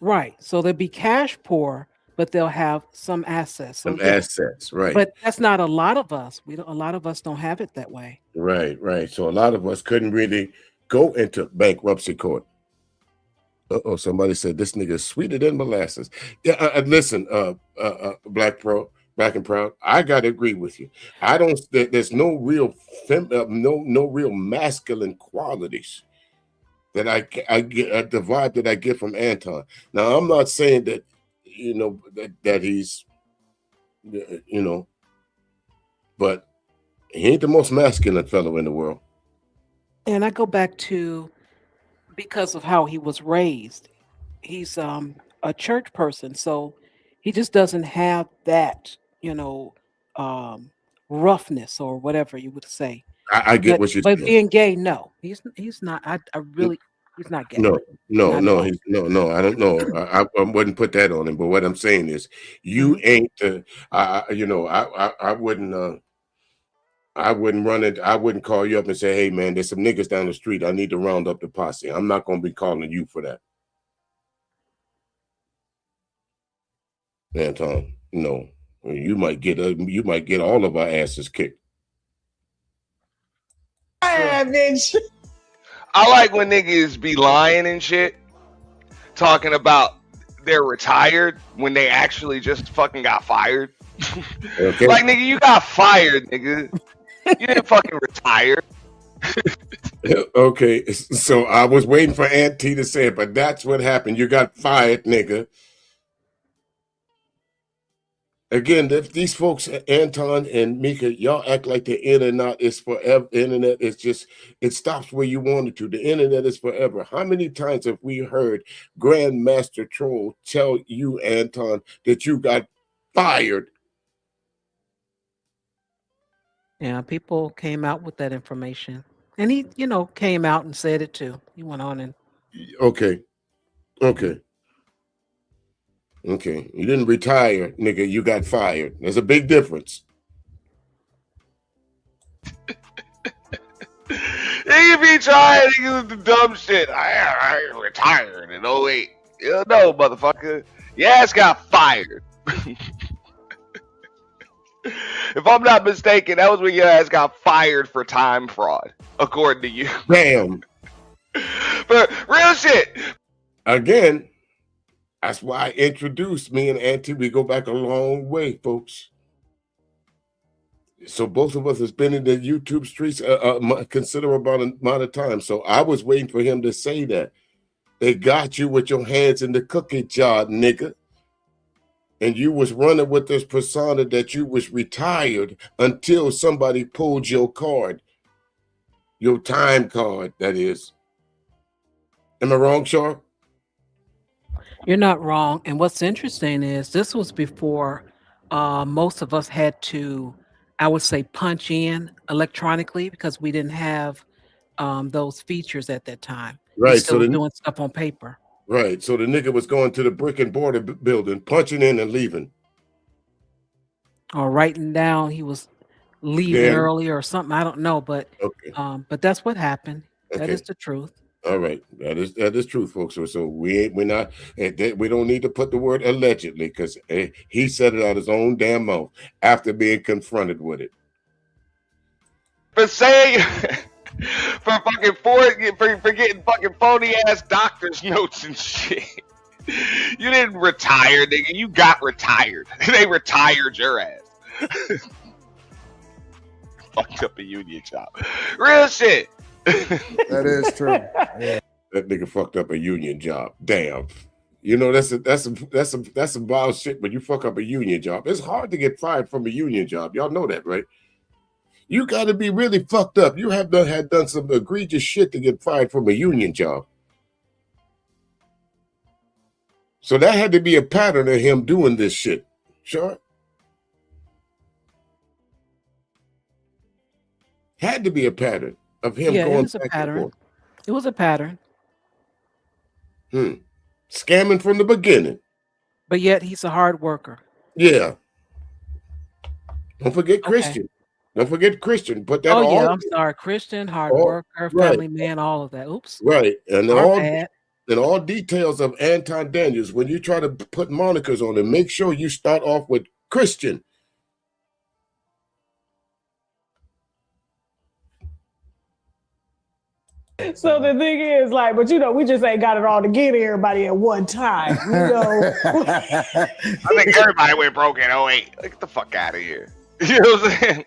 Right. So they'll be cash poor, but they'll have some assets. So Some assets, right. But that's not a lot of us. A lot of us don't have it that way. Right. So a lot of us couldn't really go into bankruptcy court. Somebody said this nigga is sweeter than molasses. Yeah, listen, Black and Proud, I gotta agree with you. There's no real no real masculine qualities that I get the vibe that I get from Anton. Now I'm not saying that that he's but he ain't the most masculine fellow in the world. And I go back to because of how he was raised. He's a church person, so he just doesn't have that, roughness or whatever you would say. I get what you're but saying. being gay, no, he's not. He's not gay. No, Not at all. I don't know. I wouldn't put that on him. But what I'm saying is, you ain't. I wouldn't. I wouldn't run it. I wouldn't call you up and say, "Hey, man, there's some niggas down the street. I need to round up the posse." I'm not going to be calling you for that, Anton. No, you might get all of our asses kicked. Bitch. I like when niggas be lying and shit, talking about they're retired when they actually just fucking got fired. Okay. Like, nigga, you got fired, nigga. You didn't fucking retire. Okay, so I was waiting for Aunt T to say it, but that's what happened. You got fired, nigga. Again, if these folks, Anton and Micca, y'all act like the internet is forever. Internet is just, it stops where you want it to. The internet is forever. How many times have we heard Grandmaster Troll tell you, Anton, that you got fired? Yeah, people came out with that information. And he, came out and said it too. He went on and Okay. Okay. You didn't retire, nigga. You got fired. There's a big difference. He be trying to use the dumb shit. I retired in 08. No, motherfucker. Your ass got fired. If I'm not mistaken, that was when your ass got fired for time fraud, according to you. Damn. But real shit. Again, that's why I introduced me and Auntie. We go back a long way, folks. So both of us has been in the YouTube streets a considerable amount of time. So I was waiting for him to say that. They got you with your hands in the cookie jar, nigga. And you was running with this persona that you was retired until somebody pulled your card. Your time card, that is. Am I wrong, Sharp? You're not wrong. And what's interesting is this was before most of us had to, I would say, punch in electronically because we didn't have those features at that time. Right. We still doing stuff on paper. Right. So the nigga was going to the brick and mortar building, punching in and leaving. Or writing down he was leaving early or something. I don't know, but that's what happened. Okay. That is the truth. All right, that is truth, folks. So we don't need to put the word allegedly because he said it out his own damn mouth after being confronted with it. For saying, for getting fucking phony ass doctor's notes and shit. You didn't retire, nigga. You got retired. They retired your ass. Fucked up a union job. Real shit. That is true. Yeah. That nigga fucked up a union job. Damn. You know, that's some wild shit when you fuck up a union job. It's hard to get fired from a union job. Y'all know that, right? You got to be really fucked up. You have done some egregious shit to get fired from a union job. So that had to be a pattern of him doing this shit. Sure. Had to be a pattern of him going it was a back pattern. and forth. It was a pattern. Scamming from the beginning. But yet he's a hard worker. Yeah. Don't forget Christian. Don't forget Christian. Put that I'm sorry. Christian, hard worker, family man, all of that. Oops. Right. And bad. And all details of Anton Daniels, when you try to put monikers on him, make sure you start off with Christian. So the thing is, but we just ain't got it all to get everybody at one time. I think everybody went broke in 08. Get the fuck out of here. You know what I'm saying?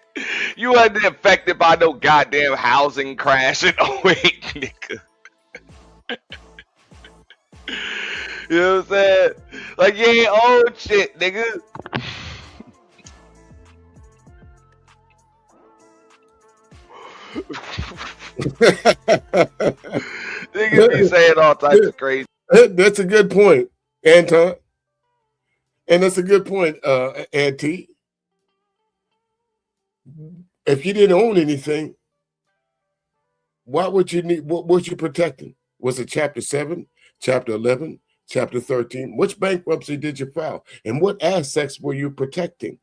You wasn't affected by no goddamn housing crash in 08, nigga. You know what I'm saying? Like, you ain't old shit, nigga. Niggas be saying all types of crazy. That's a good point, Anton. And that's a good point, Auntie. If you didn't own anything, why would you need? What was you protecting? Was it Chapter 7, Chapter 11, Chapter 13? Which bankruptcy did you file? And what assets were you protecting?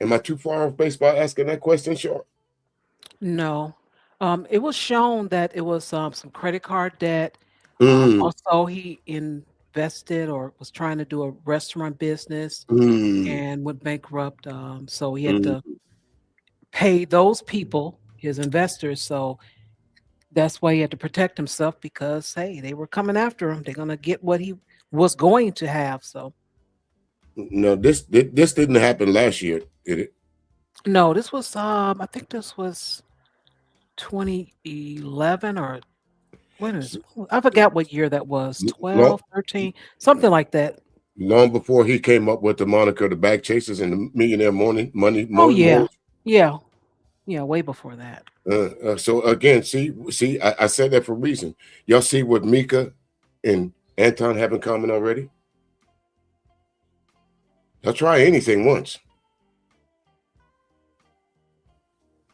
Am I too far off base by asking that question, Short? No. It was shown that it was some credit card debt. Also, he invested or was trying to do a restaurant business and went bankrupt. So he had to pay those people, his investors. So that's why he had to protect himself because, hey, they were coming after him. They're going to get what he was going to have. So. No, this didn't happen last year, did it? No, this was, I think this was 2011 or when is I forgot what year that was. Long, 12, 13, something like that. long before he came up with the moniker, the Back Chasers and the Millionaire Money Oh yeah, Mode. yeah, yeah, way before that. So again, see, I said that for a reason. Y'all see what Micca and Anton have in common already? They'll try anything once.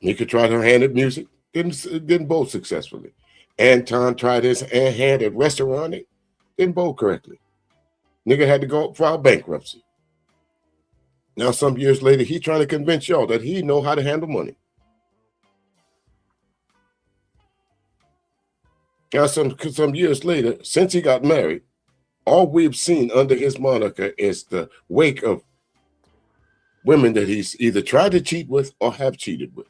Micca tried her hand at music, didn't bowl successfully. Anton tried his hand at restauranting, didn't bowl correctly. Nigga had to go file bankruptcy. Now, some years later, he trying to convince y'all that he know how to handle money. Now, some years later, since he got married, all we've seen under his moniker is the wake of women that he's either tried to cheat with or have cheated with.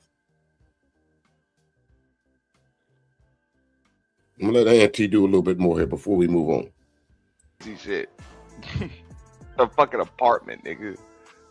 I'm gonna let Auntie do a little bit more here before we move on. Shit. A fucking apartment, nigga.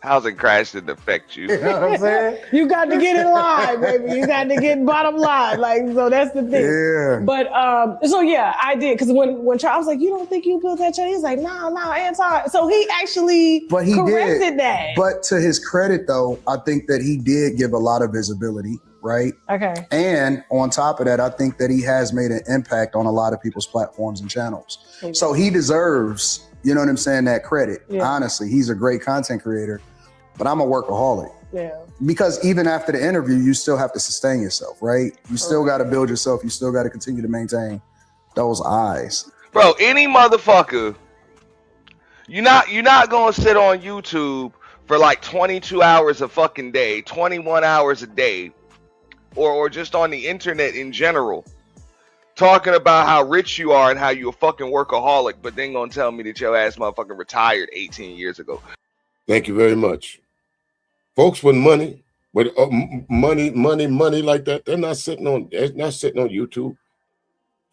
Housing crash didn't affect you. You know what I'm saying? You got to get in line, baby. You got to get bottom line. Like, so that's the thing. Yeah. But so yeah, I did. Because when Charles was like, you don't think you built that chain? He's like, no, Anton. So he actually corrected that. But to his credit, though, I think that he did give a lot of visibility, right? Okay. And on top of that, I think that he has made an impact on a lot of people's platforms and channels. Okay. So he deserves, you know what I'm saying, that credit. Yeah. Honestly, he's a great content creator. But I'm a workaholic. Yeah. Because even after the interview, you still have to sustain yourself, right? You still got to build yourself. You still got to continue to maintain those eyes. Bro, any motherfucker, you're not gonna sit on YouTube for like 22 hours a fucking day, 21 hours a day, or just on the internet in general, talking about how rich you are and how you're a fucking workaholic, but then gonna tell me that your ass motherfucking retired 18 years ago. Thank you very much. Folks with money like that, they're not sitting on YouTube.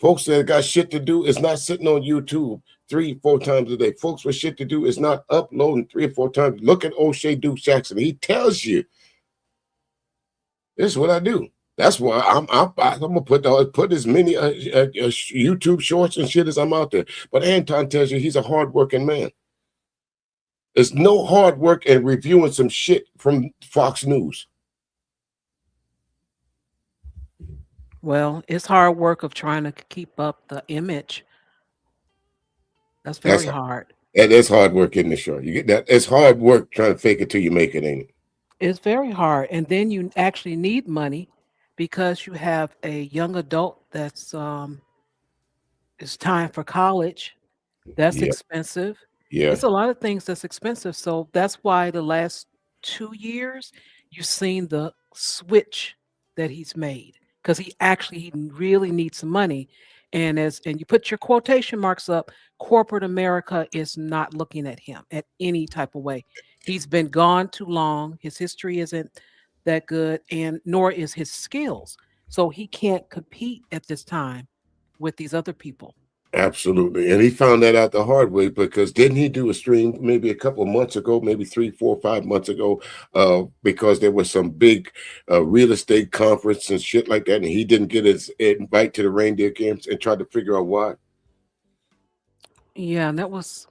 Folks that got shit to do is not sitting on YouTube 3-4 times a day. Folks with shit to do is not uploading 3 or 4 times. Look at O'Shea Duke Jackson. He tells you, this is what I do. That's why I'm gonna put as many YouTube shorts and shit as I'm out there. But Anton tells you he's a hardworking man. It's no hard work in reviewing some shit from Fox News. Well, it's hard work of trying to keep up the image. That's very hard. That is hard work in the show. You get that? It's hard work trying to fake it till you make it, ain't it? It's very hard. And then you actually need money because you have a young adult that's it's time for college. That's expensive. Yeah. It's a lot of things that's expensive. So that's why the last 2 years you've seen the switch that he's made. Because he really needs some money. And you put your quotation marks up, corporate America is not looking at him at any type of way. He's been gone too long. His history isn't that good, and nor is his skills. So he can't compete at this time with these other people. Absolutely. And he found that out the hard way because didn't he do a stream maybe a couple of months ago, maybe 3, 4, 5 months ago, because there was some big real estate conference and shit like that, and he didn't get his invite to the reindeer games and tried to figure out why. Yeah, and that was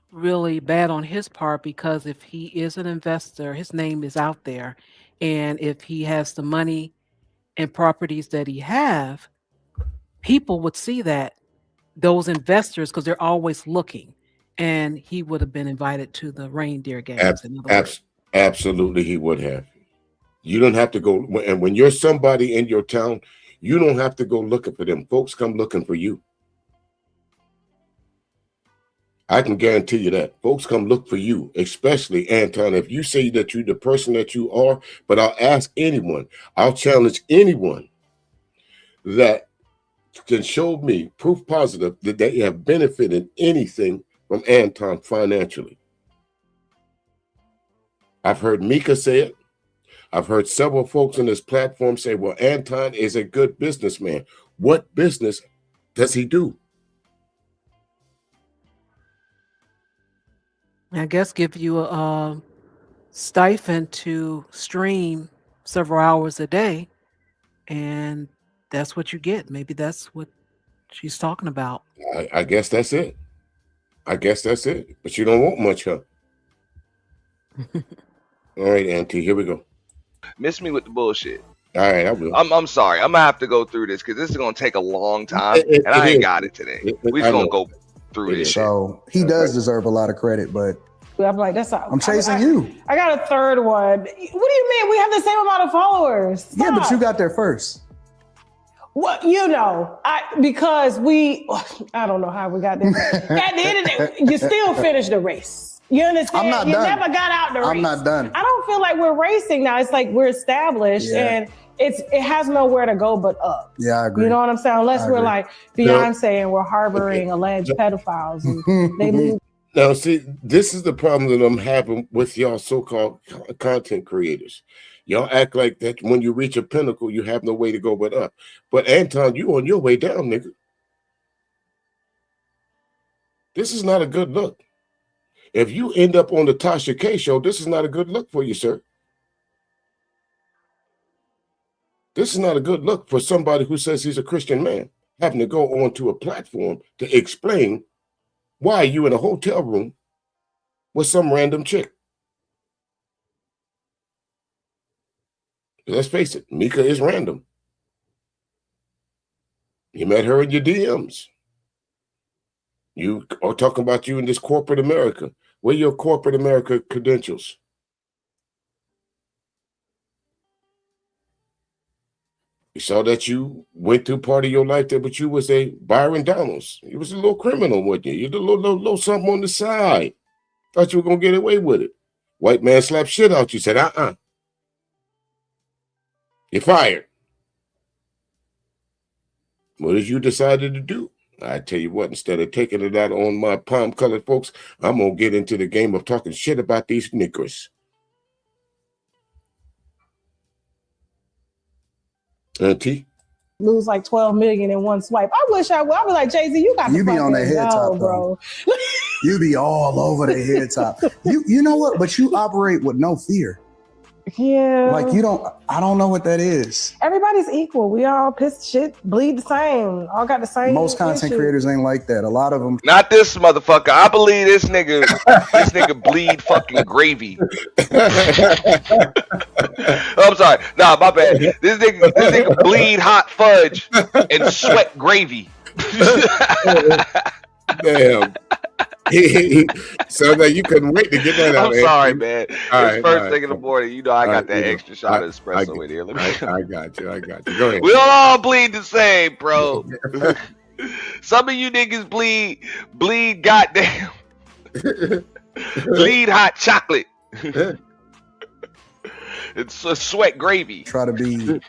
really bad on his part because if he is an investor, his name is out there. And if he has the money and properties that he have, people would see that. Those investors, because they're always looking, and he would have been invited to the reindeer games. Absolutely, he would have. You don't have to go, and when you're somebody in your town, you don't have to go looking for them. Folks come looking for you. I can guarantee you that. Folks come look for you, especially Anton. If you say that you're the person that you are, but I'll ask anyone, I'll challenge anyone that can show me proof positive that they have benefited anything from Anton financially. I've heard Micca say it. I've heard several folks on this platform say, well, Anton is a good businessman. What business does he do? I guess give you a stipend to stream several hours a day. and that's what you get. Maybe that's what she's talking about. I guess that's it. But you don't want much, huh? All right, Auntie, here we go. Miss me with the bullshit. All right, I will. I'm sorry. I'm gonna have to go through this because this is gonna take a long time, and I ain't got it today. We just gonna go through this. So he does deserve a lot of credit, but I'm like, that's I'm chasing you. I got a third one. What do you mean? We have the same amount of followers. Stop. Yeah, but you got there first. Well, because I don't know how we got there. At the end of the day, you still finished the race. You understand? I'm not you done. never got out the race. I'm not done. I don't feel like we're racing now. It's like we're established and it has nowhere to go but up. Yeah, I agree. You know what I'm saying? Unless we're like Beyonce and we're harboring alleged pedophiles and they leave. Now, see, this is the problem that I'm having with y'all so-called content creators. Y'all act like that when you reach a pinnacle, you have no way to go but up. But Anton, you on your way down, nigga. This is not a good look. If you end up on the Tasha K show, this is not a good look for you, sir. This is not a good look for somebody who says he's a Christian man, having to go onto a platform to explain why you in a hotel room with some random chick. Let's face it, Micca is random. You met her in your DMs. You are talking about you in this corporate America. Where are your corporate America credentials? We saw that you went through part of your life there, but you was a Byron Donalds. You was a little criminal, wasn't you? You did a little something on the side. Thought you were going to get away with it. White man slapped shit out you, said, You're fired. What did you decided to do? I tell you what, instead of taking it out on my palm-colored folks, I'm going to get into the game of talking shit about these niggers. Auntie? Lose like 12 million in one swipe. I wish I would. I was like, Jay-Z, you got You be on the head top, bro. You be all over the head top. You know what? But you operate with no fear. Yeah. Like I don't know what that is. Everybody's equal. We all piss shit, bleed the same. All got the same. Most content creators ain't like that. A lot of them. Not this motherfucker. I believe this nigga bleed fucking gravy. I'm sorry. Nah, my bad. This nigga bleed hot fudge and sweat gravy. Damn. So that you couldn't wait to get that out. I'm sorry, man. All It's first thing in the morning. You know I got that extra shot of espresso in here. I got you. Go ahead. We don't all bleed the same, bro. Some of you niggas bleed goddamn. Bleed hot chocolate. It's sweat gravy. Try to be.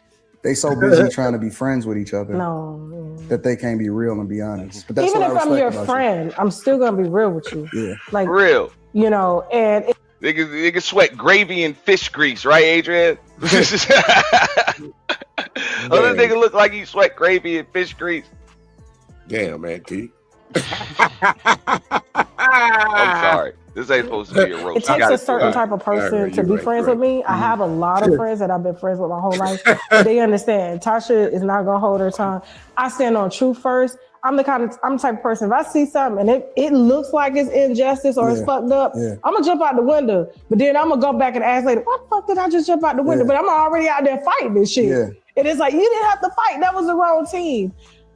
They so busy trying to be friends with each other. No. That they can't be real and be honest. But that's even what if I I'm your respect about friend, I'm still gonna be real with you. Yeah. Like real. You know, and niggas sweat gravy and fish grease, right, Adrian? Other nigga look like he sweat gravy and fish grease. Damn, Auntie. I'm sorry. This ain't supposed to be a roast. It takes a certain type of person to be friends with me. I have a lot of friends that I've been friends with my whole life. They understand. Tasha is not gonna hold her tongue. I stand on truth first. I'm the type of person, if I see something and it looks like it's injustice or it's fucked up, I'm gonna jump out the window. But then I'm gonna go back and ask later, why the fuck did I just jump out the window? But I'm already out there fighting this shit. Yeah. And it's like, you didn't have to fight. That was the wrong team.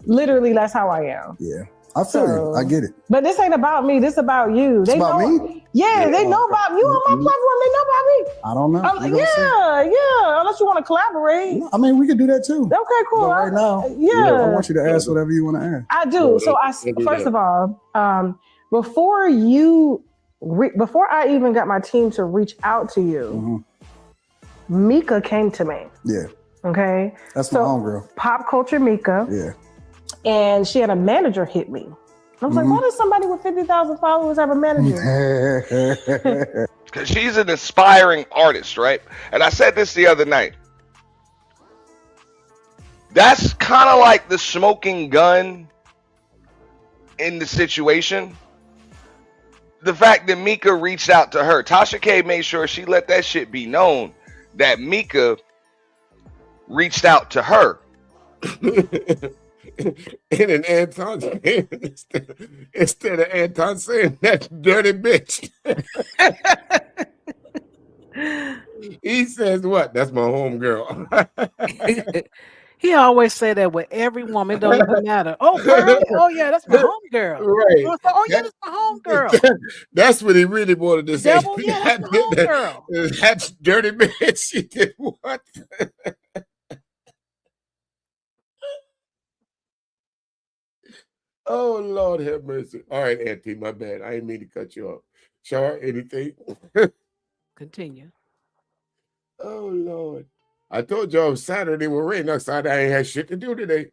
Literally, that's how I am. Yeah. I feel you. I get it. But this ain't about me. This about you. They about know me? Yeah, they know about you on my platform. They know about me. I don't know. Yeah. Unless you want to collaborate. I mean, we could do that too. Okay, cool. But right now, I want you to ask whatever you want to ask. I do. So first of all, before I even got my team to reach out to you, Micca came to me. Yeah. Okay. That's my homegirl. Pop culture Micca. Yeah. And she had a manager hit me. I was like, why does somebody with 50,000 followers have a manager? Because she's an aspiring artist, right? And I said this the other night. That's kind of like the smoking gun in the situation. The fact that Micca reached out to her. Tasha K made sure she let that shit be known that Micca reached out to her. And then Anton saying, instead of Anton saying that dirty bitch, he says what? That's my home girl. He always say that with every woman. It don't even matter. Oh, Pearl. Oh yeah, that's my home girl. Right. Oh yeah, that's my home girl. That's what he really wanted to say. Devil, yeah, that's my home girl. That's dirty bitch. She did what? Oh, Lord have mercy. All right, Auntie, my bad. I didn't mean to cut you off. Char, anything? Continue. Oh, Lord. I told y'all Saturday was rain. Outside, I ain't had shit to do today.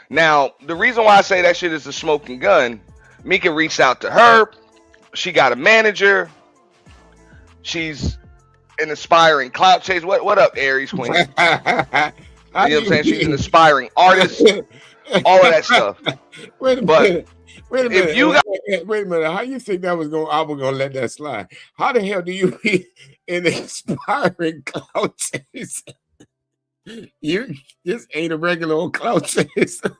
Now, the reason why I say that shit is a smoking gun, Micca reached out to her. She got a manager. She's an aspiring clout chase. What up, Aries Queen? You know what I'm saying? She's an aspiring artist. All of that stuff. Wait a minute. Wait a minute. If you got, wait a minute. How you think that was going? I was gonna let that slide. How the hell do you be an inspiring clout chase? You just ain't a regular old clout chaser.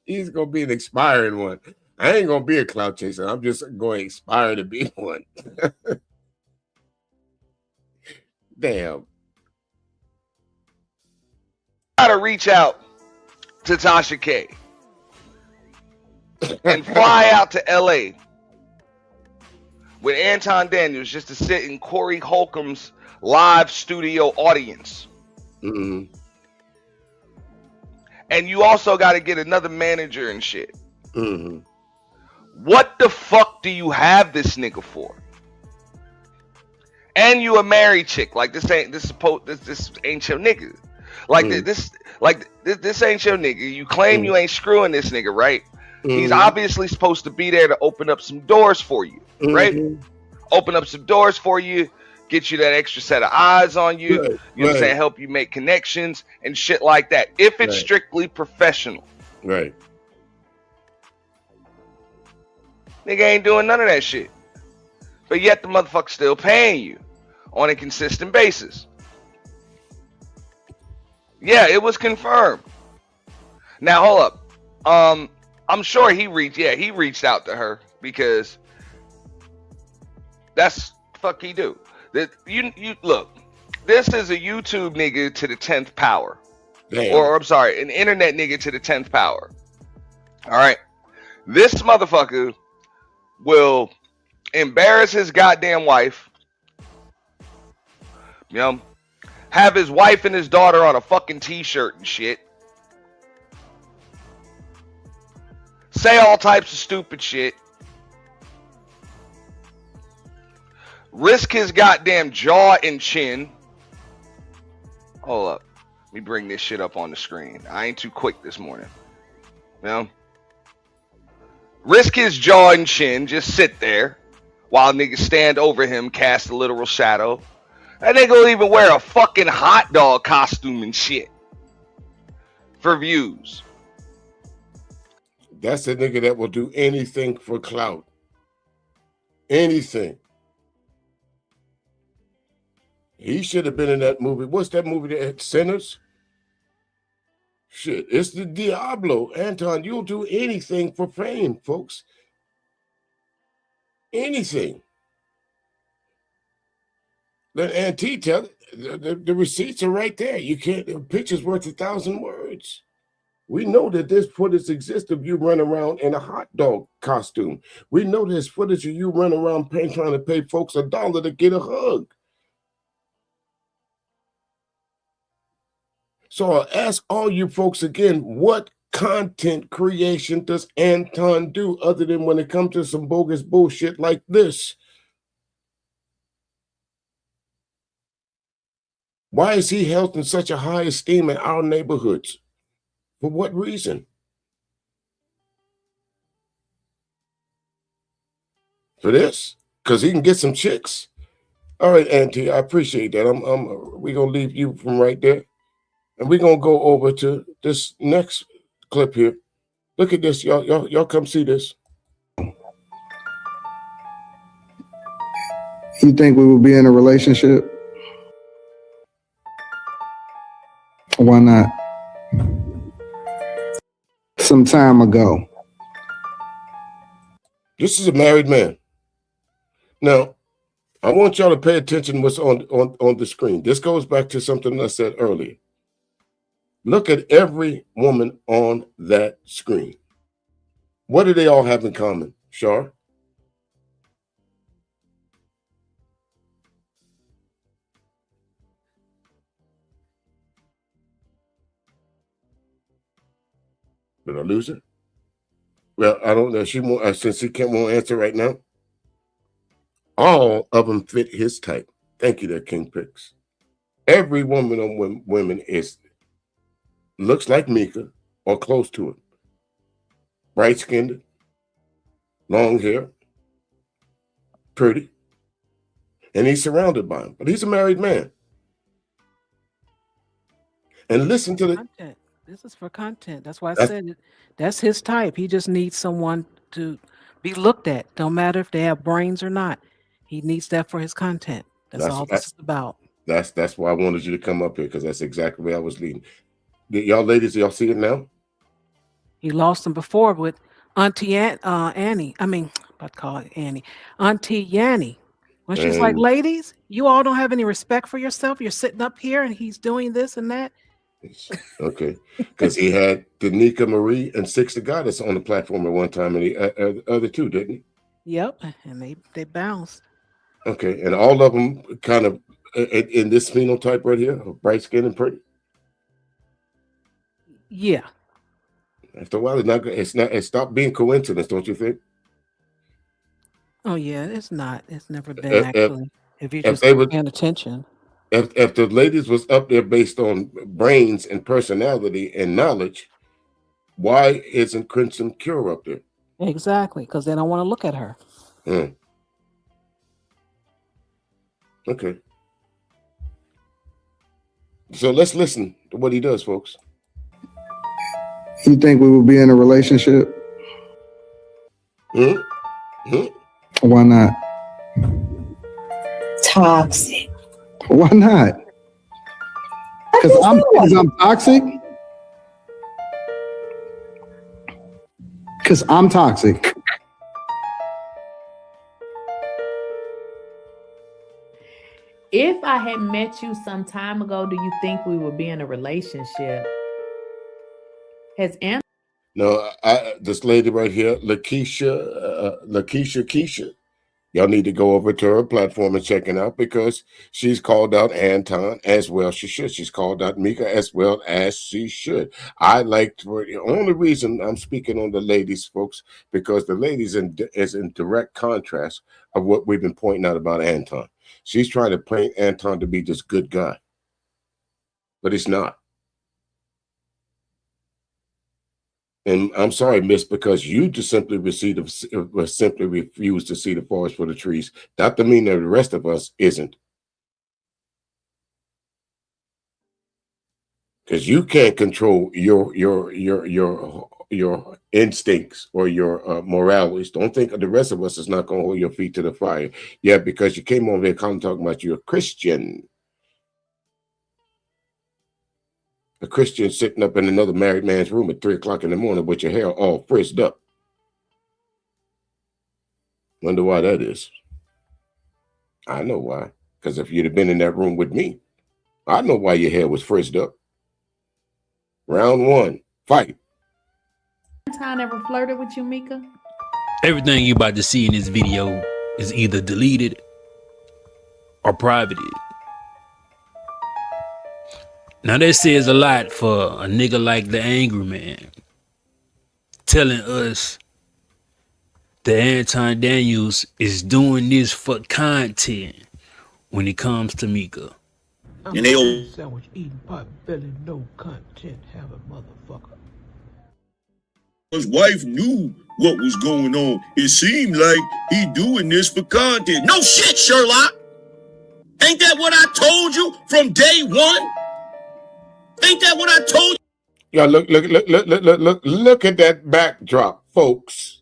He's gonna be an expiring one. I ain't gonna be a clout chaser. I'm just going to aspire to be one. Damn. Gotta reach out to Tasha K and fly out to LA with Anton Daniels just to sit in Corey Holcomb's live studio audience. Mm-hmm. And you also got to get another manager and shit. Mm-hmm. What the fuck do you have this nigga for? And you a married chick. Like this ain't your nigga. Like this ain't your nigga. You claim you ain't screwing this nigga, right? He's obviously supposed to be there to open up some doors for you, right? Open up some doors for you, get you that extra set of eyes on you, you know what I'm saying, help you make connections and shit like that. If it's strictly professional. Right. Nigga ain't doing none of that shit. But yet the motherfucker's still paying you on a consistent basis. Yeah, it was confirmed. Now hold up. I'm sure he reached out to her because that's the fuck he do. That you look, this is a YouTube nigga to the 10th power. Damn. Or I'm sorry, an internet nigga to the 10th power. All right. This motherfucker will embarrass his goddamn wife. You know, have his wife and his daughter on a fucking t-shirt and shit. Say all types of stupid shit. Risk his goddamn jaw and chin. Hold up. Let me bring this shit up on the screen. I ain't too quick this morning. You know? Risk his jaw and chin. Just sit there while niggas stand over him, cast a literal shadow. That nigga will even wear a fucking hot dog costume and shit for views. That's a nigga that will do anything for clout. Anything. He should have been in that movie. What's that movie that had Sinners? Shit, it's the Diablo. Anton, you'll do anything for fame, folks. Anything. Let Auntie tell it. The receipts are right there. You can't, the picture's worth 1,000 words. We know that this footage exists of you running around in a hot dog costume. We know there's footage of you running around trying to pay folks $1 to get a hug. So I'll ask all you folks again, what content creation does Anton do other than when it comes to some bogus bullshit like this? Why is he held in such a high esteem in our neighborhoods? For what reason? For this? Because he can get some chicks? All right, Auntie, I appreciate that. We're going to leave you from right there. And we're going to go over to this next clip here. Look at this. Y'all come see this. You think we would be in a relationship? Why not? Some time ago. This is a married man. Now, I want y'all to pay attention to what's on the screen. This goes back to something I said earlier. Look at every woman on that screen. What do they all have in common, Shar? Did I lose her? Well, I don't know. She won't, since she won't answer right now. All of them fit his type. Thank you, there, King Picks. Every woman on women looks like Micca or close to it. Bright skinned, long hair, pretty, and he's surrounded by them. But he's a married man. And listen to the content. This is for content. That's why I said it. That's his type. He just needs someone to be looked at. Don't matter if they have brains or not. He needs that for his content. That's all this is about. That's why I wanted you to come up here, because that's exactly where I was leading. Y'all ladies, y'all see it now? He lost him before with Auntie Annie. I mean, about to call it Annie. Auntie Yanni. When she's like, ladies, you all don't have any respect for yourself. You're sitting up here and he's doing this and that. Okay, because he had Danica Marie and Six the Goddess on the platform at one time, and the other two, didn't he? Yep, and they bounced. Okay, and all of them kind of in this phenotype right here, bright skin and pretty. Yeah. After a while, it stopped being coincidence, don't you think? Oh yeah, it's not. It's never been actually. If you just paying attention. If the ladies was up there based on brains and personality and knowledge, why isn't Crimson Cure up there? Exactly, because they don't want to look at her. Okay. So let's listen to what he does, folks. You think we would be in a relationship? Why not? Toxic. Why not? Because I'm toxic? Because I'm toxic. If I had met you some time ago, do you think we would be in a relationship? No, this lady right here, Lakeisha Keisha, y'all need to go over to her platform and check it out, because she's called out Anton as well. She should. She's called out Micca as well as she should. I like the only reason I'm speaking on the ladies, folks, because the ladies is in direct contrast of what we've been pointing out about Anton. She's trying to paint Anton to be this good guy, but he's not. And I'm sorry, miss, because you just simply refuse to see the forest for the trees. That doesn't mean that the rest of us isn't. Because you can't control your instincts or your moralities. Don't think the rest of us is not going to hold your feet to the fire. Yeah, because you came over here talking about you're a Christian. A Christian sitting up in another married man's room at 3 o'clock in the morning with your hair all frizzed up. Wonder why that is. I know why. Because if you'd have been in that room with me, I know why your hair was frizzed up. Round 1, fight. Anton ever flirted with you, Micca? Everything you about to see in this video is either deleted or privated. Now that says a lot for a nigga like the Angry Man, telling us that Anton Daniels is doing this for content when it comes to Micca. And they old sandwich eating pot belly, no content having motherfucker. His wife knew what was going on. It seemed like he doing this for content. No shit, Sherlock. Ain't that what I told you from day one? Ain't that what I told you? Yeah, look at that backdrop, folks.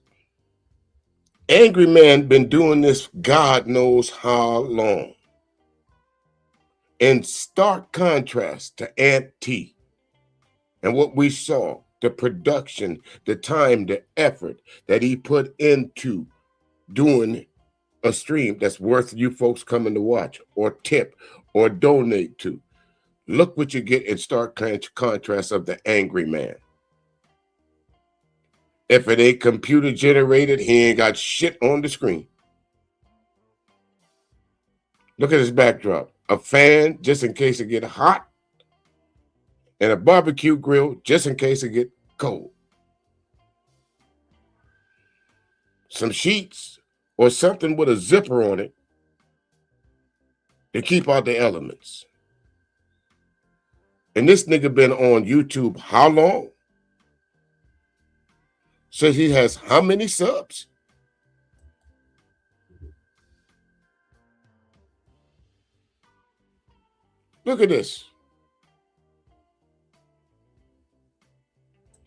Angry Man been doing this God knows how long. In stark contrast to Aunt T. and what we saw, the production, the time, the effort that he put into doing a stream that's worth you folks coming to watch or tip or donate to. Look what you get in stark contrast of the Angry Man. If it ain't computer generated, he ain't got shit on the screen. Look at his backdrop. A fan just in case it get hot, and a barbecue grill just in case it get cold. Some sheets or something with a zipper on it to keep out the elements. And this nigga been on YouTube how long? Says he has how many subs? Look at this.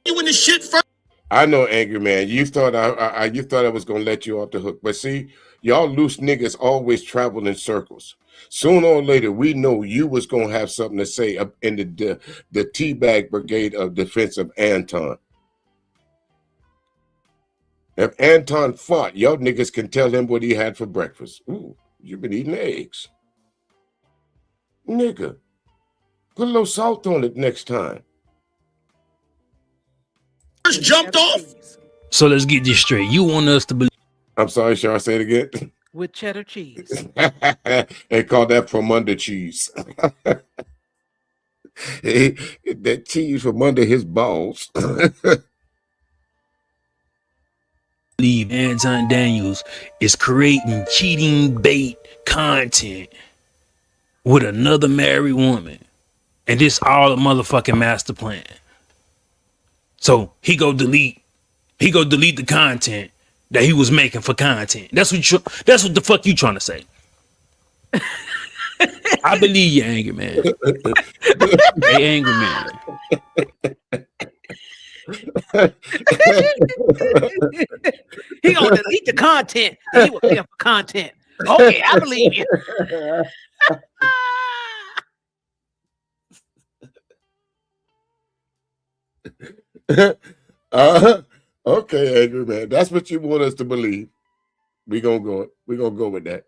You in the shit first. I know, Angry Man. You thought I was gonna let you off the hook, but see, y'all loose niggas always travel in circles. Sooner or later, we know you was gonna have something to say up in the teabag brigade of defense of Anton. If Anton fought, y'all niggas can tell him what he had for breakfast. Ooh, you've been eating eggs. Nigga, put a little salt on it next time. First jumped off. So let's get this straight. You want us to believe? I'm sorry, shall I say it again? With cheddar cheese. They call that from under cheese. That cheese from under his balls. Believe Anton Daniels is creating cheating bait content with another married woman, and this all a motherfucking master plan. So he go delete the content that he was making for content. That's what the fuck you trying to say. I believe you, Angry Man. Hey, Angry Man. He gonna delete the content. He will pay for content. Okay, I believe you. Okay, Angry Man. That's what you want us to believe. We're gonna go with that.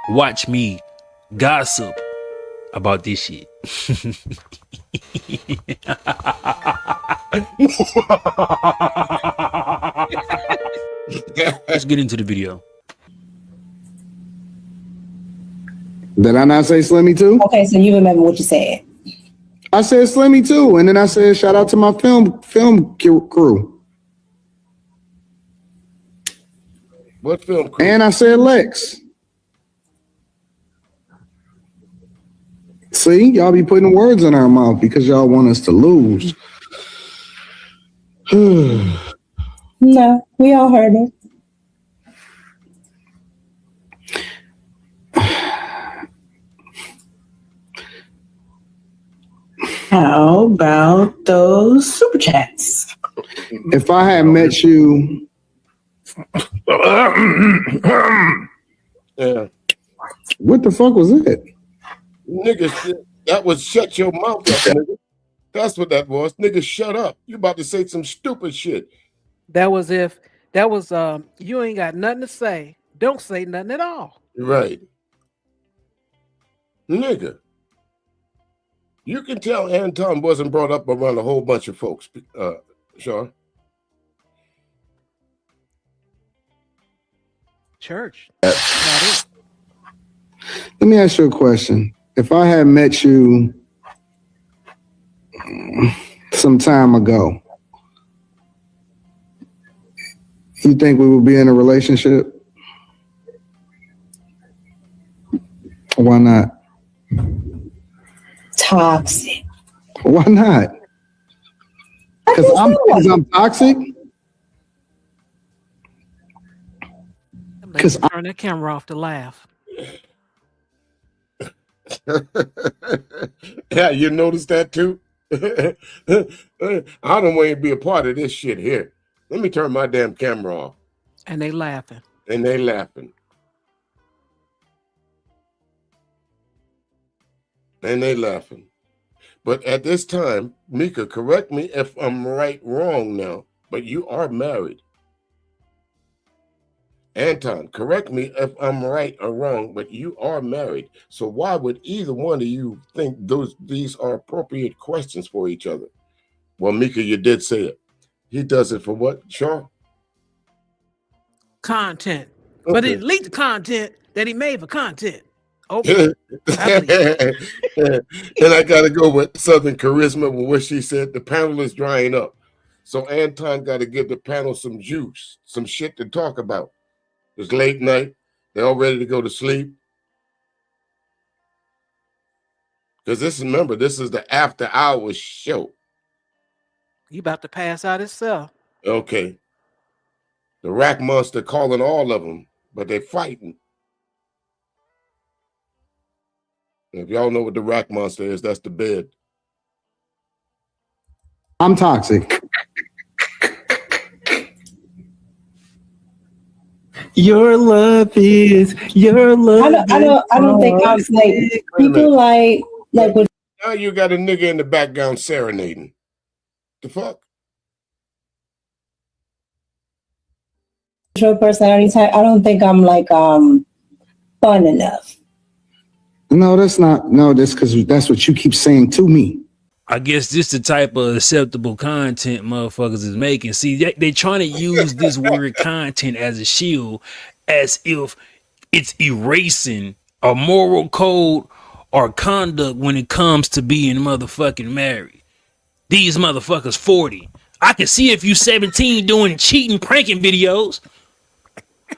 Watch me gossip about this shit. Let's get into the video. Did I not say Slimmy too? Okay, so you remember what you said. I said Slimmy too, and then I said shout out to my film crew. What film crew? And I said Lex. See, y'all be putting words in our mouth because y'all want us to lose. No, we all heard it. How about those super chats? If I had met you, yeah. What the fuck was it? Nigga, that was shut your mouth up, nigga. That's what that was. Nigga, shut up. You about to say some stupid shit. That was you ain't got nothing to say. Don't say nothing at all. Right. Nigga. You can tell Anton wasn't brought up around a whole bunch of folks, Sean. Church. Let me ask you a question. If I had met you some time ago, you think we would be in a relationship? Why not? Toxic. Why not? Because I'm toxic? Because turn that camera off to laugh. Yeah, you noticed that too? I don't want to be a part of this shit here. Let me turn my damn camera off. And they laughing. And they laughing. And they laughing. But at this time, Micca, correct me if I'm right, wrong now, but you are married. Anton, correct me if I'm right or wrong, but you are married. So why would either one of you think these are appropriate questions for each other? Well, Micca, you did say it. He does it for what, Shaw? Content. Okay. But it leaked the content that he made for content. Okay. And I gotta go with Southern Charisma with what she said. The panel is drying up. So Anton got to give the panel some juice, some shit to talk about. It's late night. They're all ready to go to sleep. Because remember, this is the after hours show. You about to pass out himself. Okay. The rack monster calling all of them, but they're fighting. If y'all know what the rack monster is, that's the bed. I'm toxic. Your love is your love. I don't think I'm like people like with now you got a nigga in the background serenading. The fuck? your personality type. I don't think I'm like fun enough. No, that's not. No, that's because that's what you keep saying to me. I guess this the type of acceptable content motherfuckers is making. See, they trying to use this word content as a shield, as if it's erasing a moral code or conduct when it comes to being motherfucking married. These motherfuckers 40. I can see if you 17 doing cheating, pranking videos.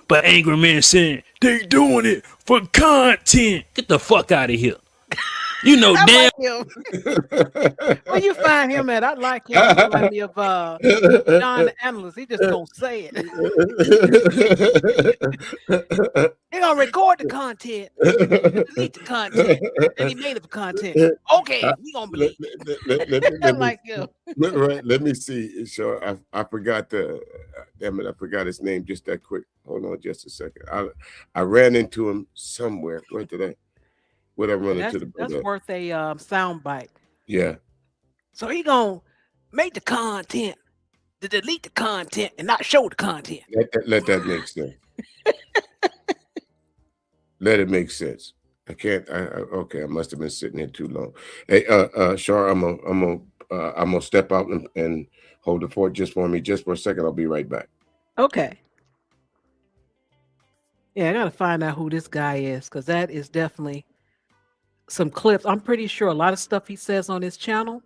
But Angry Man saying, they doing it for content. Get the fuck out of here. You know, damn. Like where you find him at? I like him. He remind me of John the Analyst. He just gonna say it. They gonna record the content, delete the content, and he made it for content. Okay, we gonna believe. Like you. Let me see. Sure, I forgot damn it, I forgot his name just that quick. Hold on just a second. I ran into him somewhere. Where did I run into the That's worth a sound bite. Yeah. So he gonna make the content, to delete the content, and not show the content. Let that make sense. Let it make sense. I can't. Okay, I must have been sitting here too long. Hey, Shar, I'm gonna step out and hold the fort just for me, just for a second. I'll be right back. Okay. Yeah, I gotta find out who this guy is, because that is definitely some clips. I'm pretty sure a lot of stuff he says on his channel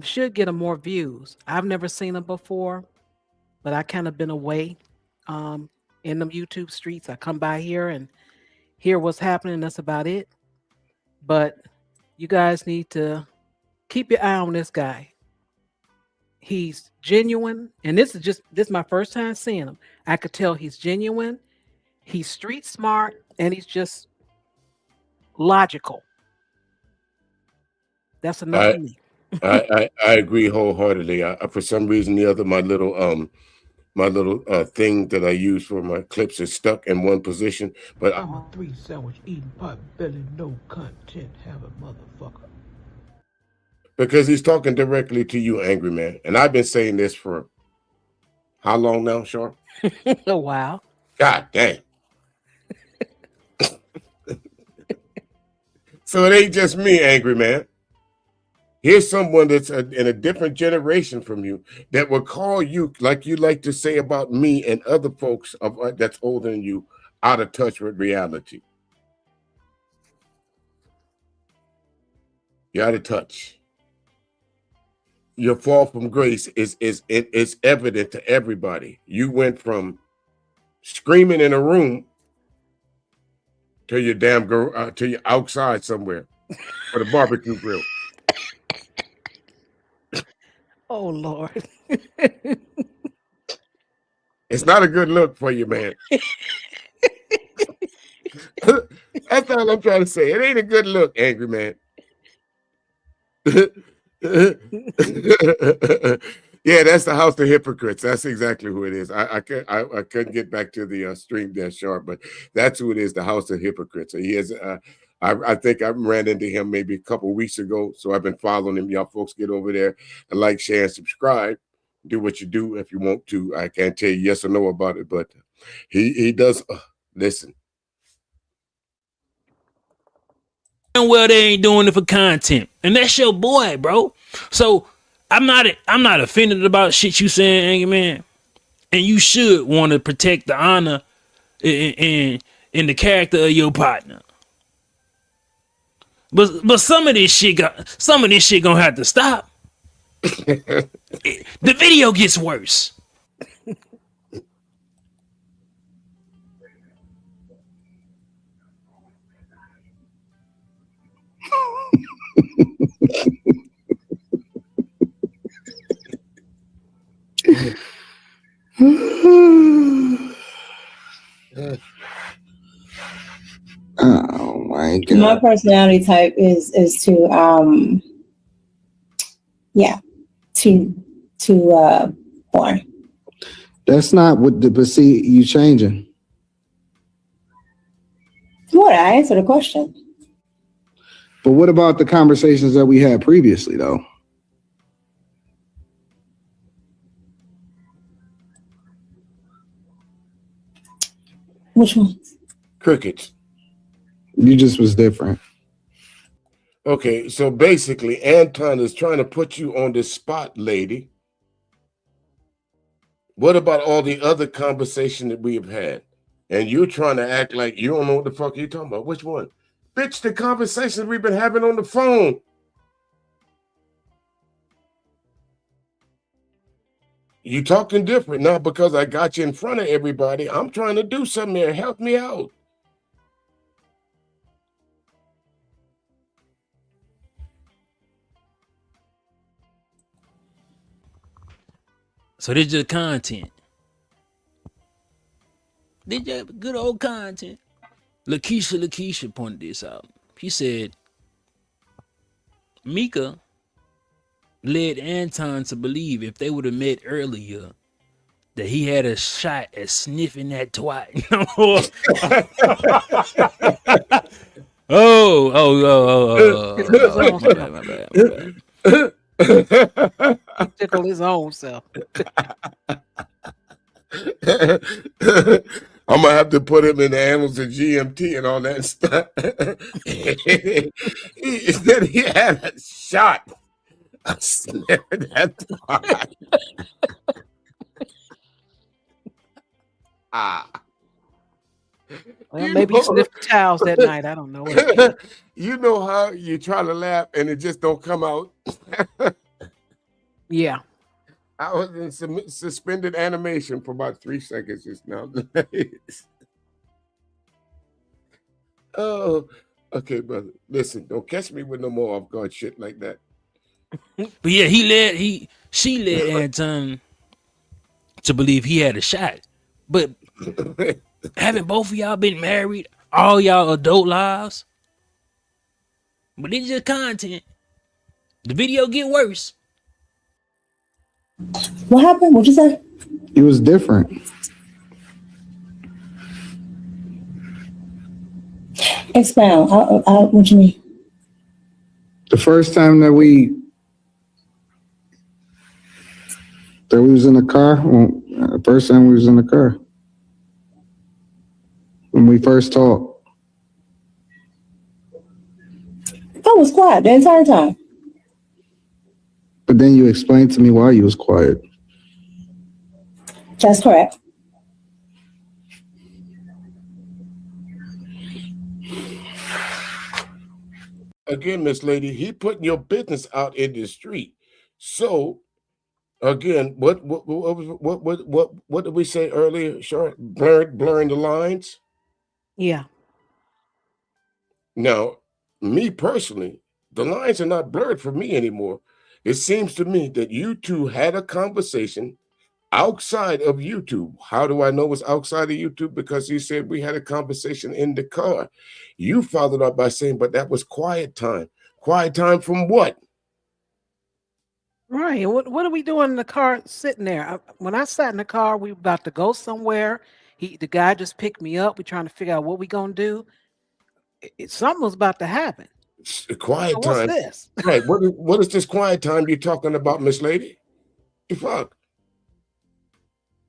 should get him more views. I've never seen him before, but I kind of been away in them YouTube streets. I come by here and hear what's happening. That's about it. But you guys need to keep your eye on this guy. He's genuine, and this is my first time seeing him. I could tell he's genuine. He's street smart, and he's just logical. That's enough for me. I agree wholeheartedly. For some reason, the other my little thing that I use for my clips is stuck in one position. But I'm a 3 sandwich eating pot belly, no content having motherfucker. Because he's talking directly to you, Angry Man, and I've been saying this for how long now, Sean? A while. God damn. So it ain't just me, Angry Man. Here's someone that's in a different generation from you that will call you, like you like to say about me and other folks that's older than you, out of touch with reality. You're out of touch. Your fall from grace is evident to everybody. You went from screaming in a room to your to your outside somewhere for the barbecue grill. Oh Lord. It's not a good look for you, man. That's all I'm trying to say. It ain't a good look, Angry Man. Yeah, that's the House of Hypocrites. That's exactly who it is. I couldn't get back to the stream there, Sharp, but that's who it is, the House of Hypocrites. He has I think I ran into him maybe a couple weeks ago, so I've been following him. Y'all folks get over there and like, share, and subscribe. Do what you do if you want to. I can't tell you yes or no about it, but he does. Listen. And well, they ain't doing it for content, and that's your boy, bro. So I'm not offended about shit you saying, Angry Man, and you should want to protect the honor and the character of your partner. But some of this shit gonna have to stop. The video gets worse. Oh my God. My personality type is to porn. That's not what but see, you changing. What? I answered the question. But what about the conversations that we had previously, though? Which one? Crickets. You just was different. Okay, so basically, Anton is trying to put you on the spot, lady. What about all the other conversation that we have had? And you're trying to act like you don't know what the fuck you're talking about. Which one? Bitch, the conversations we've been having on the phone. You talking different now because I got you in front of everybody. I'm trying to do something here. Help me out. So this just content. This just good old content. Lakeisha pointed this out. She said, Micca led Anton to believe if they would have met earlier that he had a shot at sniffing that twat. He tickled his own self. I'm gonna have to put him in the annals of GMT and all that stuff. He said he had a shot. I sniffed that twat. Well, maybe he sniffed the towels that night. I don't know. You know how you try to laugh and it just don't come out. Yeah. I was in suspended animation for about 3 seconds just now. Oh, okay, brother. Listen, don't catch me with no more off guard shit like that. But yeah, she led Anton to believe he had a shot. But haven't both of y'all been married all y'all adult lives? But it's just content. The video get worse. What happened? What'd you say? It was different. Expound. What you mean? The first time that we was in the car, the first time we was in the car, when we first talked. I was quiet the entire time. But then you explained to me why you was quiet. That's correct. Again, Miss Lady, he putting your business out in the street. So, again, what did we say earlier? Sure, blurring the lines. Yeah. Now, me personally, the lines are not blurred for me anymore. It seems to me that you two had a conversation outside of YouTube. How do I know it's outside of YouTube? Because you said we had a conversation in the car. You followed up by saying, but that was quiet time. Quiet time from what? Right. What are we doing in the car sitting there? When I sat in the car, we were about to go somewhere. The guy just picked me up. We're trying to figure out what we gonna do. something was about to happen. It's a quiet So what's time. this? Right. What is this quiet time you're talking about, Miss Lady? The fuck?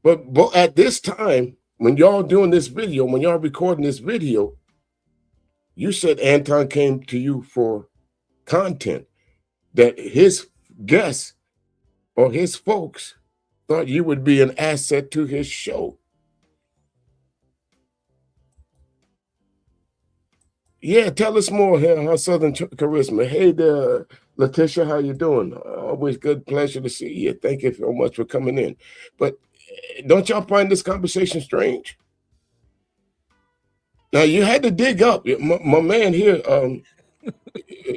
But at this time, when y'all doing this video, when y'all recording this video, you said Anton came to you for content, that his guests or his folks thought you would be an asset to his show. Yeah, tell us more here, her Southern charisma. Hey there, Letitia, how you doing? Always good pleasure to see you. Thank you so much for coming in. But don't y'all find this conversation strange? Now, you had to dig up. My man here,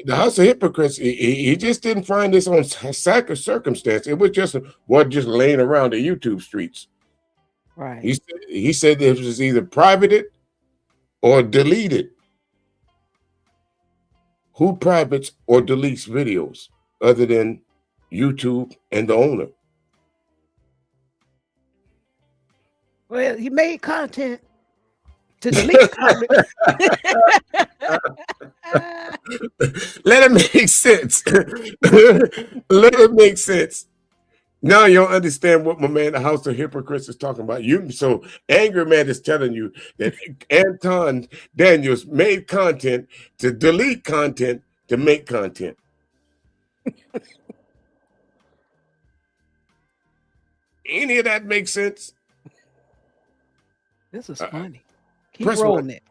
the House of Hypocrites, he just didn't find this on sack of circumstance. It was just laying around the YouTube streets. Right. He said it was either privated or deleted. Who privates or deletes videos other than YouTube and the owner? Well, he made content to delete content. Let it make sense. Let it make sense. Now you'll understand what my man, the House of Hypocrites, is talking about. So Angry Man is telling you that Anton Daniels made content to delete content to make content. Any of that makes sense? This is funny. Keep rolling it.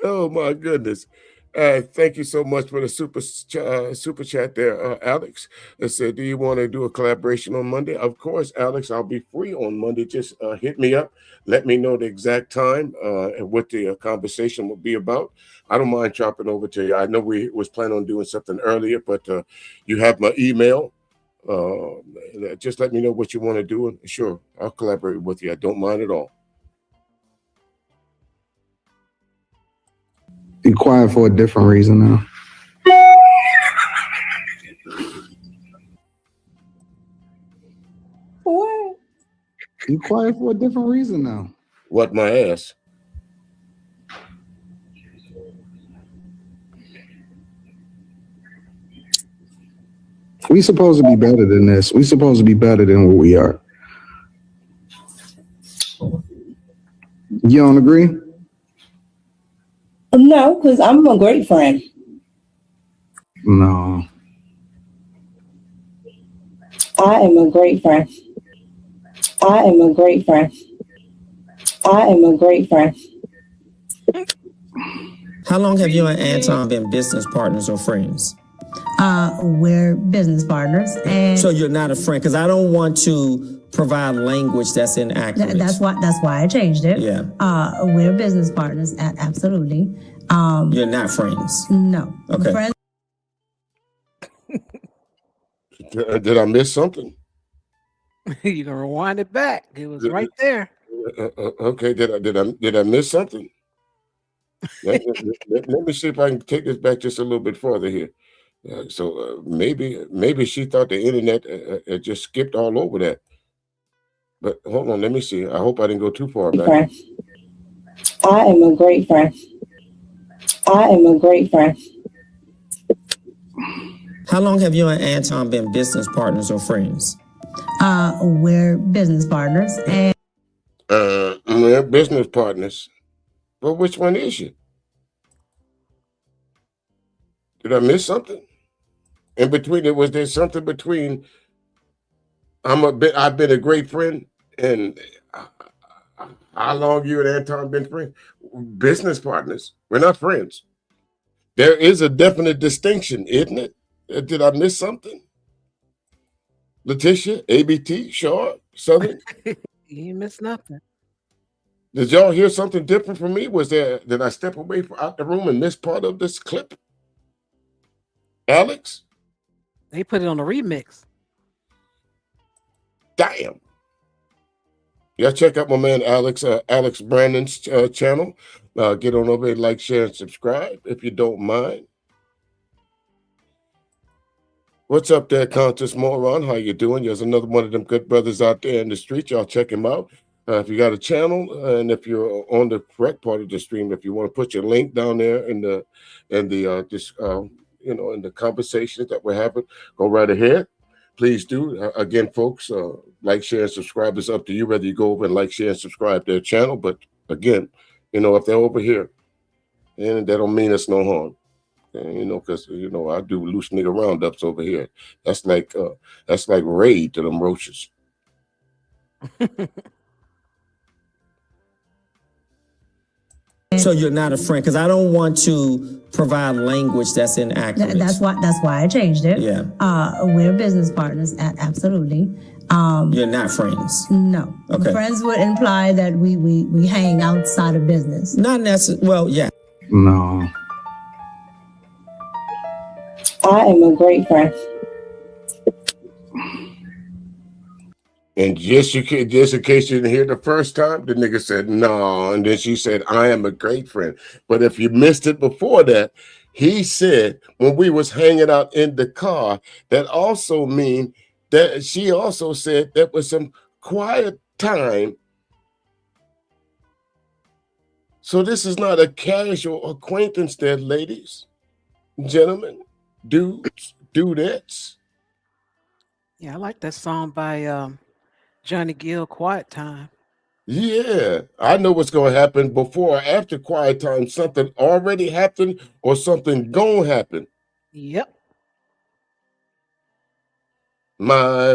Oh my goodness. Thank you so much for the super chat there, Alex. It said, do you want to do a collaboration on Monday? Of course, Alex, I'll be free on Monday. Just hit me up. Let me know the exact time and what the conversation will be about. I don't mind chopping over to you. I know we was planning on doing something earlier, but you have my email. Just let me know what you want to do. And sure, I'll collaborate with you. I don't mind at all. Be quiet for a different reason now. What? Be quiet for a different reason now. What, my ass? We supposed to be better than this. We supposed to be better than what we are. You don't agree? No, because I'm a great friend. No. I am a great friend. I am a great friend. I am a great friend. How long have you and Anton been business partners or friends? We're business partners, and so you're not a friend, because I don't want to provide language that's inaccurate. That's why I changed it. Yeah. We're business partners, absolutely. You're not friends. No. Okay. Friends. Did I miss something? You can rewind it back. It was right there. Okay. Did I miss something? Let me see if I can take this back just a little bit further here. So maybe she thought the internet just skipped all over that. But hold on, let me see. I hope I didn't go too far back. I am a great friend. I am a great friend. How long have you and Anton been business partners or friends? We're business partners, and we're business partners. Well, which one is you? Did I miss something? In between it, was there something between I've been a great friend, and how long you and Anton been friends? Business partners. We're not friends. There is a definite distinction, isn't it? Did I miss something? Letitia, ABT, Shaw, Southern? You missed nothing. Did y'all hear something different from me? Did I step away out the room and miss part of this clip? Alex? They put it on a remix. Damn. Y'all check out my man Alex Brandon's channel. Get on over and like, share, and subscribe if you don't mind. What's up there, Countess Moron? How you doing? There's another one of them good brothers out there in the street. Y'all check him out. If you got a channel, and if you're on the correct part of the stream, if you want to put your link down there in the in the conversations that we're having, go right ahead. Please do. Again, folks, like, share, and subscribe. It's up to you whether you go over and like, share, and subscribe to their channel. But again, if they're over here, and that don't mean it's no harm. Because I do loose nigga roundups over here. That's like raid to them roaches. So you're not a friend, because I don't want to provide language that's inaccurate. That's why I changed it. Yeah. We're business partners, absolutely. You're not friends. No. Okay. Friends would imply that we hang outside of business. Not necessarily. Well, yeah. No. I am a great friend. And just in case you didn't hear the first time, the nigga said no, and then she said, I am a great friend. But if you missed it before that, he said when we was hanging out in the car, that also mean that she also said there was some quiet time. So this is not a casual acquaintance there, ladies, gentlemen, dudes, dudettes. Yeah, I like that song by Johnny Gill, Quiet Time. Yeah, I know what's going to happen before or after quiet time. Something already happened or something going to happen. Yep. My.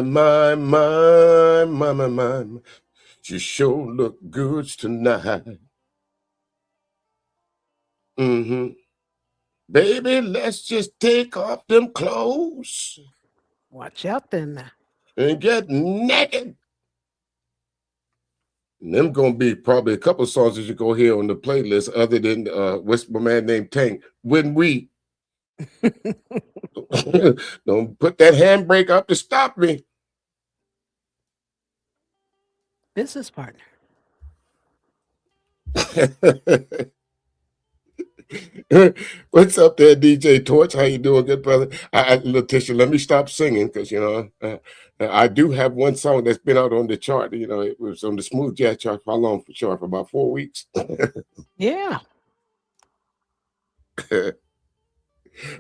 She sure look good tonight. Baby, let's just take off them clothes. Watch out then now. And get naked. And them gonna be probably a couple of songs that you go hear on the playlist other than what's my man named Tank. When we don't put that handbrake up to stop me. Business partner. What's up there, DJ Torch? How you doing, good brother? Letitia, let me stop singing because I do have one song that's been out on the chart. It was on the Smooth Jazz chart for how long? For about 4 weeks. Yeah.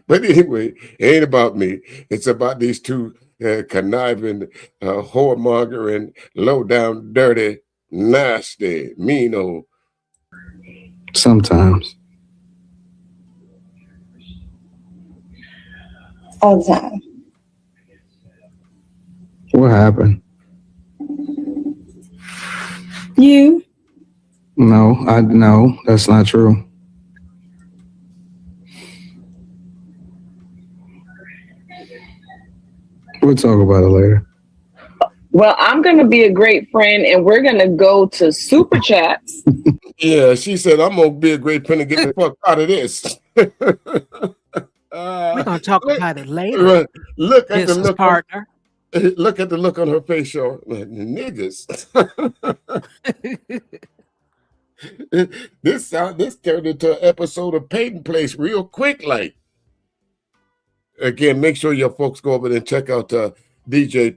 But anyway, it ain't about me. It's about these two conniving, whoremongering, low down, dirty, nasty, mean old. Sometimes. All the time. What happened? You? No, that's not true. We'll talk about it later. Well, I'm going to be a great friend, and we're going to go to Super Chats. Yeah, she said, I'm going to be a great friend and get the fuck out of this. We're going to talk about it later. Look at Business the look partner. Look at the look on her face, y'all. Niggas. This turned into an episode of Peyton Place real quick, like. Again, make sure your folks go over and check out DJ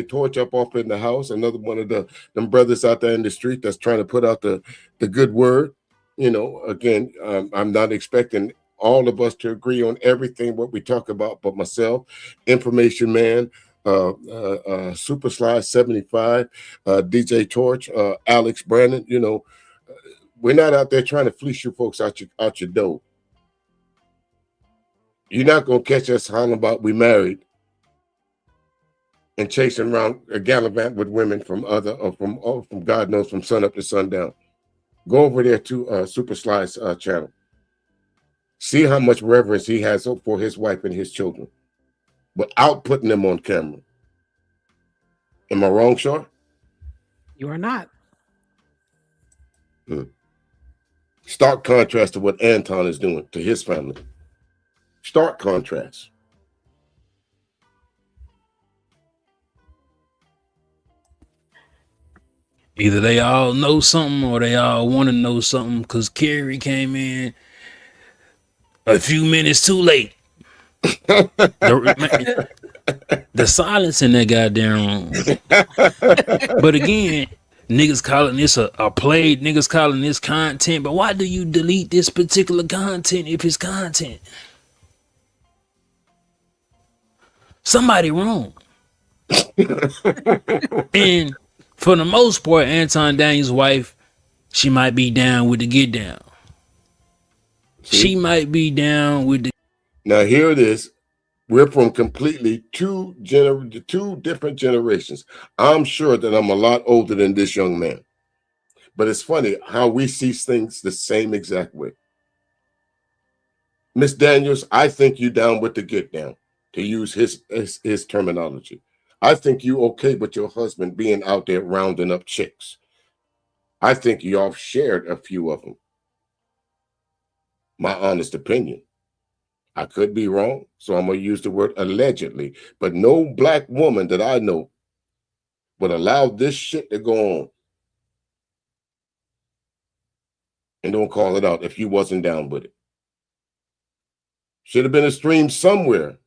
Torch up off in the house. Another one of them brothers out there in the street that's trying to put out the good word. Again, I'm not expecting all of us to agree on everything what we talk about, but myself, Information Man, Super Slide 75, DJ Torch, Alex Brandon. We're not out there trying to fleece you folks out your dough. You're not gonna catch us hollering about we married and chasing around a gallivant with women from God knows from sun up to sundown. Go over there to Super Slide's channel. See how much reverence he has for his wife and his children, without putting them on camera. Am I wrong, Shaw? You are not. Stark contrast to what Anton is doing to his family. Stark contrast. Either they all know something or they all want to know something because Carrie came in a few minutes too late. The silence in that goddamn room. But again, Niggas calling this a play. Niggas calling this content. But why do you delete this particular content if it's content? Somebody wrong. And for the most part, Anton Daniels' wife, she might be down with the get down. She might be down with the. Now here it is. We're from completely two different generations. I'm sure that I'm a lot older than this young man. But it's funny how we see things the same exact way. Miss Daniels, I think you down with the get down, to use his terminology. I think you okay with your husband being out there rounding up chicks. I think y'all shared a few of them. My honest opinion. I could be wrong, so I'm going to use the word allegedly. But no black woman that I know would allow this shit to go on. And don't call it out if you wasn't down with it. Should have been a stream somewhere.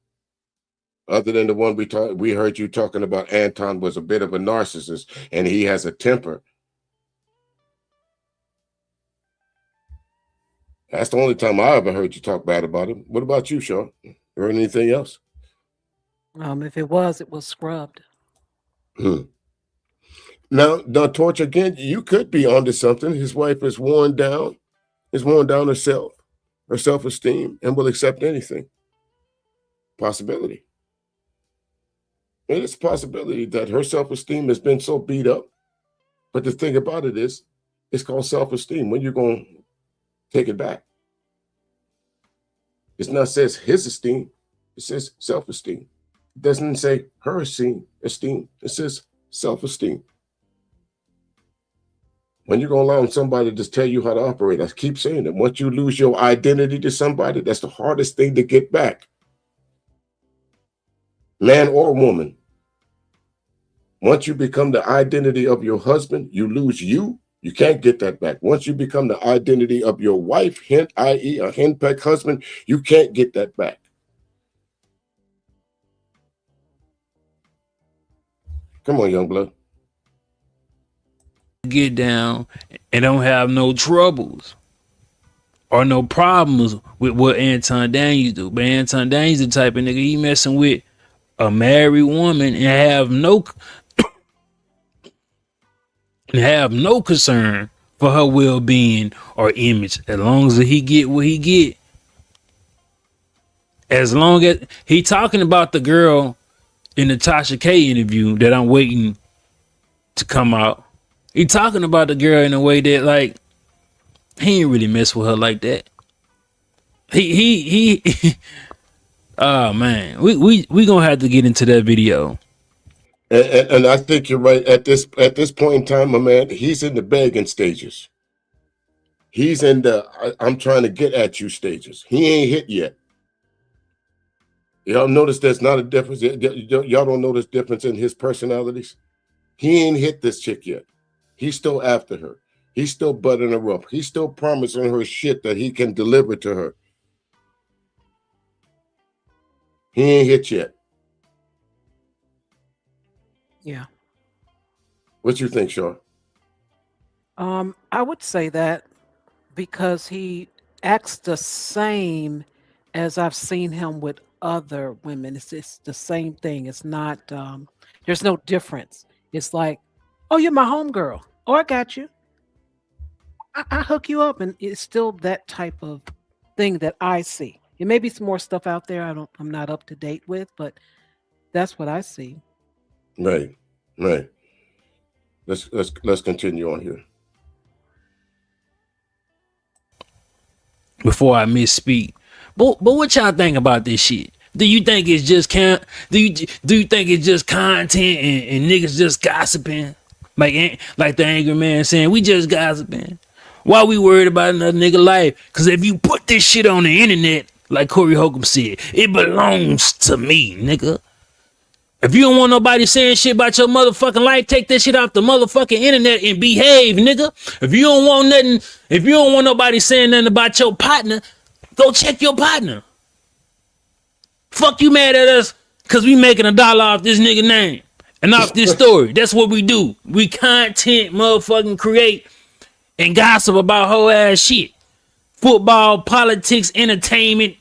Other than the one we heard you talking about. Anton was a bit of a narcissist and he has a temper. That's the only time I ever heard you talk bad about him. What about you, Shaw? Heard anything else? If it was scrubbed. Now, Torch, again, you could be onto something. His wife is worn down herself, her self-esteem, and will accept anything. Possibility. And it's a possibility that her self-esteem has been so beat up. But the thing about it is, it's called self-esteem. When you're going to take it back. It's not says his esteem, it says self-esteem. It doesn't say her esteem, it says self-esteem. When you're going to allow somebody to just tell you how to operate, I keep saying that once you lose your identity to somebody, that's the hardest thing to get back. Man or woman. Once you become the identity of your husband, you lose you. You can't get that back. Once you become the identity of your wife, i.e. a henpecked husband, you can't get that back. Come on, young blood. Get down and don't have no troubles or no problems with what Anton Daniels do. But Anton Daniels the type of nigga, he messing with a married woman and have no concern for her well-being or image, as long as he get what he get. As long as he talking about the girl in the Tasha K interview that I'm waiting to come out. He talking about the girl in a way that, like, he ain't really mess with her like that. He oh man, we gonna have to get into that video. And I think you're right. At this point in time, my man, he's in the begging stages. He's in the I'm trying to get at you stages. He ain't hit yet. Y'all notice there's not a difference. Y'all don't notice difference in his personalities. He ain't hit this chick yet. He's still after her. He's still buttering her up. He's still promising her shit that he can deliver to her. He ain't hit yet. Yeah. What you think, Shaw? I would say that because he acts the same as I've seen him with other women. It's the same thing. It's not, there's no difference. It's like, oh, you're my homegirl. Oh, I got you. I hook you up. And it's still that type of thing that I see. It may be some more stuff out there I'm not up to date with, but that's what I see. Right. Let's continue on here. Before I misspeak, but what y'all think about this shit? Do you think it's just do you think it's just content and niggas just gossiping? Like the Angry Man saying, we just gossiping. Why we worried about another nigga life? Because if you put this shit on the internet, like Corey Holcomb said, it belongs to me, nigga. If you don't want nobody saying shit about your motherfucking life, take that shit off the motherfucking internet and behave, nigga. If you don't want nobody saying nothing about your partner, go check your partner. Fuck you mad at us because we making $1 off this nigga name. And off this story, that's what we do. We content motherfucking create and gossip about whole ass shit. Football, politics, entertainment,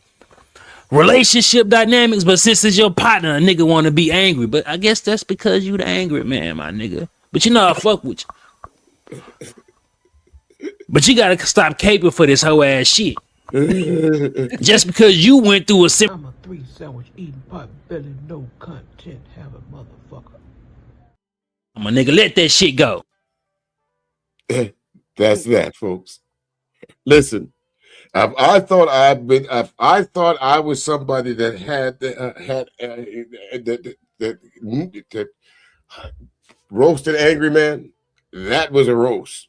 relationship dynamics. But since it's your partner, a nigga want to be angry. But I guess that's because you the angry man, my nigga. But you know I fuck with you. But you gotta stop caping for this whole ass shit. Just because you went through a I'm a 3 sandwich eating pot belly, no content having motherfucker. I'm a nigga, let that shit go. That's that, folks. Listen, I thought I was somebody that had that roasted Angry Man. That was a roast.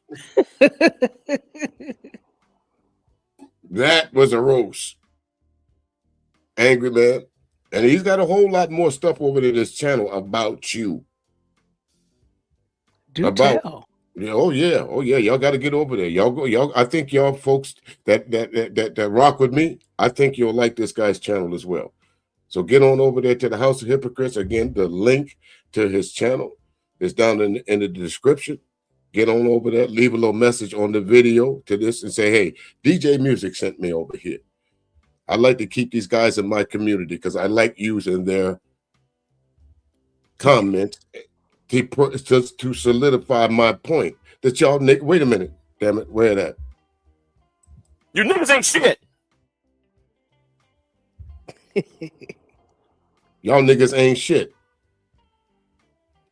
That was a roast. Angry Man. And he's got a whole lot more stuff over to this channel about you. Tell. Yeah, oh yeah. Y'all got to get over there. Y'all. I think y'all folks that rock with me, I think you'll like this guy's channel as well. So get on over there to the House of Hypocrites. Again, the link to his channel is down in the description. Get on over there, leave a little message on the video to this and say, hey, DJ Music sent me over here. I like to keep these guys in my community because I like using their comments to solidify my point. That y'all, wait a minute, damn it, where that? You niggas ain't shit. Y'all niggas ain't shit.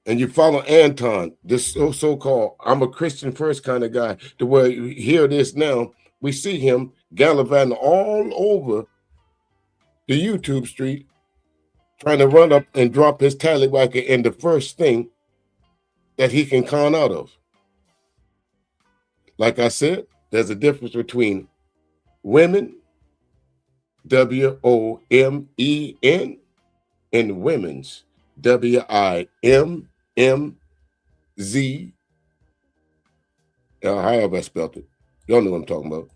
And you follow Anton, this so-called I'm a Christian first kind of guy, to where you hear this now, we see him gallivanting all over the YouTube street, trying to run up and drop his tallywhacker in the first thing that he can con out of. Like I said, there's a difference between women, W-O-M-E-N, and women's, W-I-M-M-Z, however I spelled it. Y'all know what I'm talking about.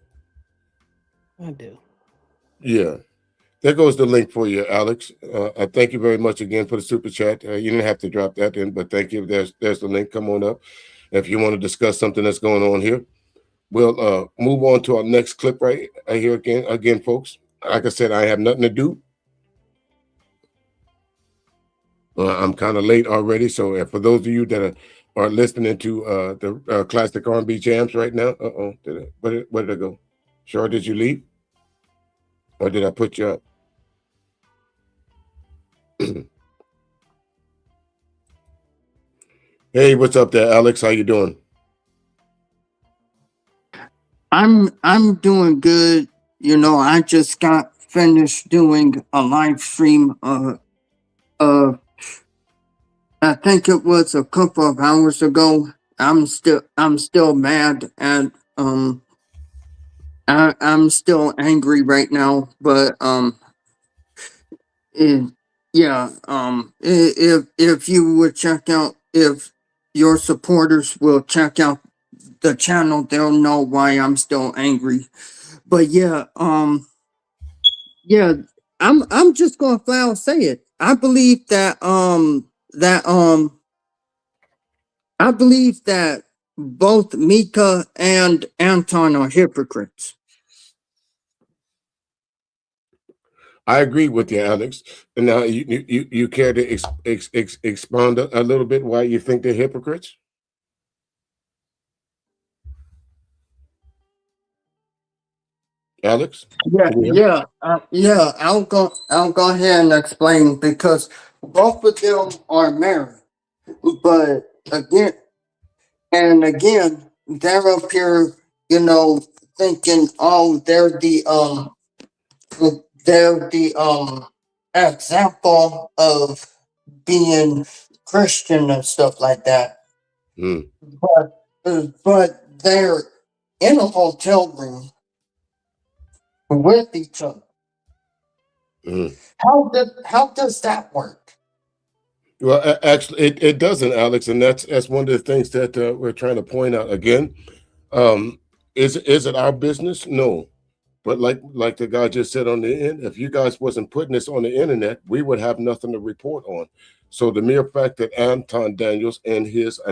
I do. Yeah. There goes the link for you, Alex. I thank you very much again for the super chat. You didn't have to drop that in, but thank you. There's the link. Come on up if you want to discuss something that's going on here. We'll move on to our next clip right here again, folks. Like I said, I have nothing to do. I'm kind of late already, so for those of you that are listening to the classic R&B jams right now, where did I go? Sure, did you leave? Or did I put you up? Hey, what's up there, Alex? How you doing? I'm doing good. You know, I just got finished doing a live stream I think it was a couple of hours ago. I'm still mad and I'm still angry right now, but if you would check out, if your supporters will check out the channel, they'll know why I'm still angry. But I'm just gonna flat out say it. I believe that I believe that both Micca and Anton are hypocrites. I agree with you, Alex. And now you care to expound a little bit why you think they're hypocrites? Alex? I'll go ahead and explain, because both of them are married, but again, they're up here, you know, thinking, oh, they're the example of being Christian and stuff like that. But they're in a hotel room with each other. How does that work? Well, actually, it doesn't, Alex, and that's one of the things that we're trying to point out again. Is it our business? No. But like the guy just said on the end, if you guys wasn't putting this on the internet, we would have nothing to report on. So the mere fact that Anton Daniels and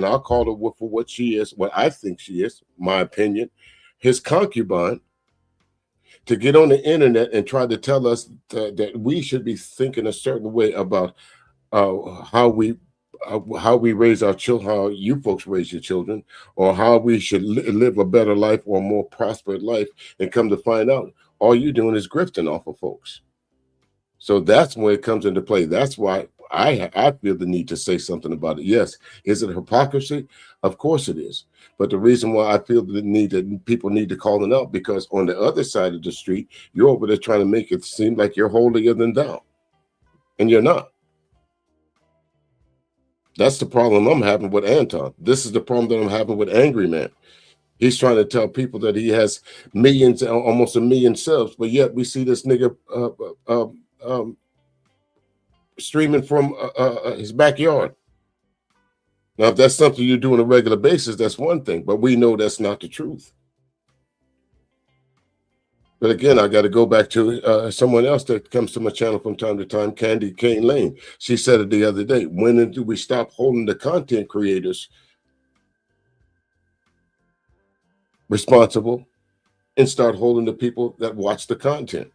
I'll call her for what she is, what I think she is, my opinion, his concubine, to get on the internet and try to tell us that we should be thinking a certain way about how we raise our children, how you folks raise your children, or how we should live a better life or a more prosperous life, and come to find out all you're doing is grifting off of folks. So that's when it comes into play. That's why I feel the need to say something about it. Yes, is it hypocrisy? Of course it is. But the reason why I feel the need that people need to call it out, because on the other side of the street, you're over there trying to make it seem like you're holier than thou, and you're not. That's the problem I'm having with Anton. This is the problem that I'm having with Angry Man. He's trying to tell people that he has millions, almost 1 million subs, but yet we see this nigga streaming from his backyard. Now, if that's something you do on a regular basis, that's one thing, but we know that's not the truth. But again, I got to go back to someone else that comes to my channel from time to time, Candy Kane Lane. She said it the other day. When do we stop holding the content creators responsible and start holding the people that watch the content?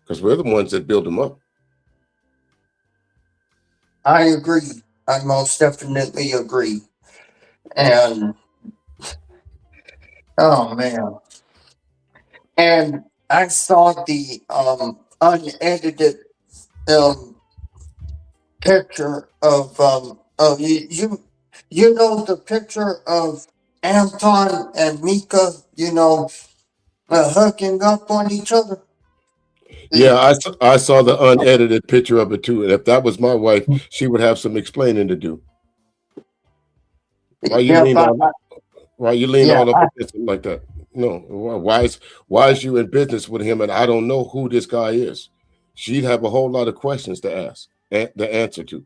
Because we're the ones that build them up. I agree. I most definitely agree. And oh man. And I saw the unedited picture of you know the picture of Anton and Micca, hooking up on each other. Yeah, I saw the unedited picture of it too. And if that was my wife, she would have some explaining to do. Why you lean all up against him like that? No, why is you in business with him and I don't know who this guy is? She'd have a whole lot of questions to ask and the answer to.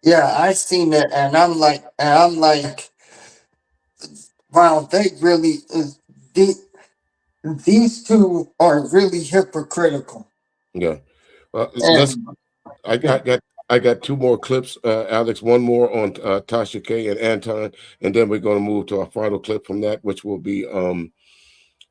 Yeah, I seen it, and I'm like, wow, they really these two are really hypocritical. Yeah, I got 2 more clips, Alex. One more on Tasha K and Anton, and then we're going to move to our final clip from that, which will be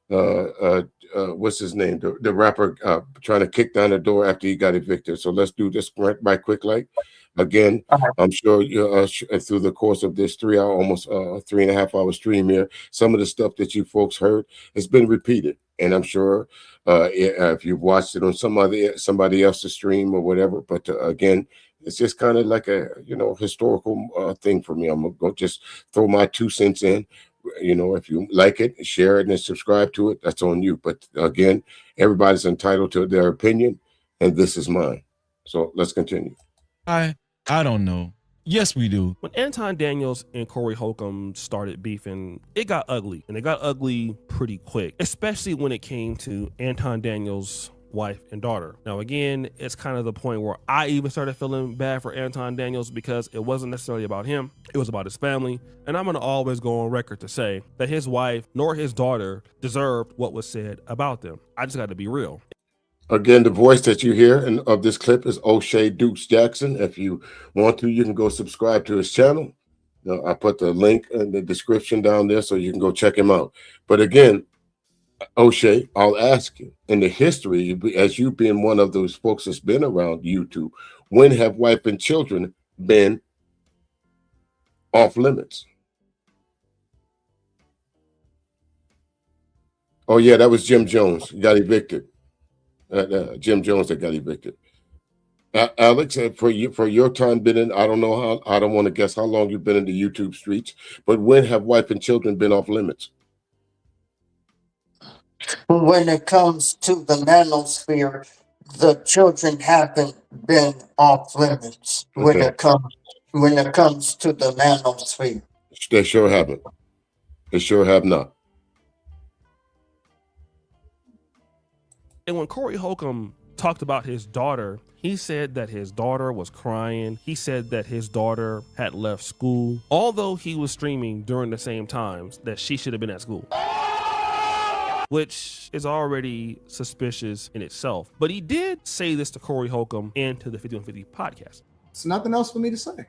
what's his name, the rapper trying to kick down the door after he got evicted. So let's do this right quick, like. Again, I'm sure through the course of this 3 hour, almost 3.5 hour stream here, some of the stuff that you folks heard has been repeated. And I'm sure if you've watched it on somebody else's stream or whatever, but again, it's just kind of like a historical thing for me. I'm gonna go just throw my 2 cents in. If you like it, share it and subscribe to it. That's on you. But again, everybody's entitled to their opinion, and this is mine. So let's continue. I don't know. Yes, we do. When Anton Daniels and Corey Holcomb started beefing, it got ugly, and it got ugly pretty quick, especially when it came to Anton Daniels' wife and daughter. Now, again, it's kind of the point where I even started feeling bad for Anton Daniels because it wasn't necessarily about him. It was about his family. And I'm going to always go on record to say that his wife nor his daughter deserved what was said about them. I just got to be real. Again, the voice that you hear of this clip is O'Shea Dukes Jackson. If you want to, you can go subscribe to his channel. I put the link in the description down there so you can go check him out. But again, O'Shea, I'll ask you, in the history, as you being one of those folks that's been around YouTube, when have wife and children been off limits? Oh, yeah, that was Jim Jones. He got evicted. Jim Jones that got evicted. Alex, for your time been in, I don't want to guess how long you've been in the YouTube streets, but when have wife and children been off limits? When it comes to the manosphere, the children haven't been off limits. Okay. When it comes to the manosphere, They sure haven't. They sure have not. And when Corey Holcomb talked about his daughter, he said that his daughter was crying. He said that his daughter had left school, although he was streaming during the same times that she should have been at school. which is already suspicious in itself. But he did say this to Corey Holcomb and to the 5150 podcast. It's nothing else for me to say.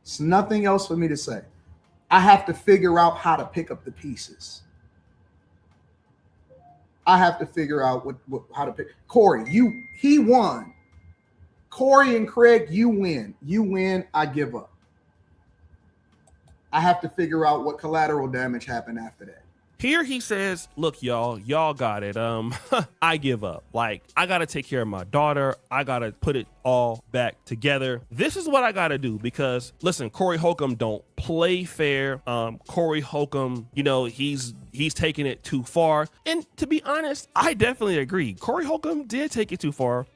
It's nothing else for me to say. I have to figure out how to pick up the pieces. I have to figure out how to pick. Corey, he won. Corey and Craig, you win. You win, I give up. I have to figure out what collateral damage happened after that. Here he says, look, y'all got it. I give up. Like, I got to take care of my daughter. I got to put it all back together. This is what I got to do because, listen, Corey Holcomb don't play fair. Corey Holcomb, you know, he's taking it too far. And to be honest, I definitely agree. Corey Holcomb did take it too far.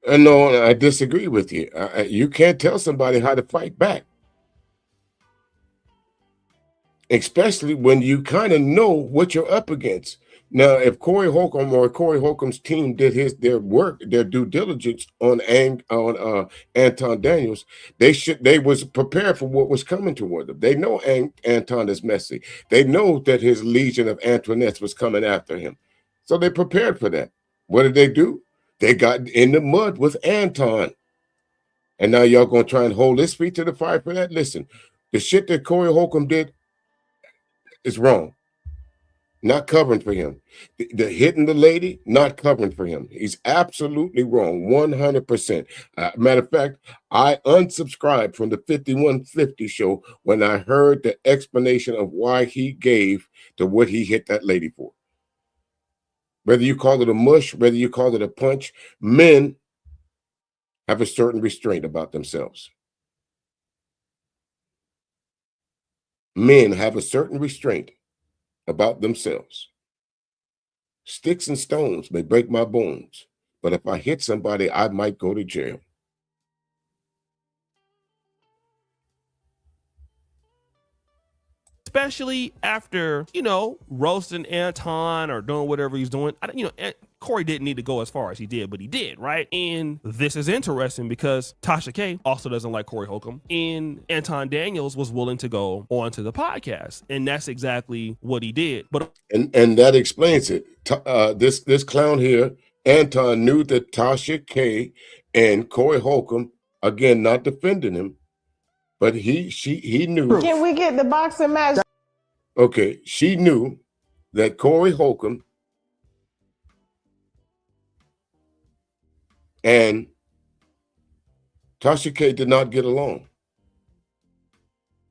No, I disagree with you. You can't tell somebody how to fight back. Especially when you kind of know what you're up against. Now, if Corey Holcomb or Corey Holcomb's team did their work, their due diligence on Anton Daniels, they was prepared for what was coming toward them. They know Anton is messy. They know that his legion of Antoinettes was coming after him. So they prepared for that. What did they do? They got in the mud with Anton. And now y'all gonna try and hold his feet to the fire for that? Listen, the shit that Corey Holcomb did is wrong. Not covering for him. The hitting the lady, not covering for him. He's absolutely wrong, 100%. Matter of fact, I unsubscribed from the 5150 show when I heard the explanation of why he gave to what he hit that lady for. Whether you call it a mush, whether you call it a punch, men have a certain restraint about themselves. Men have a certain restraint about themselves. Sticks and stones may break my bones, but if I hit somebody, I might go to jail. Especially after, you know, roasting Anton or doing whatever he's doing. Corey didn't need to go as far as he did, but he did, right? And this is interesting because Tasha K also doesn't like Corey Holcomb, and Anton Daniels was willing to go onto the podcast, and that's exactly what he did. But and that explains it. This clown here, Anton, knew that Tasha K and Corey Holcomb, again, not defending him, but he knew. Can we get the boxing match? Okay, she knew that Corey Holcomb and Tasha K did not get along.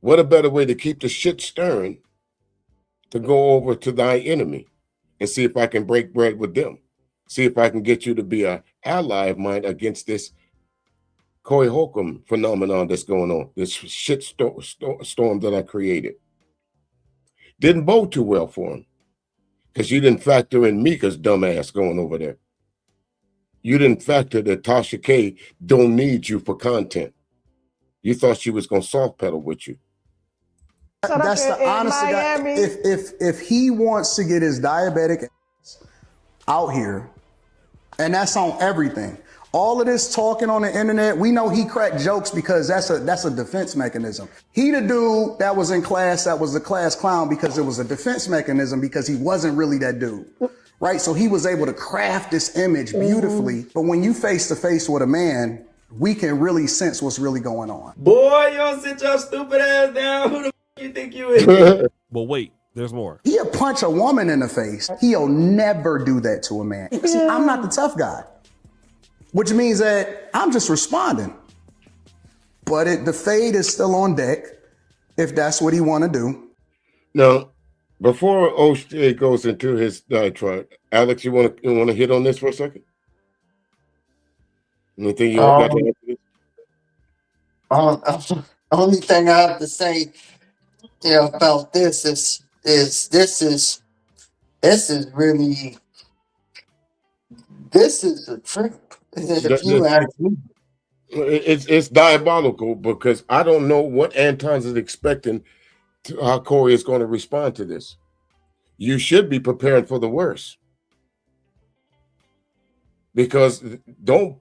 What a better way to keep the shit stirring to go over to thy enemy and see if I can break bread with them. See if I can get you to be an ally of mine against this Corey Holcomb phenomenon that's going on, this shit storm that I created. Didn't bode too well for him because you didn't factor in Mika's dumb ass going over there. You didn't factor that Tasha K don't need you for content. You thought she was going to soft pedal with you. That's the honest to God. If he wants to get his diabetic out here, and that's on everything. All of this talking on the internet, we know he cracked jokes because that's a defense mechanism. He the dude that was in class, that was the class clown because it was a defense mechanism because he wasn't really that dude. Right? So he was able to craft this image beautifully. But when you face to face with a man, we can really sense what's really going on. Boy, you don't sit your stupid ass down. Who the f you think you is? But wait, there's more. He'll punch a woman in the face. He'll never do that to a man. See, I'm not the tough guy, which means that I'm just responding. But the fade is still on deck if that's what he want to do. Now, before O'Shea goes into his diatribe, Alex, you want to hit on this for a second? Anything you got to add to this? Only thing I have to say, about this is really a trip. If you ask me. It's diabolical because I don't know what Anton's is expecting how Corey is going to respond to this. You should be preparing for the worst. Because don't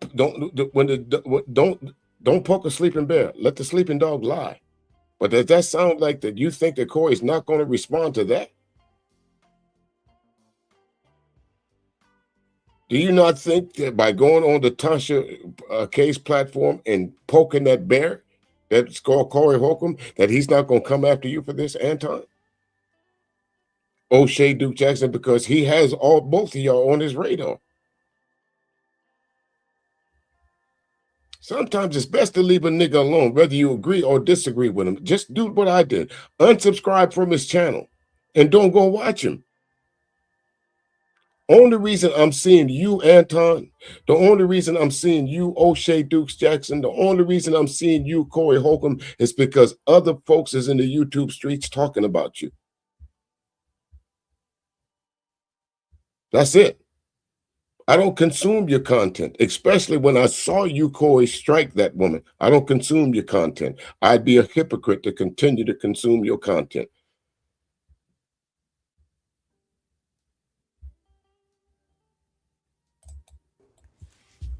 poke a sleeping bear. Let the sleeping dog lie. But does that sound like that you think that Corey's not going to respond to that? Do you not think that by going on the Tasha K's platform and poking that bear, that's called Corey Holcomb, that he's not going to come after you for this, Anton? O'Shea Duke Jackson, because he has both of y'all on his radar. Sometimes it's best to leave a nigga alone, whether you agree or disagree with him. Just do what I did. Unsubscribe from his channel and don't go watch him. Only reason I'm seeing you, Anton, the only reason I'm seeing you, O'Shea Dukes Jackson, the only reason I'm seeing you, Corey Holcomb, is because other folks is in the YouTube streets talking about you. That's it. I don't consume your content, especially when I saw you, Corey, strike that woman. I don't consume your content. I'd be a hypocrite to continue to consume your content.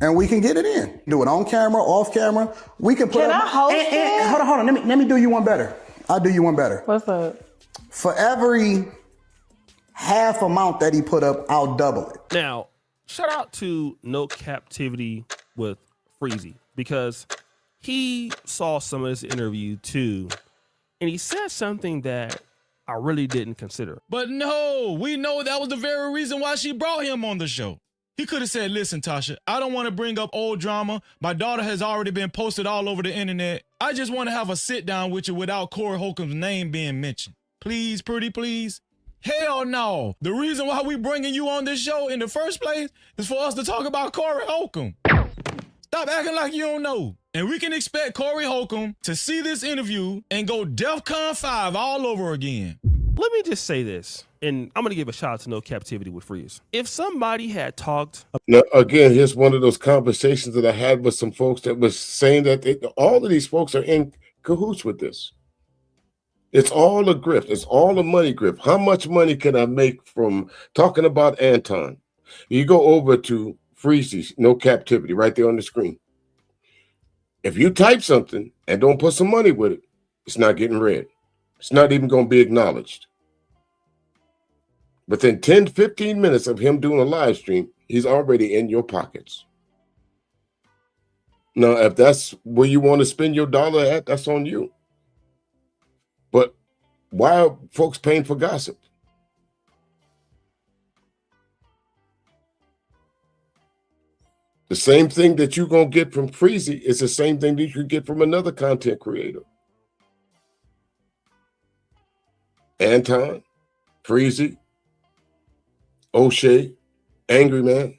And we can get it in. Do it on camera, off camera. We can put Can I host it? Hold on. Let me do you one better. I'll do you one better. What's up? For every half amount that he put up, I'll double it. Now, shout out to No Captivity with Freezy, because he saw some of this interview too, and he said something that I really didn't consider. But no, we know that was the very reason why she brought him on the show. He could have said, listen, Tasha, I don't want to bring up old drama. My daughter has already been posted all over the internet. I just want to have a sit down with you without Corey Holcomb's name being mentioned. Please, pretty please. Hell no. The reason why we bringing you on this show in the first place is for us to talk about Corey Holcomb. Stop acting like you don't know. And we can expect Corey Holcomb to see this interview and go DEFCON 5 all over again. Let me just say this, and I'm going to give a shout out to No Captivity with Freeze. If somebody had talked... Now, again, here's one of those conversations that I had with some folks that was saying that all of these folks are in cahoots with this. It's all a grift. It's all a money grift. How much money can I make from talking about Anton? You go over to Freezy, No Captivity, right there on the screen. If you type something and don't put some money with it, it's not getting read. It's not even going to be acknowledged. Within 10 to 15 minutes of him doing a live stream, he's already in your pockets. Now, if that's where you want to spend your dollar at, that's on you. But why are folks paying for gossip? The same thing that you're going to get from Freezy is the same thing that you get from another content creator. Anton, Freezy, O'Shea, Angry Man.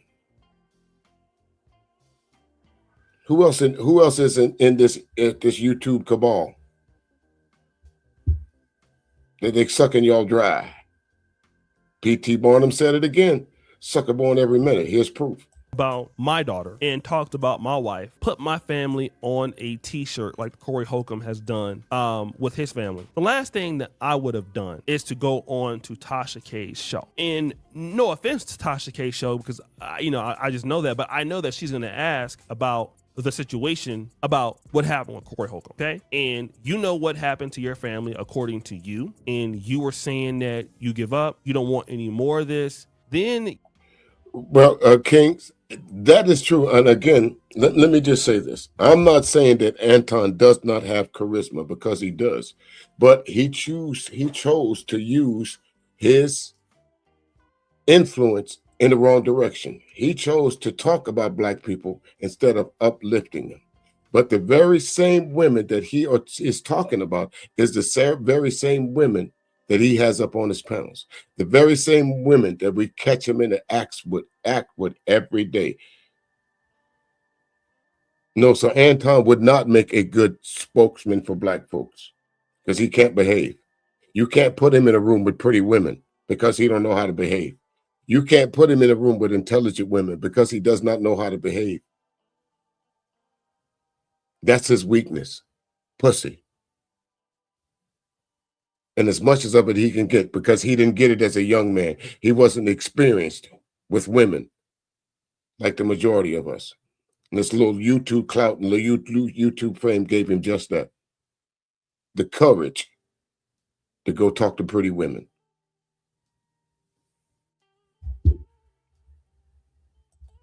Who else is in this YouTube cabal? That they sucking y'all dry. P.T. Barnum said it again. Sucker born every minute. Here's proof. About my daughter and talked about my wife, put my family on a t-shirt like Corey Holcomb has done with his family. The last thing that I would have done is to go on to Tasha K's show. And no offense to Tasha K's show, because I just know that, but I know that she's going to ask about the situation, about what happened with Corey Holcomb, okay? And you know what happened to your family according to you, and you were saying that you give up, you don't want any more of this. Then, well, Kings, that is true. And again, let me just say this. I'm not saying that Anton does not have charisma, because he does, but he chose to use his influence in the wrong direction. He chose to talk about Black people instead of uplifting them. But the very same women that he is talking about is the very same women that he has up on his panels. The very same women that we catch him in the act with every day. No, so Anton would not make a good spokesman for Black folks, because he can't behave. You can't put him in a room with pretty women because he don't know how to behave. You can't put him in a room with intelligent women because he does not know how to behave. That's his weakness, pussy. And as much as of it he can get, because he didn't get it as a young man. He wasn't experienced with women like the majority of us. And this little YouTube clout and the YouTube fame gave him just that. The courage to go talk to pretty women.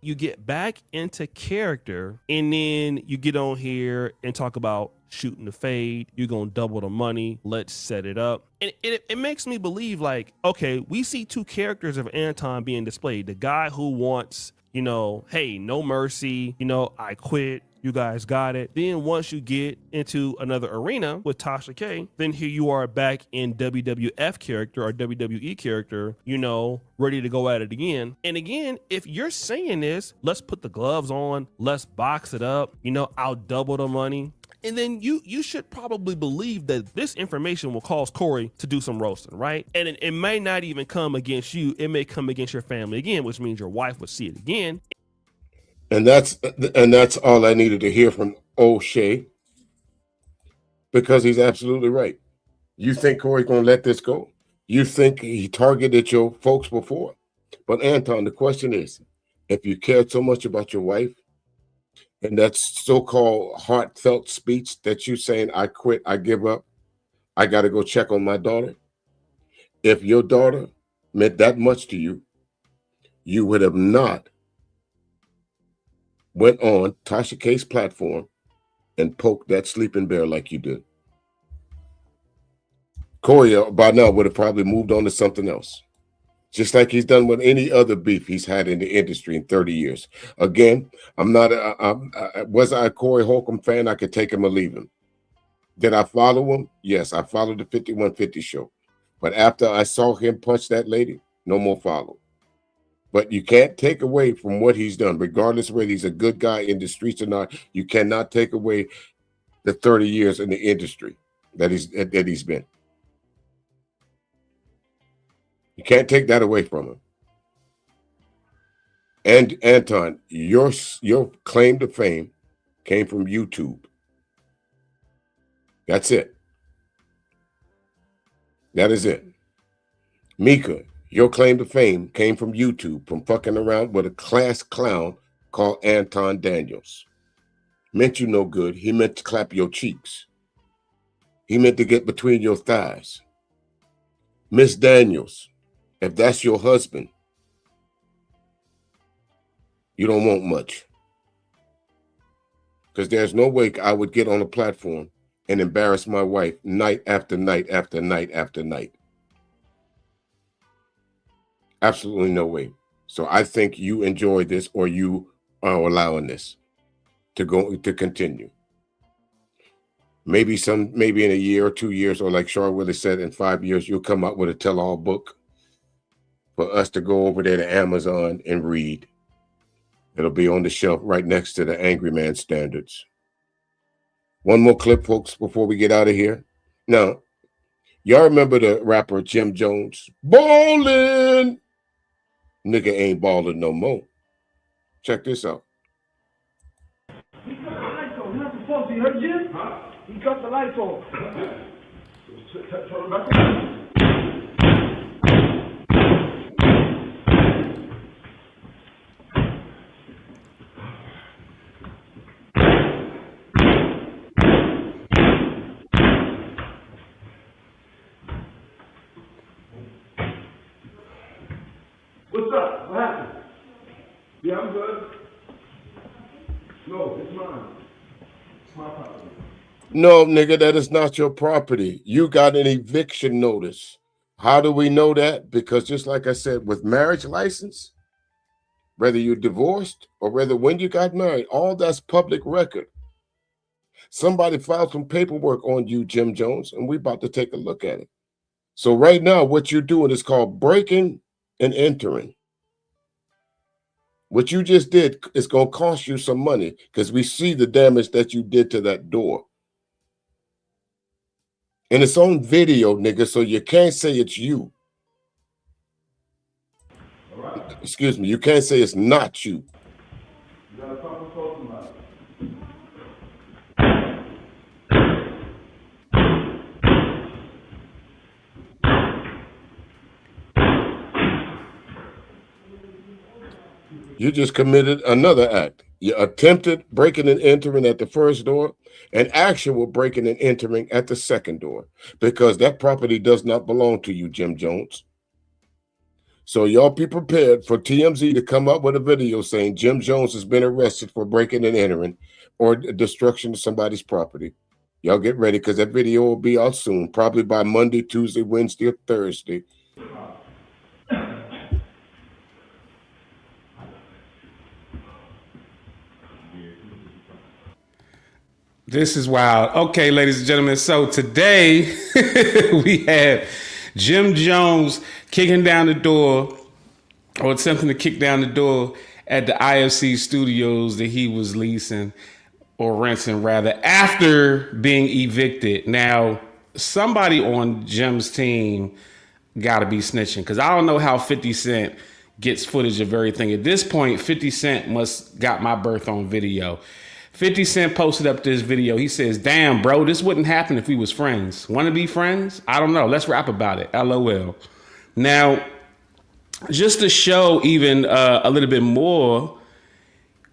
you get back into character, and then you get on here and talk about shooting the fade. You're going to double the money. Let's set it up. And it makes me believe, like, okay, we see two characters of Anton being displayed. The guy who wants, you know, hey, no mercy, you know, I quit. You guys got it. Then once you get into another arena with Tasha K, then here you are back in WWF character or WWE character, you know, ready to go at it again. And again, if you're saying this, let's put the gloves on, let's box it up, you know, I'll double the money. And then you should probably believe that this information will cause Corey to do some roasting, right? And it may not even come against you. It may come against your family again, which means your wife would see it again. And that's all I needed to hear from O'Shea, because he's absolutely right. You think Corey's going to let this go? You think he targeted your folks before? But Anton, the question is, if you cared so much about your wife, and that's so-called heartfelt speech that you saying, I quit, I give up, I got to go check on my daughter. If your daughter meant that much to you, you would have not went on Tasha K's platform and poked that sleeping bear like you did. Corey, by now, would have probably moved on to something else, just like he's done with any other beef he's had in the industry in 30 years. Again, was I a Corey Holcomb fan? I could take him or leave him. Did I follow him? Yes, I followed the 5150 show. But after I saw him punch that lady, no more follow. But you can't take away from what he's done, regardless of whether he's a good guy in the streets or not. You cannot take away the 30 years in the industry that he's been. You can't take that away from him. And Anton, your claim to fame came from YouTube. That's it. That is it. Micca, your claim to fame came from YouTube, from fucking around with a class clown called Anton Daniels. Meant you no good. He meant to clap your cheeks. He meant to get between your thighs. Miss Daniels, if that's your husband, you don't want much. Because there's no way I would get on a platform and embarrass my wife night after night after night after night. Absolutely no way. So I think you enjoy this, or you are allowing this to continue. Maybe in a year or 2 years, or like Char Willis said, in 5 years, you'll come out with a tell-all book for us to go over there to Amazon and read. It'll be on the shelf right next to the Angry Man standards. One more clip, folks, before we get out of here. Now, y'all remember the rapper Jim Jones? Ballin'! Nigga ain't ballin' no more. Check this out. He cut the lights off. You're not supposed to. You heard Jim? Huh? He cut the lights off. Turn back on. What's up? What happened? Yeah, I'm good. No, it's mine. It's my property. No, nigga, that is not your property. You got an eviction notice. How do we know that? Because just like I said, with marriage license, whether you're divorced or whether when you got married, all that's public record. Somebody filed some paperwork on you, Jim Jones, and we're about to take a look at it. So right now, what you're doing is called breaking and entering. What you just did is going to cost you some money, because we see the damage that you did to that door. And it's on video, nigga, so you can't say it's you. All right. Excuse me, you can't say it's not you. You got a couple talking about it. You just committed another act. You attempted breaking and entering at the first door, and actual breaking and entering at the second door, because that property does not belong to you, Jim Jones. So y'all be prepared for TMZ to come up with a video saying Jim Jones has been arrested for breaking and entering or destruction of somebody's property. Y'all get ready because that video will be out soon, probably by Monday, Tuesday, Wednesday, or Thursday. This is wild. Okay, ladies and gentlemen. So today we have Jim Jones kicking down the door or attempting to kick down the door at the IFC studios that he was leasing or renting rather after being evicted. Now, somebody on Jim's team got to be snitching because I don't know how 50 Cent gets footage of everything. At this point, 50 Cent must got my birth on video. 50 Cent posted up this video. He says, damn, bro, this wouldn't happen if we was friends. Want to be friends? I don't know. Let's rap about it. LOL. Now, just to show even a little bit more,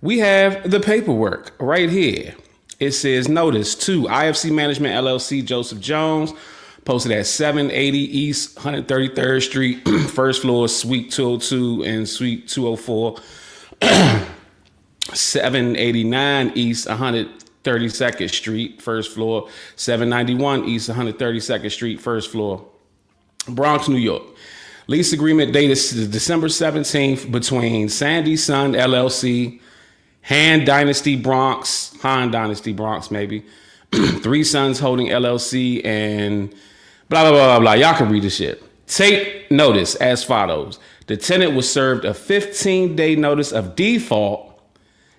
we have the paperwork right here. It says, notice to IFC Management LLC, Joseph Jones, posted at 780 East 133rd Street, first floor, Suite 202 and Suite 204. 789 East 132nd Street, first floor. 791 East 132nd Street, first floor. Bronx, New York. Lease agreement dated December 17th between Sandy Sun LLC, Han Dynasty Bronx, maybe, Three Sons Holding LLC, and blah, blah, blah, blah, blah. Y'all can read the shit. Take notice as follows. The tenant was served a 15-day notice of default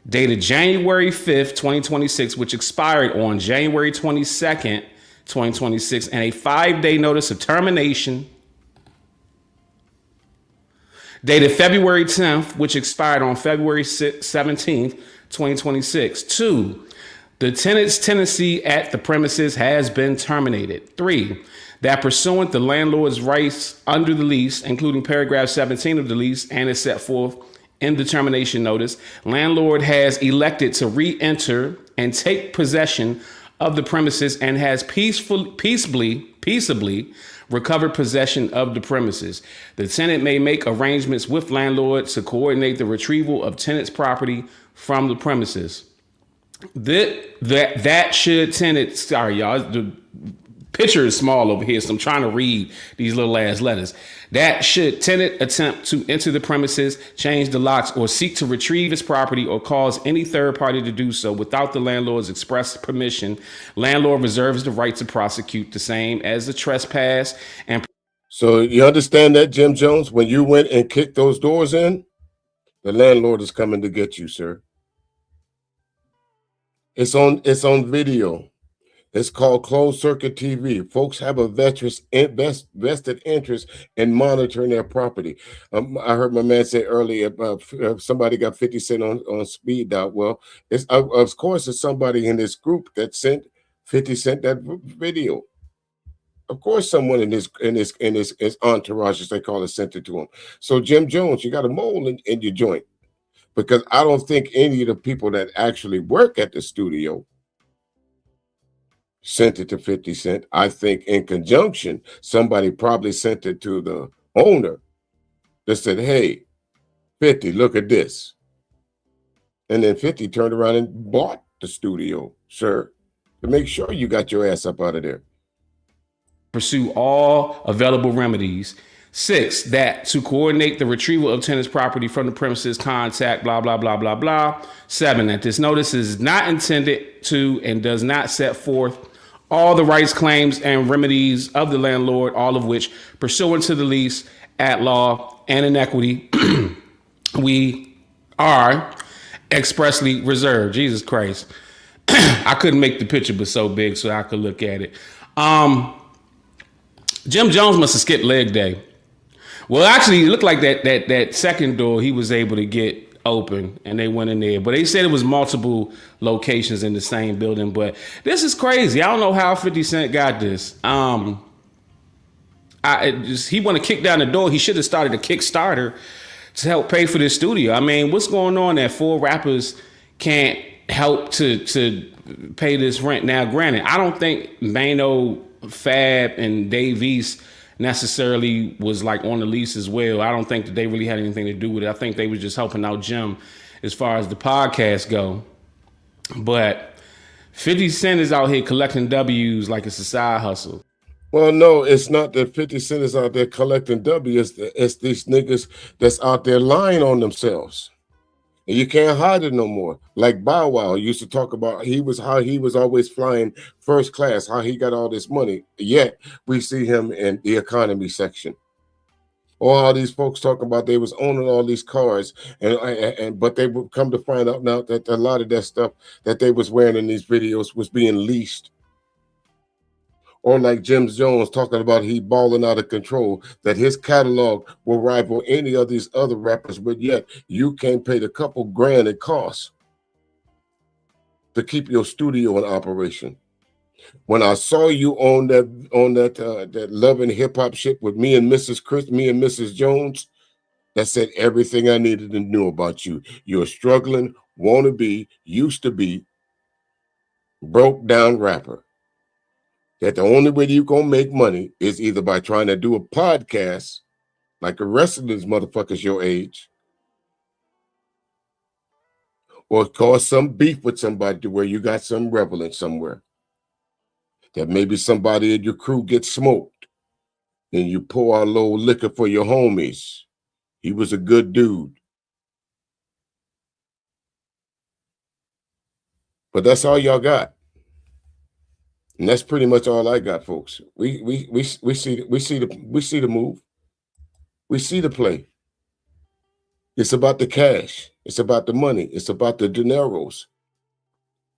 dated January 5th, 2026, which expired on January 22nd, 2026, and a 5-day notice of termination dated February 10th, which expired on February 17th, 2026. 2, the tenant's tenancy at the premises has been terminated. 3, that pursuant the landlord's rights under the lease, including paragraph 17 of the lease and is set forth in the termination notice, landlord has elected to re-enter and take possession of the premises and has peaceably recovered possession of the premises. The tenant may make arrangements with landlord to coordinate the retrieval of tenant's property from the premises. That should tenant, sorry y'all, the picture is small over here, so I'm trying to read these little ass letters. That should tenant attempt to enter the premises, change the locks, or seek to retrieve his property or cause any third party to do so without the landlord's express permission, landlord reserves the right to prosecute the same as the trespass. And so you understand that, Jim Jones? When you went and kicked those doors in, the landlord is coming to get you, sir. It's on video. It's called closed circuit TV. Folks have a vested interest in monitoring their property. I heard my man say earlier, somebody got 50 Cent on speed dial. Well, it's of course it's somebody in this group that sent 50 Cent that video. Of course, someone in his entourage, as they call it, sent it to him. So Jim Jones, you got a mole in your joint, because I don't think any of the people that actually work at the studio sent it to 50 Cent. I think in conjunction, somebody probably sent it to the owner that said, hey, 50, look at this. And then 50 turned around and bought the studio, sir, to make sure you got your ass up out of there. Pursue all available remedies. 6, that to coordinate the retrieval of tenant's property from the premises, contact, blah, blah, blah, blah, blah. 7, that this notice is not intended to and does not set forth all the rights, claims, and remedies of the landlord, all of which, pursuant to the lease, at law, and in equity, we are expressly reserved. Jesus Christ. I couldn't make the picture but so big so I could look at it. Jim Jones must have skipped leg day. Well, actually, it looked like that second door he was able to get open and they went in there. But they said it was multiple locations in the same building. But this is crazy. I don't know how 50 Cent got this. He want to kick down the door. He should have started a Kickstarter to help pay for this studio. I mean, what's going on that 4 rappers can't help to pay this rent? Now, granted, I don't think Mano, Fab, and Dave East necessarily was like on the lease as well. I don't think that they really had anything to do with it. I think they was just helping out Jim as far as the podcast go. But 50 Cent is out here collecting W's like it's a side hustle. Well, no, it's not that 50 Cent is out there collecting W's. It's these niggas that's out there lying on themselves. And you can't hide it no more. Like Bow Wow used to talk about how he was always flying first class, how he got all this money. Yet we see him in the economy section. Or how these folks talk about they was owning all these cars, but they would come to find out now that a lot of that stuff that they was wearing in these videos was being leased. Or like Jim Jones talking about he balling out of control, that his catalog will rival any of these other rappers, but yet you can't pay the couple grand it costs to keep your studio in operation. When I saw you on that Love and Hip Hop shit with me and Mrs. Jones, that said everything I needed to know about you. You're a struggling, wannabe, used to be, broke down rapper. That the only way you're going to make money is either by trying to do a podcast like the rest of these motherfuckers your age, or cause some beef with somebody to where you got some relevance somewhere. That maybe somebody in your crew gets smoked and you pour out a little liquor for your homies. He was a good dude. But that's all y'all got. And that's pretty much all I got, folks. We see the move. We see the play. It's about the cash. It's about the money. It's about the dineros.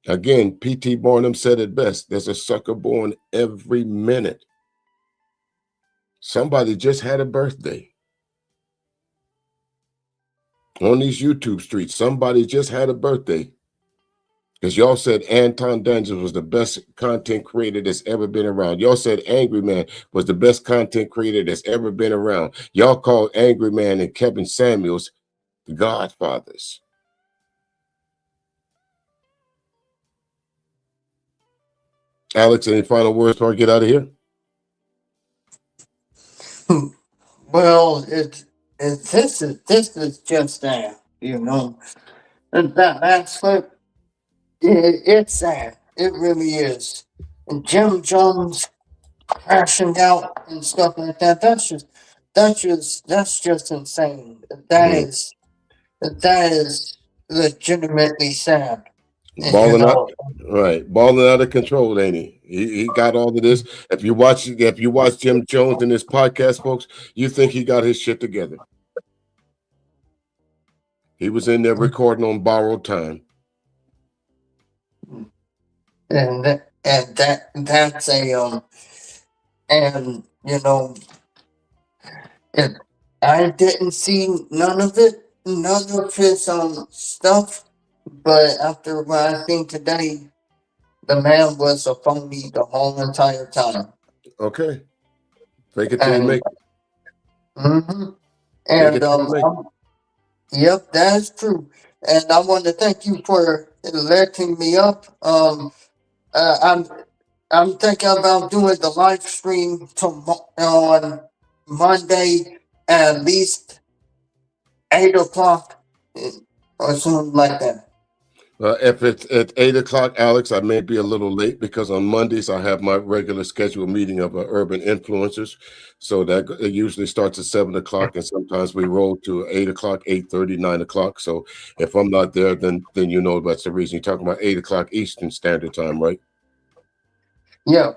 Again, P.T. Barnum said it best. There's a sucker born every minute. Somebody just had a birthday. On these YouTube streets, somebody just had a birthday. Because y'all said Anton Daniels was the best content creator that's ever been around. Y'all said Angry Man was the best content creator that's ever been around. Y'all called Angry Man and Kevin Samuels the godfathers. Alex, any final words before I get out of here? Well, this is just that, you know. And that last clip, it's sad. It really is. And Jim Jones crashing out and stuff like that. That's just insane. That is legitimately sad. Balling out, right? Balling out of control, ain't he? He got all of this. If you watch Jim Jones in this podcast, folks, you think he got his shit together. He was in there recording on borrowed time. And that's a and you know, I didn't see none of his stuff, but after what I seen today, the man was a phony the whole entire time. Okay, fake it till you make it. Mm-hmm. And yep, that is true. And I want to thank you for letting me up. I'm thinking about doing the live stream on Monday at least 8 o'clock or something like that. If it's at 8 o'clock, Alex, I may be a little late because on Mondays I have my regular scheduled meeting of urban influencers. So that it usually starts at 7 o'clock, and sometimes we roll to 8 o'clock, 8:30, 9 o'clock. So if I'm not there, then you know that's the reason. You're talking about 8 o'clock Eastern Standard Time, right? Yeah.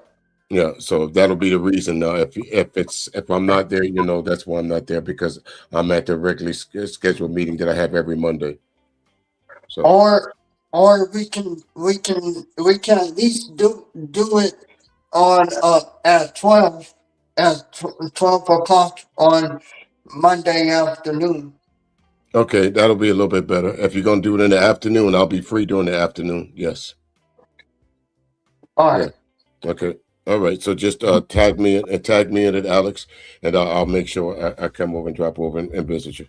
Yeah, so that'll be the reason. If I'm not there, you know that's why I'm not there, because I'm at the regularly scheduled meeting that I have every Monday. So or we can at least do it on at 12 o'clock on Monday afternoon. okay, that'll be a little bit better. If you're gonna do it in the afternoon, I'll be free during the afternoon. Yes. All right. Yeah. Okay. All right. So just tag me in it, Alex, and I'll make sure I come over and drop over and visit you.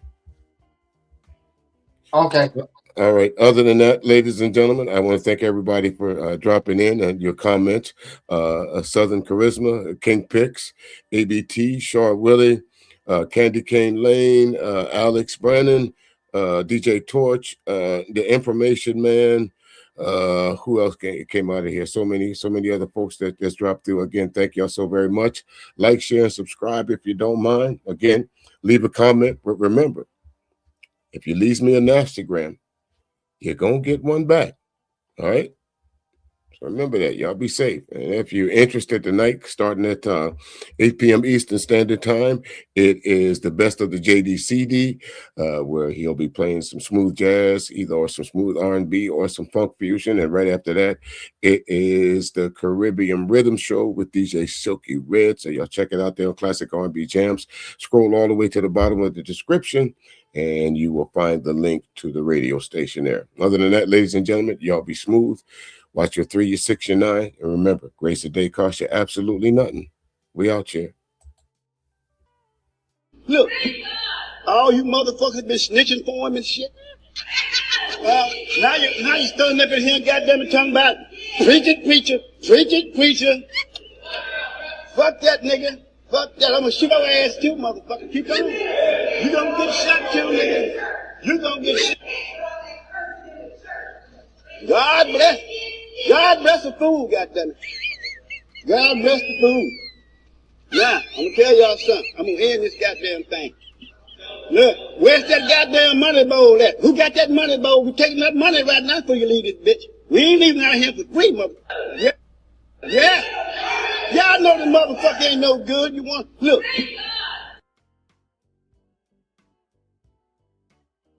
Okay. All right. Other than that, ladies and gentlemen, I want to thank everybody for dropping in and your comments. Southern Charisma, King Pix, ABT, Shaw Willie, Candy Cane Lane, Alex Brennan, DJ Torch, The Information Man. Who else came out of here? So many other folks that just dropped through. Again, thank y'all so very much. Like, share, and subscribe if you don't mind. Again, leave a comment. But remember, if you leave me an Instagram, you're going to get one back. All right? So remember that. Y'all be safe. And if you're interested tonight, starting at 8 p.m. Eastern Standard Time, it is the Best of the JD CD, where he'll be playing some smooth jazz, or some smooth R&B or some funk fusion. And right after that, it is the Caribbean Rhythm Show with DJ Silky Red. So y'all check it out there on Classic R&B Jams. Scroll all the way to the bottom of the description, and you will find the link to the radio station there. Other than that, ladies and gentlemen, y'all be smooth. Watch your 3, your 6, your 9. And remember, grace a day costs you absolutely nothing. We out here. Look, all you motherfuckers been snitching for him and shit. Well, now you standing up in here and goddamn it talking about preaching preacher. Fuck that nigga. Fuck that. I'm gonna shoot your ass too, motherfucker. Keep going. You gonna get shot too, nigga. You gonna get shot. God bless the fool, goddammit. God bless the fool. Now, I'm gonna tell y'all something. I'm gonna end this goddamn thing. Look, where's that goddamn money bowl at? Who got that money bowl? We taking that money right now before you leave this bitch. We ain't leaving out here for free, motherfucker. Yeah. Y'all know the motherfucker ain't no good. You want, look.